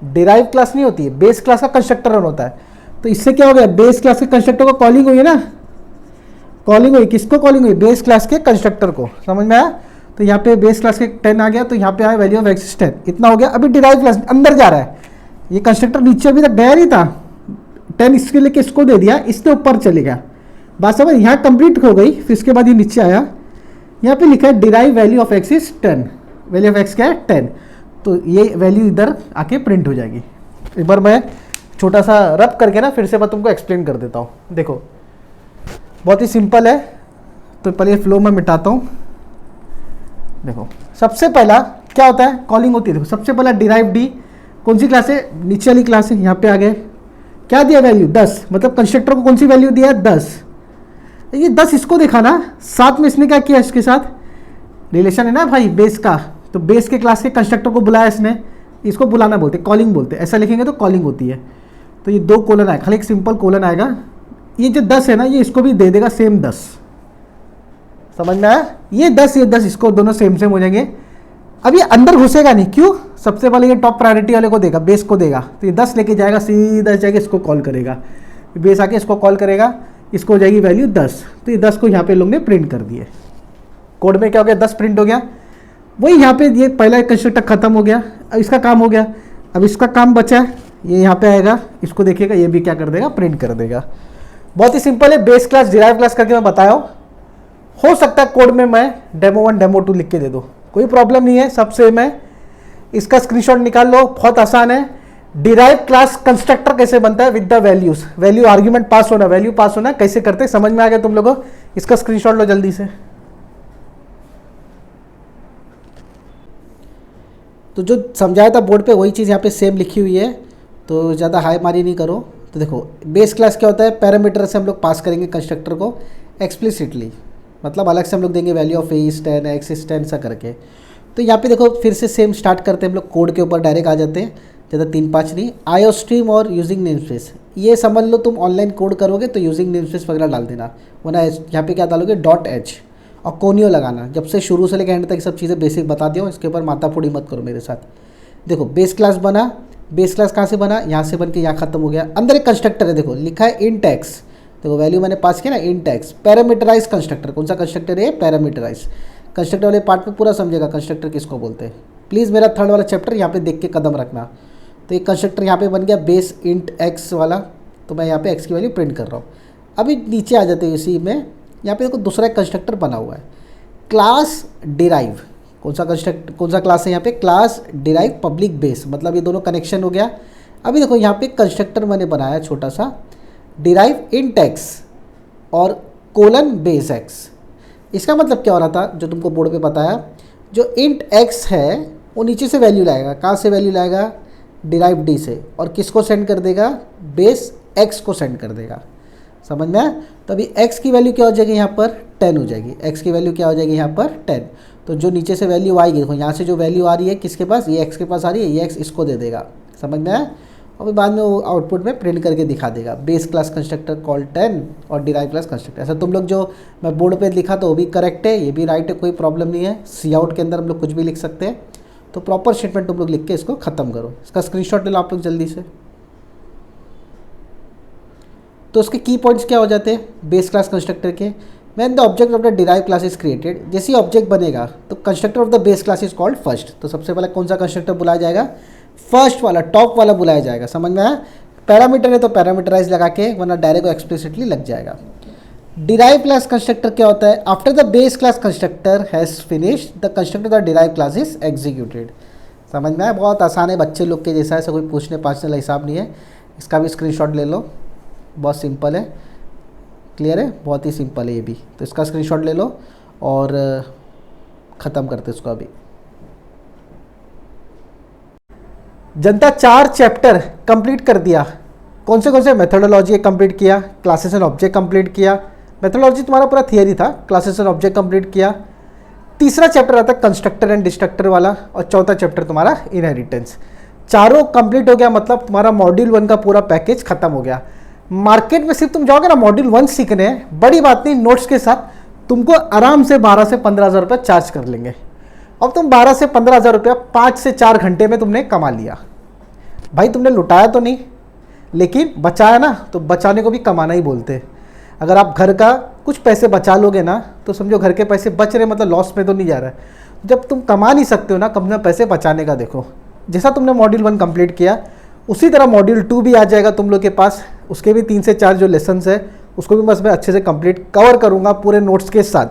डिराइव क्लास नहीं होती है, बेस क्लास का कंस्ट्रक्टर रन होता है। तो इससे क्या हो गया, बेस क्लास के कंस्ट्रक्टर को कॉलिंग हुई है ना, कॉलिंग हुई, किसको कॉलिंग हुई, बेस क्लास के कंस्ट्रक्टर को। समझ में आया, तो यहाँ पे बेस क्लास के 10 आ गया, तो यहाँ पे आया वैल्यू ऑफ x इज 10, इतना हो गया। अभी डिराइव क्लास अंदर जा रहा है, ये कंस्ट्रक्टर नीचे अभी तक गया नहीं था, 10 इसके लेके इसको दे दिया, इससे ऊपर चलेगा। बात समझ, यहाँ कंप्लीट हो गई, फिर इसके बाद ये नीचे आया, यहाँ पे लिखा है derive value of x is 10, value of x क्या है 10, तो ये वैल्यू इधर आके प्रिंट हो जाएगी। एक बार मैं छोटा सा रब करके ना फिर से मैं तुमको एक्सप्लेन कर देता हूँ। देखो बहुत ही सिंपल है, तो पहले फ्लो में मिटाता हूँ। देखो सबसे पहला क्या होता है, कॉलिंग होती है। देखो सबसे पहला डिराइव डी, कौन सी क्लास है, नीचे वाली क्लास है, यहाँ पे आ गए, क्या दिया वैल्यू 10, मतलब कंस्ट्रक्टर को कौन सी वैल्यू दिया है 10। ये 10 इसको देखा ना, साथ में इसने क्या किया, इसके साथ रिलेशन है ना भाई बेस का, तो बेस के क्लास के कंस्ट्रक्टर को बुलाया इसने, इसको बुलाना बोलते, कॉलिंग बोलते, ऐसा लिखेंगे तो कॉलिंग होती है। तो ये 2 कोलन आएगा, खाली एक सिंपल कोलन आएगा, ये जो 10 है ना ये इसको भी दे देगा सेम 10। समझ में आया, ये 10 इसको दोनों सेम सेम हो जाएंगे। अब ये अंदर घुसेगा नहीं, क्यों, सबसे पहले ये टॉप प्रायोरिटी वाले को देगा, बेस को देगा, तो ये 10 लेके जाएगा, सीधा जाके इसको कॉल करेगा, बेस आके इसको कॉल करेगा, इसको हो जाएगी वैल्यू 10। तो ये 10 को यहाँ पे लोग ने प्रिंट कर दिए, कोड में क्या हो गया 10 प्रिंट हो गया। वही यहाँ पे ये पहला कंस्ट्रक्टर खत्म हो गया, अब इसका काम हो गया, अब इसका काम बचा है, ये यहाँ पे आएगा, इसको देखेगा, ये भी क्या कर देगा, प्रिंट कर देगा। बहुत ही सिंपल है, बेस क्लास डिराइव क्लास करके मैं बताया हूँ। हो सकता है कोड में मैं डेमो1 डेमो2 लिख के दे दूँ, कोई प्रॉब्लम नहीं है, सब सेम है। इसका स्क्रीनशॉट निकाल लो, बहुत आसान है। डिराइव क्लास कंस्ट्रक्टर कैसे बनता है, with the values, value argument pass होना, वैल्यू पास होना, कैसे करते हैं समझ में आ गया तुम लोगों को। इसका स्क्रीनशॉट लो जल्दी से। तो जो समझाया था बोर्ड पे वही चीज़ यहाँ पे सेम लिखी हुई है, तो ज़्यादा हाई मारी नहीं करो। तो देखो बेस क्लास क्या होता है, पैरामीटर से हम लोग पास करेंगे कंस्ट्रक्टर को एक्सप्लिसिटली, मतलब अलग से हम लोग देंगे value of A is 10 x is 10 सा करके। तो यहाँ पे देखो फिर से सेम स्टार्ट करते हैं हम लोग, कोड के ऊपर डायरेक्ट आ जाते हैं, ज़्यादा 3-5 नहीं। आईओ स्ट्रीम और यूजिंग नेम स्पेस, ये समझ लो तुम ऑनलाइन कोड करोगे तो यूजिंग नेम स्पेस वगैरह डाल देना, वरना यहाँ पे क्या डालोगे .h और कोनियो लगाना। जब से शुरू से लेकर एंड तक सब चीज़ें बेसिक बता दिया हूँ, इसके ऊपर माथाफोड़ी मत करो मेरे साथ। देखो बेस क्लास बना, बेस क्लास कहाँ से बना, यहाँ से बन के यहाँ खत्म हो गया। अंदर एक कंस्ट्रक्टर है, देखो लिखा है इंट एक्स, देखो वैल्यू मैंने पास किया ना इंट एक्स। पैरामीटराइज कंस्ट्रक्टर, कौन सा कंस्ट्रक्टर है, पैरामीटराइज कंस्ट्रक्टर वाले पार्ट में पूरा समझेगा कंस्ट्रक्टर किसको बोलते हैं। प्लीज़ मेरा थर्ड वाला चैप्टर यहाँ पे देख के कदम रखना। तो एक कंस्ट्रक्टर यहाँ पे बन गया बेस इंट एक्स वाला, तो मैं यहाँ पे एक्स की वैल्यू प्रिंट कर रहा हूँ। अभी नीचे आ जाते हैं इसी में, यहाँ पे देखो दूसरा एक कंस्ट्रक्टर बना हुआ है, क्लास डिराइव। कौन सा क्लास है यहाँ पे, क्लास डिराइव पब्लिक बेस, मतलब ये दोनों कनेक्शन हो गया। अभी देखो यहाँ पे कंस्ट्रक्टर मैंने बनाया छोटा सा डिराइव इंट एक्स और कोलन बेस एक्स। इसका मतलब क्या हो रहा था, जो तुमको बोर्ड पे बताया, जो इंट एक्स है वो नीचे से वैल्यू लाएगा। कहाँ से वैल्यू लाएगा? डिराइव डी से। और किसको सेंड कर देगा? बेस एक्स को सेंड कर देगा। समझ में आया? तो अभी x की वैल्यू क्या हो जाएगी यहाँ पर? 10 हो जाएगी। x की वैल्यू क्या हो जाएगी यहाँ पर? 10। तो जो नीचे से वैल्यू आएगी, देखो यहाँ से जो वैल्यू आ रही है किसके पास? ये x के पास आ रही है, ये x इसको दे देगा। समझ में आया? और फिर बाद में वो आउटपुट में प्रिंट करके दिखा देगा, बेस क्लास कंस्ट्रक्टर कॉल 10 और डिराइव क्लास कंस्ट्रक्टर। ऐसा तुम लोग जो मैं बोर्ड पे लिखा तो वो भी करेक्ट है, ये भी राइट है, कोई प्रॉब्लम नहीं है। सी आउट के अंदर हम लोग कुछ भी लिख सकते हैं। तो प्रॉपर स्टेटमेंट तुम लोग लिख के इसको ख़त्म करो। इसका स्क्रीनशॉट ले लो आप लोग जल्दी से। तो उसके की पॉइंट्स क्या हो जाते हैं बेस क्लास कंस्ट्रक्टर के? When the object of the derive class is created, जैसे ही ऑब्जेक्ट बनेगा तो constructor of the base class is called first. तो सबसे पहले कौन सा कंस्ट्रक्टर बुलाया जाएगा? फर्स्ट वाला, टॉप वाला बुलाया जाएगा। समझ में आया? पैरामीटर है तो पैरामीटराइज लगा के, वरना डायरेक्ट एक्सप्लिसिटली लग जाएगा। डिराइव क्लास कंस्ट्रक्टर क्या होता है? After the base class constructor has finished the constructor the derive class is executed. समझ में आया? बहुत आसान है, बच्चे लोग के जैसा, ऐसा कोई पूछने पाछने वाला हिसाब नहीं है। इसका भी स्क्रीनशॉट ले लो, बहुत सिंपल है। क्लियर है? बहुत ही सिंपल है ये भी। तो इसका स्क्रीनशॉट ले लो और ख़त्म करते इसको अभी। जनता 4 चैप्टर कंप्लीट कर दिया। कौन से मेथोडोलॉजी कंप्लीट किया? क्लासेस एंड ऑब्जेक्ट कंप्लीट किया। मेथोडोलॉजी तुम्हारा पूरा थियरी था, क्लासेस एंड ऑब्जेक्ट कंप्लीट किया। तीसरा चैप्टर आता है कंस्ट्रक्टर एंड डिस्ट्रक्टर वाला, और चौथा चैप्टर तुम्हारा इनहेरिटेंस। चारों कंप्लीट हो गया, मतलब तुम्हारा मॉड्यूल 1 का पूरा पैकेज खत्म हो गया। मार्केट में सिर्फ तुम जाओगे ना मॉड्यूल 1 सीखने, बड़ी बात नहीं, नोट्स के साथ तुमको आराम से 12 से 15 हज़ार रुपये चार्ज कर लेंगे। अब तुम 12 से 15 हज़ार रुपया 5 से 4 घंटे में तुमने कमा लिया। भाई तुमने लुटाया तो नहीं, लेकिन बचाया ना, तो बचाने को भी कमाना ही बोलते हैं। अगर आप घर का कुछ पैसे बचा लोगे ना, तो समझो घर के पैसे बच रहे, मतलब लॉस में तो नहीं जा रहा है। जब तुम कमा नहीं सकते हो ना, कम में पैसे बचाने का देखो। जैसा तुमने मॉड्यूल 1 कंप्लीट किया, उसी तरह मॉड्यूल 2 भी आ जाएगा तुम लोग के पास। उसके भी 3 से 4 जो लेसन्स है, उसको भी बस मैं अच्छे से कंप्लीट कवर करूँगा पूरे नोट्स के साथ।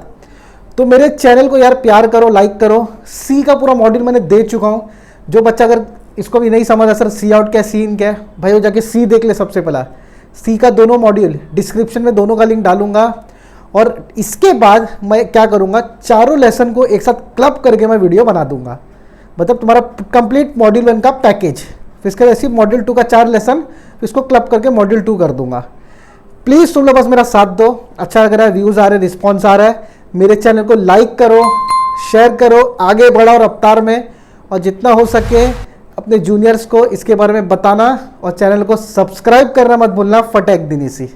तो मेरे चैनल को यार प्यार करो, लाइक करो। सी का पूरा मॉड्यूल मैंने दे चुका हूँ। जो बच्चा अगर इसको भी नहीं समझा सर सी आउट क्या, सी इन क्या है, भाई वो जाके सी देख ले। सबसे पहला सी का दोनों मॉड्यूल डिस्क्रिप्शन में दोनों का लिंक डालूंगा। और इसके बाद मैं क्या करूँगा, चारों लेसन को एक साथ क्लब करके मैं वीडियो बना दूंगा। मतलब तुम्हारा कंप्लीट मॉड्यूल 1 का पैकेज, फिर इसके वैसे मॉड्यूल 2 का 4 लेसन, फिर इसको क्लब करके मॉड्यूल 2 कर दूंगा। प्लीज़ तुम लोग बस मेरा साथ दो। अच्छा लग रहा है, व्यूज़ आ रहे हैं, रिस्पॉन्स आ रहा है, मेरे चैनल को लाइक करो, शेयर करो, आगे बढ़ाओ रफ्तार में। और जितना हो सके अपने जूनियर्स को इसके बारे में बताना, और चैनल को सब्सक्राइब करना मत भूलना। फटेक दिनीसी।